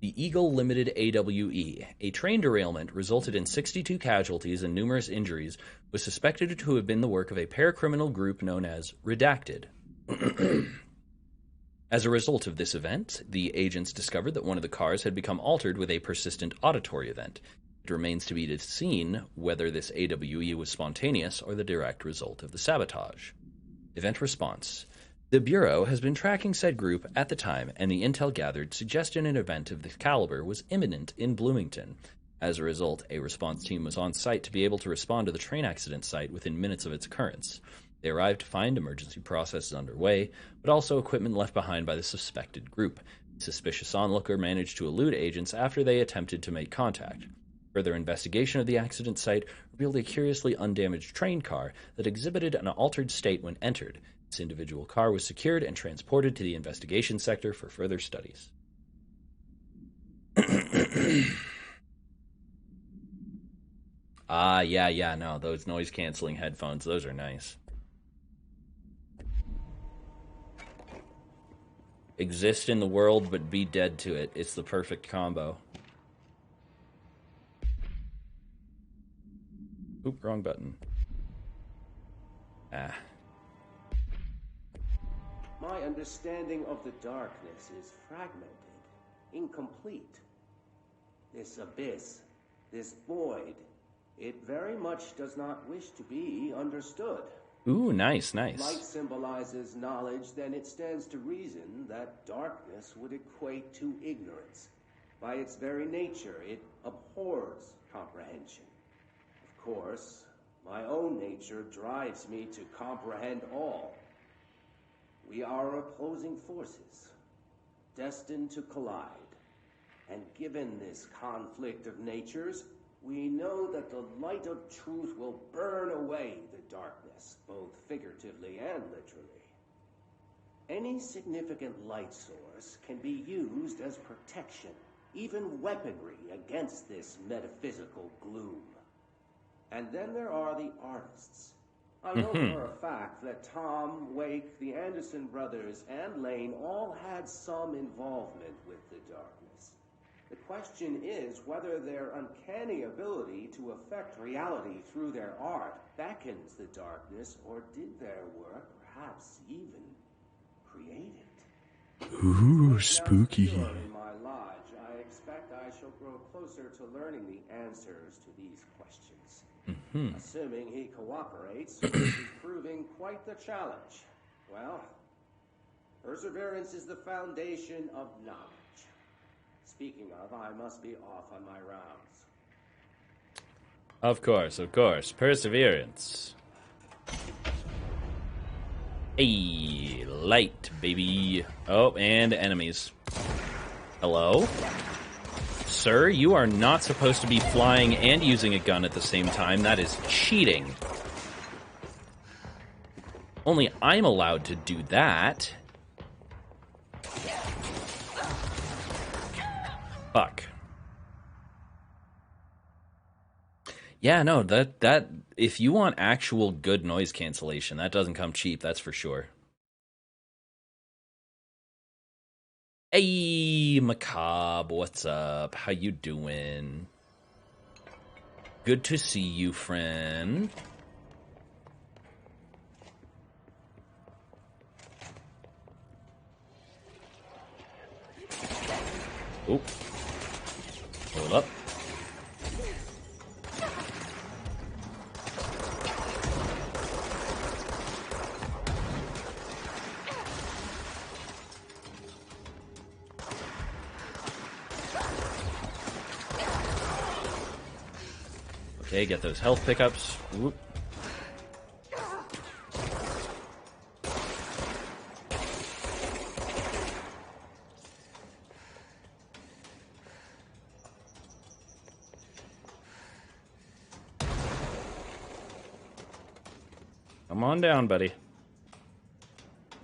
The Eagle Limited AWE, a train derailment, resulted in 62 casualties and numerous injuries, was suspected to have been the work of a paracriminal group known as Redacted. As a result of this event, the agents discovered that one of the cars had become altered with a persistent auditory event. It remains to be seen whether this AWE was spontaneous or the direct result of the sabotage. Event response. The Bureau has been tracking said group at the time, and the intel gathered suggested an event of this caliber was imminent in Bloomington. As a result, a response team was on site to be able to respond to the train accident site within minutes of its occurrence. They arrived to find emergency processes underway, but also equipment left behind by the suspected group. The suspicious onlooker managed to elude agents after they attempted to make contact. Further investigation of the accident site revealed a curiously undamaged train car that exhibited an altered state when entered. This individual car was secured and transported to the investigation sector for further studies. No, those noise-canceling headphones, those are nice. Exist in the world, but be dead to it. It's the perfect combo. Oop, wrong button. My understanding of the darkness is fragmented, incomplete. This abyss, this void, it very much does not wish to be understood. Ooh, nice, nice. Light symbolizes knowledge, then it stands to reason that darkness would equate to ignorance. By its very nature, it abhors comprehension. Of course, my own nature drives me to comprehend all. We are opposing forces, destined to collide. And given this conflict of natures, we know that the light of truth will burn away the darkness, both figuratively and literally. Any significant light source can be used as protection, even weaponry against this metaphysical gloom. And then there are the artists. I know for a fact that Tom, Wake, the Anderson brothers, and Lane all had some involvement with the darkness. The question is whether their uncanny ability to affect reality through their art beckons the darkness, or did their work perhaps even create it? Ooh, spooky. In my lodge, I expect I shall grow closer to learning the answers to these questions. Assuming he cooperates, which is proving quite the challenge. Well, perseverance is the foundation of knowledge. Speaking of, I must be off on my rounds. Of course. Perseverance. Hey, light, baby. Oh, and enemies. Hello? Sir, you are not supposed to be flying and using a gun at the same time. That is cheating. Only I'm allowed to do that. Fuck. Yeah, no, that if you want actual good noise cancellation, that doesn't come cheap, that's for sure. Hey, Macabre, what's up? How you doing? Good to see you, friend. Oop. Hold up. Okay, get those health pickups. Whoop. Come on down, buddy.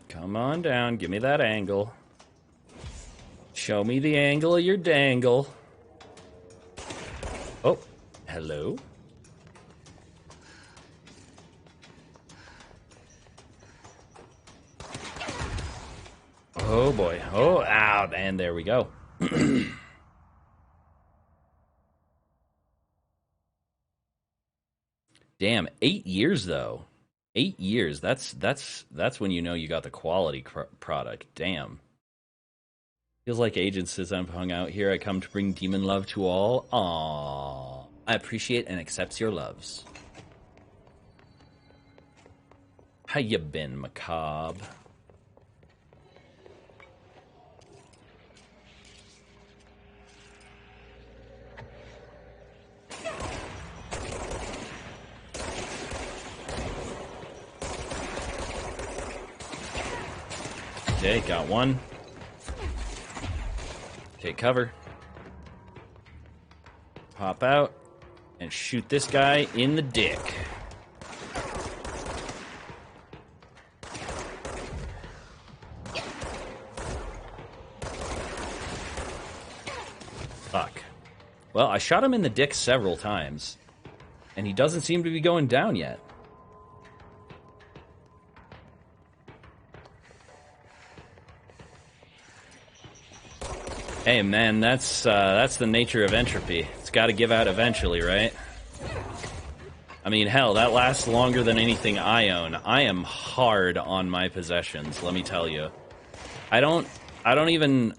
Come on down. Give me that angle. Show me the angle of your dangle. Oh, hello. Oh boy. Oh, ow. And there we go. Damn, 8 years though. 8 years. That's when you know you got the quality product. Damn. Feels like ages since I've hung out here. I come to bring demon love to all. Aww. I appreciate and accept your loves. How you been, Macabre? Okay, got one. Take cover. Pop out and shoot this guy in the dick. Fuck. Well, I shot him in the dick several times, and he doesn't seem to be going down yet. Hey man, that's the nature of entropy. It's got to give out eventually, right? I mean, hell, that lasts longer than anything I own. I am hard on my possessions, let me tell you. I don't even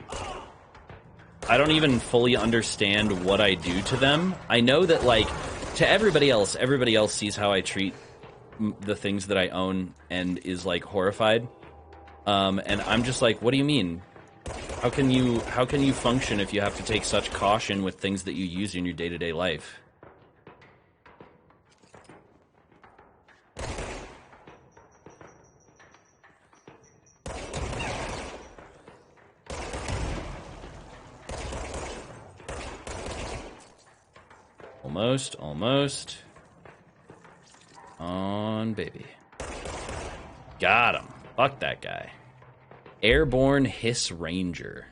fully understand what I do to them. I know that, like, to everybody else sees how I treat the things that I own and is like horrified. And I'm just like, what do you mean? How can you function if you have to take such caution with things that you use in your day-to-day life? Almost. On, baby. Got him. Fuck that guy. Airborne Hiss Ranger.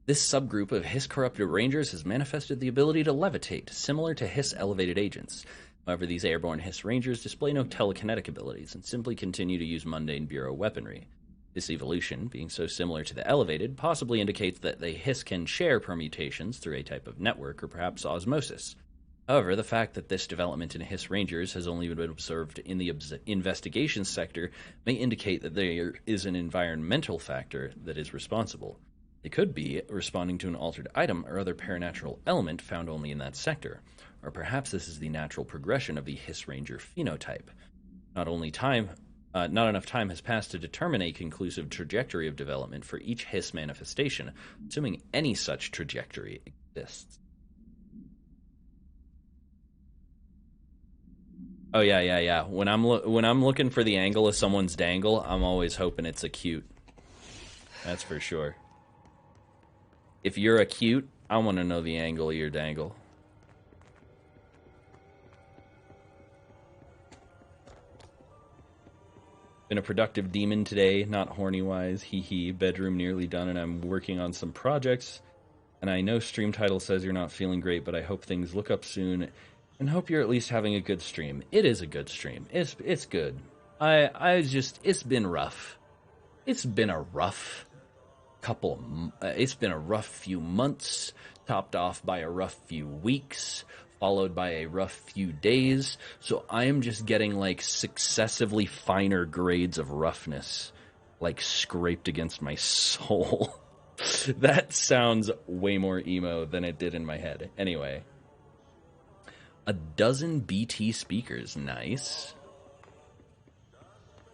This subgroup of Hiss-corrupted Rangers has manifested the ability to levitate, similar to Hiss-elevated agents. However, these Airborne Hiss Rangers display no telekinetic abilities and simply continue to use mundane Bureau weaponry. This evolution, being so similar to the elevated, possibly indicates that the Hiss can share permutations through a type of network or perhaps osmosis. However, the fact that this development in Hiss Rangers has only been observed in the investigation sector may indicate that there is an environmental factor that is responsible. It could be responding to an altered item or other paranatural element found only in that sector, or perhaps this is the natural progression of the Hiss Ranger phenotype. Not enough time has passed to determine a conclusive trajectory of development for each Hiss manifestation, assuming any such trajectory exists. Oh yeah. When I'm looking for the angle of someone's dangle, I'm always hoping it's acute. That's for sure. If you're acute, I want to know the angle of your dangle. Been a productive demon today, not horny-wise. Hee hee. Bedroom nearly done, and I'm working on some projects. And I know stream title says you're not feeling great, but I hope things look up soon, and hope you're at least having a good stream. It is a good stream. It's good. It's been rough. It's been a rough it's been a rough few months, topped off by a rough few weeks, followed by a rough few days. So I am just getting like successively finer grades of roughness, like scraped against my soul. That sounds way more emo than it did in my head. Anyway, 12 BT speakers, nice.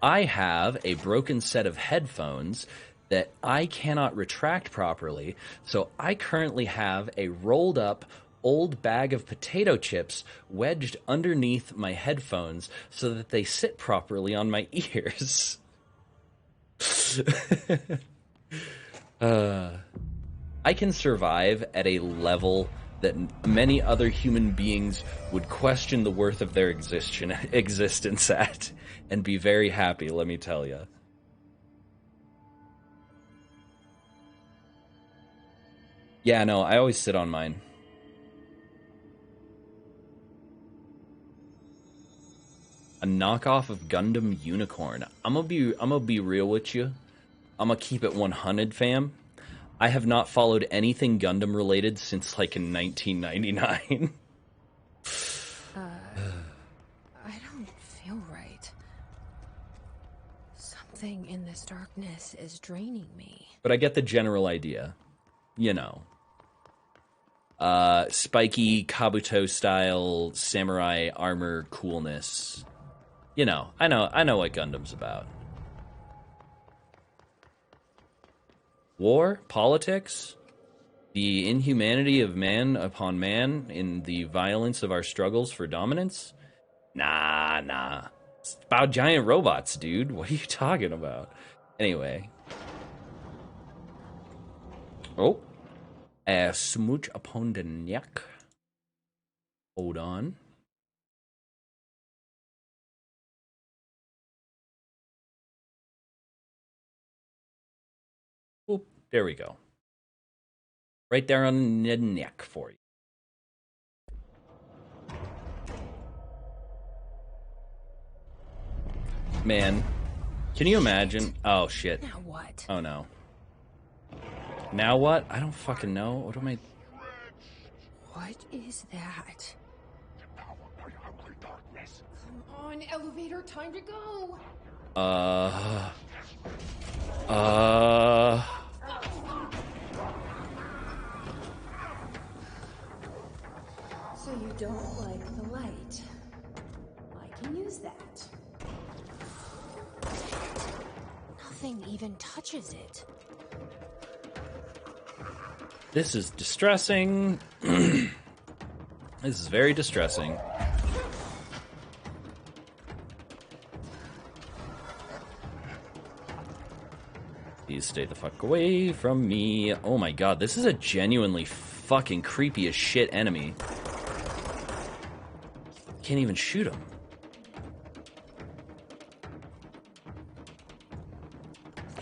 I have a broken set of headphones that I cannot retract properly, so I currently have a rolled up old bag of potato chips wedged underneath my headphones so that they sit properly on my ears. I can survive at a level that many other human beings would question the worth of their existence at, and be very happy, let me tell you. Yeah, no, I always sit on mine. A knockoff of Gundam Unicorn. I'm gonna be real with you. I'm gonna keep it 100, fam. I have not followed anything Gundam related since like in 1999. I don't feel right. Something in this darkness is draining me. But I get the general idea. You know. Spiky Kabuto style samurai armor coolness. You know, I know what Gundam's about. War, politics, the inhumanity of man upon man in the violence of our struggles for dominance? Nah. It's about giant robots, dude. What are you talking about? Anyway. Oh. A smooch upon the neck. Hold on. Oop, there we go. Right there on the neck for you. Man, can you imagine? Oh, shit. Now what? Oh, no. Now what? I don't fucking know. What am I... What is that? Come on, elevator, time to go. So you don't like the light? I can use that. Nothing even touches it. This is distressing. This is very distressing. Please stay the fuck away from me. Oh my god, this is a genuinely fucking creepy as shit enemy. Can't even shoot him.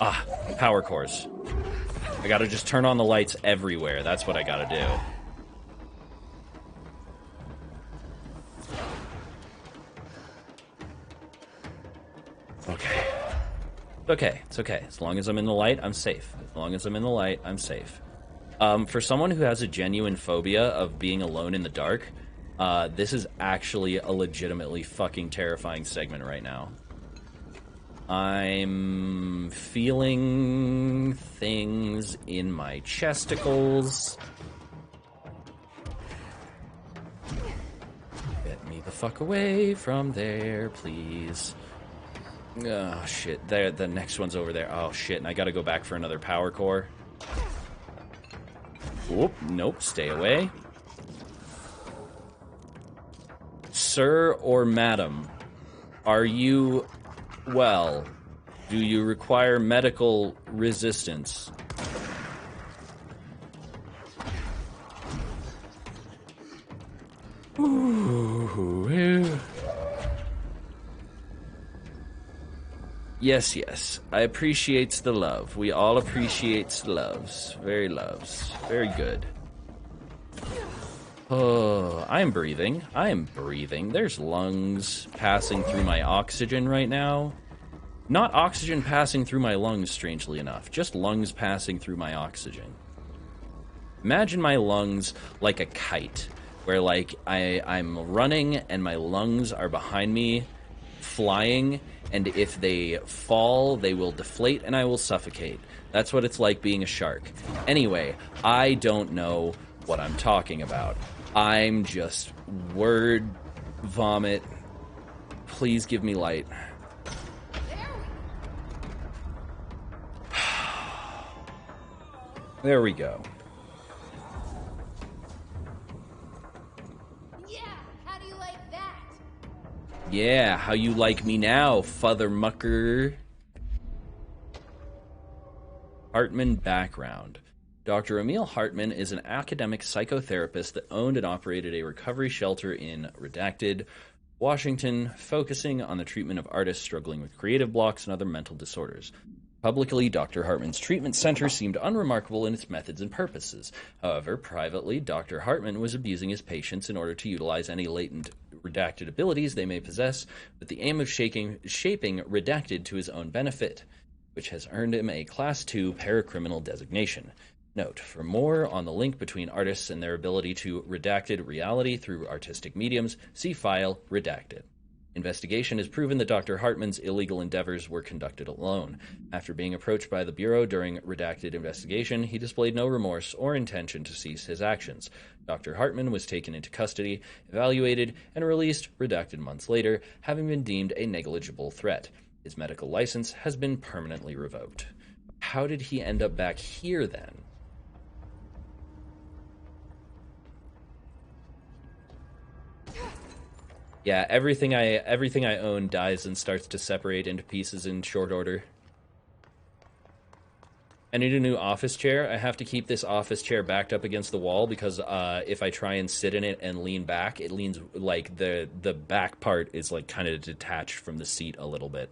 Ah, power cores. I gotta just turn on the lights everywhere. That's what I gotta do. Okay. Okay, it's okay. As long as I'm in the light, I'm safe. As long as I'm in the light, I'm safe. For someone who has a genuine phobia of being alone in the dark, this is actually a legitimately fucking terrifying segment right now. I'm feeling things in my chesticles. Get me the fuck away from there, please. Oh, shit. There, the next one's over there. Oh, shit, and I gotta go back for another power core. Whoop, nope, stay away. Sir or madam, are you... well, do you require medical resistance? Ooh, Yes, yes. I appreciates the love. We all appreciates the loves. Very loves. Very good. Oh, I am breathing. I am breathing. There's lungs passing through my oxygen right now. Not oxygen passing through my lungs, strangely enough. Just lungs passing through my oxygen. Imagine my lungs like a kite, where like I'm running and my lungs are behind me, flying, and if they fall, they will deflate and I will suffocate. That's what it's like being a shark. Anyway, I don't know what I'm talking about. I'm just word vomit. Please give me light. There we go. Yeah, how do you like that? Yeah, how you like me now, Father Mucker? Hartman background. Dr. Emil Hartman is an academic psychotherapist that owned and operated a recovery shelter in Redacted, Washington, focusing on the treatment of artists struggling with creative blocks and other mental disorders. Publicly, Dr. Hartman's treatment center seemed unremarkable in its methods and purposes. However, privately, Dr. Hartman was abusing his patients in order to utilize any latent redacted abilities they may possess with the aim of shaping Redacted to his own benefit, which has earned him a Class II paracriminal designation. Note, for more on the link between artists and their ability to redacted reality through artistic mediums, see file Redacted. Investigation has proven that Dr. Hartman's illegal endeavors were conducted alone. After being approached by the Bureau during Redacted investigation, he displayed no remorse or intention to cease his actions. Dr. Hartman was taken into custody, evaluated, and released Redacted months later, having been deemed a negligible threat. His medical license has been permanently revoked. How did he end up back here then? Yeah, everything I own dies and starts to separate into pieces in short order. I need a new office chair. I have to keep this office chair backed up against the wall because if I try and sit in it and lean back, it leans like the back part is like kind of detached from the seat a little bit.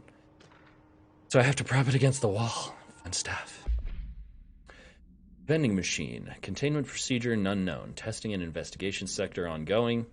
So I have to prop it against the wall. Fun stuff. Vending machine. Containment procedure none known. Testing and investigation sector ongoing.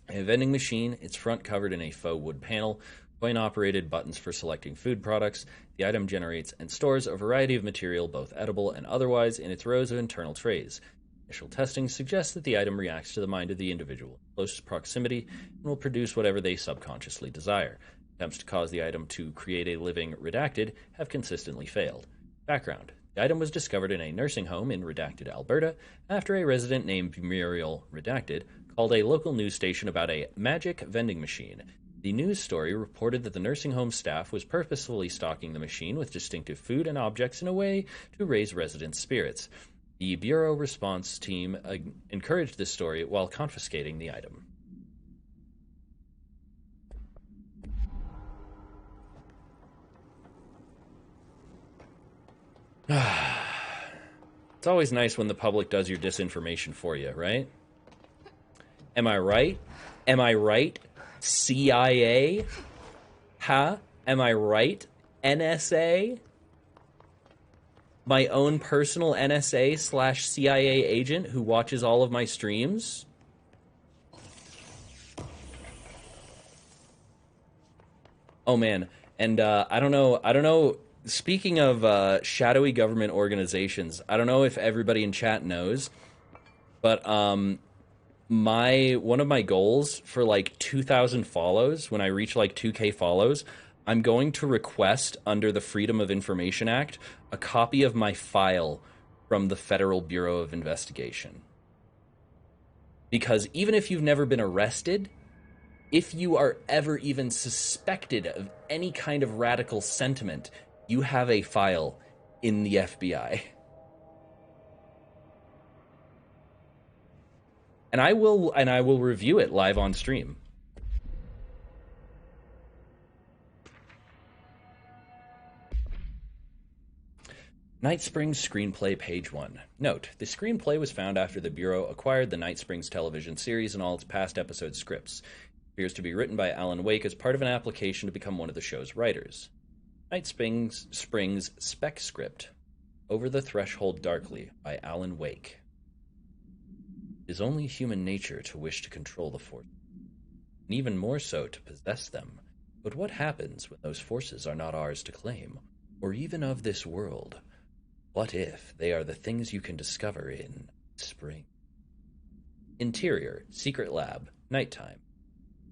A vending machine, its front covered in a faux wood panel, coin-operated buttons for selecting food products. The item generates and stores a variety of material, both edible and otherwise, in its rows of internal trays. Initial testing suggests that the item reacts to the mind of the individual in closest proximity and will produce whatever they subconsciously desire. Attempts to cause the item to create a living Redacted have consistently failed. Background. The item was discovered in a nursing home in Redacted, Alberta, after a resident named Muriel Redacted called a local news station about a magic vending machine. The news story reported that the nursing home staff was purposefully stocking the machine with distinctive food and objects in a way to raise residents' spirits. The Bureau response team encouraged this story while confiscating the item. It's always nice when the public does your disinformation for you, right? Am I right? Am I right? CIA? Huh? Am I right? NSA? My own personal NSA/CIA agent who watches all of my streams? Oh man, and I don't know, speaking of shadowy government organizations, I don't know if everybody in chat knows, but one of my goals for like 2,000 follows, when I reach like 2K follows, I'm going to request under the Freedom of Information Act a copy of my file from the Federal Bureau of Investigation. Because even if you've never been arrested, if you are ever even suspected of any kind of radical sentiment, you have a file in the FBI. And I will review it live on stream. Night Springs Screenplay, page 1. Note, the screenplay was found after the Bureau acquired the Night Springs television series and all its past episode scripts. It appears to be written by Alan Wake as part of an application to become one of the show's writers. Night Springs Spec Script. Over the Threshold Darkly by Alan Wake. It is only human nature to wish to control the forces, and even more so to possess them. But what happens when those forces are not ours to claim, or even of this world? What if they are the things you can discover in spring? Interior, secret lab, nighttime.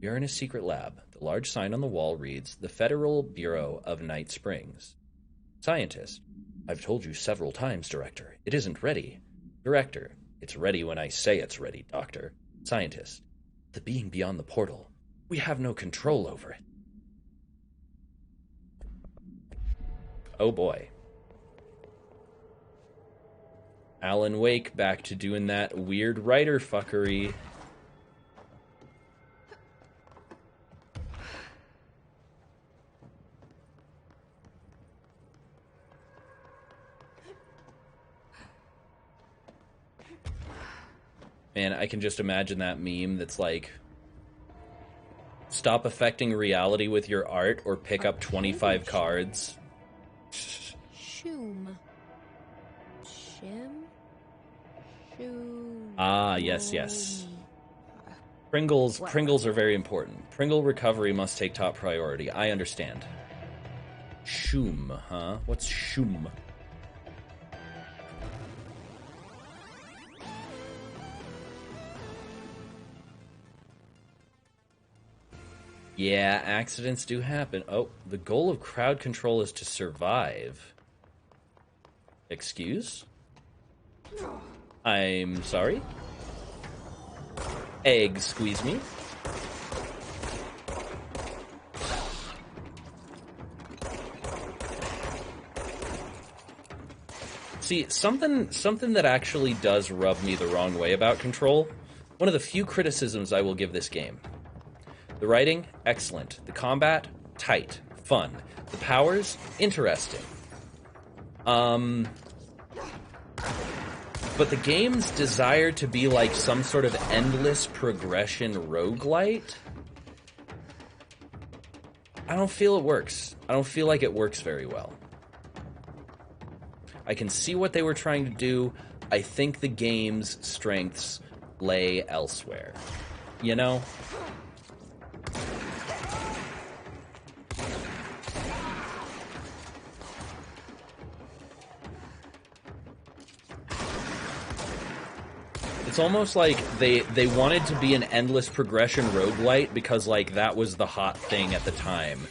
You're in a secret lab. The large sign on the wall reads, The Federal Bureau of Night Springs. Scientist. I've told you several times, Director. It isn't ready. Director. It's ready when I say it's ready, Doctor. Scientist. The being beyond the portal. We have no control over it. Oh boy. Alan Wake back to doing that weird writer fuckery. Man, I can just imagine that meme that's like, stop affecting reality with your art or pick up 25 cards. Shoom. Shim? Shoom. Ah, yes. Pringles are very important. Pringle recovery must take top priority. I understand. Shoom, huh? What's shoom? Yeah, accidents do happen. Oh, the goal of crowd control is to survive. Excuse? I'm sorry? Egg, squeeze me. See, something that actually does rub me the wrong way about Control, one of the few criticisms I will give this game. The writing, excellent. The combat, tight, fun. The powers, interesting. But the game's desire to be like some sort of endless progression roguelite, I don't feel it works. I don't feel like it works very well. I can see what they were trying to do. I think the game's strengths lay elsewhere. You know? It's almost like they wanted to be an endless progression roguelite because, like, that was the hot thing at the time.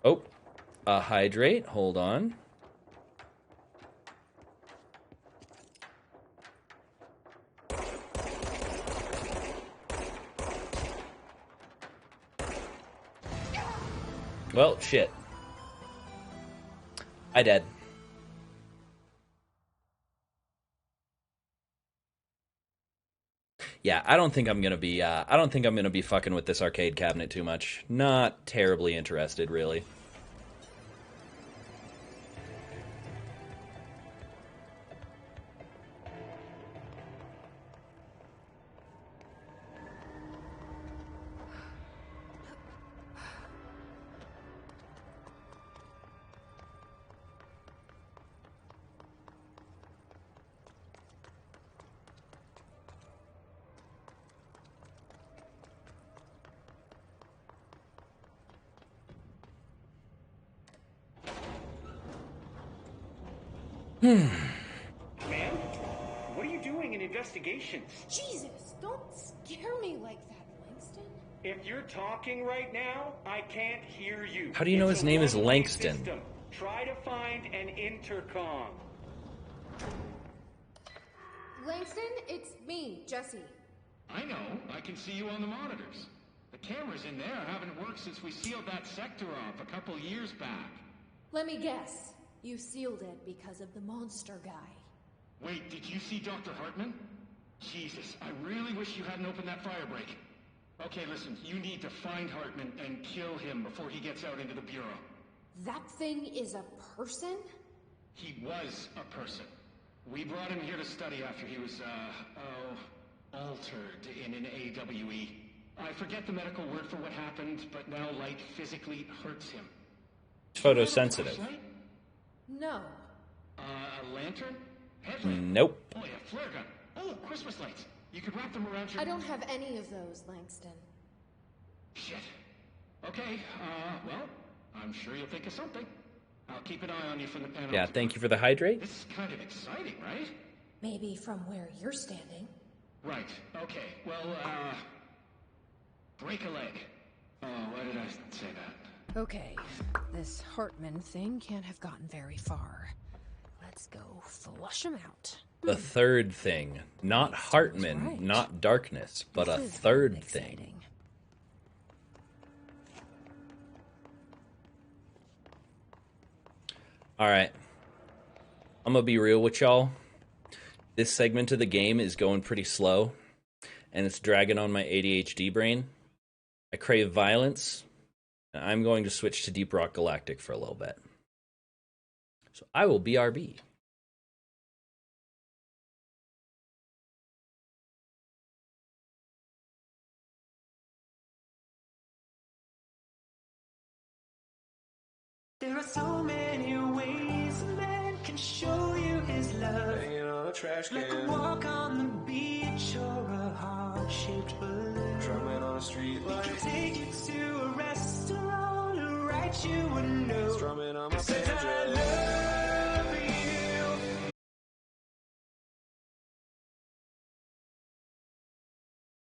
Oh, hydrate. Hold on. Well, shit. I dead. Yeah, I don't think I'm gonna be fucking with this arcade cabinet too much. Not terribly interested, really. Ma'am? What are you doing in investigations? Jesus, don't scare me like that, Langston. If you're talking right now, I can't hear you. How do you know It's his a name is one-way Langston? system. Try to find an intercom. Langston, it's me, Jesse. I know. I can see you on the monitors. The cameras in there haven't worked since we sealed that sector off a couple years back. Let me guess. You sealed it because of the monster guy. Wait, did you see Dr. Hartman? Jesus, I really wish you hadn't opened that fire break. Okay, listen, you need to find Hartman and kill him before he gets out into the Bureau. That thing is a person? He was a person. We brought him here to study after he was, altered in an AWE. I forget the medical word for what happened, but now light physically hurts him. Photosensitive. No. A lantern? Headlamp? Nope. Oh, yeah, flare gun. Oh, Christmas lights. You could wrap them around your... I don't have any of those, Langston. Shit. Okay, well, I'm sure you'll think of something. I'll keep an eye on you from the panel. Yeah, thank you for the hydrate. This is kind of exciting, right? Maybe from where you're standing. Right, okay. Well, break a leg. Oh, why did I say that? Okay, this Hartman thing can't have gotten very far. Let's go flush him out. The third thing. Not Hartman, right. not darkness, but a third thing. Alright. I'm gonna be real with y'all. This segment of the game is going pretty slow, and it's dragging on my ADHD brain. I crave violence, and I'm going to switch to Deep Rock Galactic for a little bit. So I will BRB. There are so many ways a man can show you his love. Hanging on a trash can. Like a walk on the beach or a heart-shaped balloon. Drumming on a street light. He can take you to a restaurant or write you a note. Strumming on my Says, I banjo. love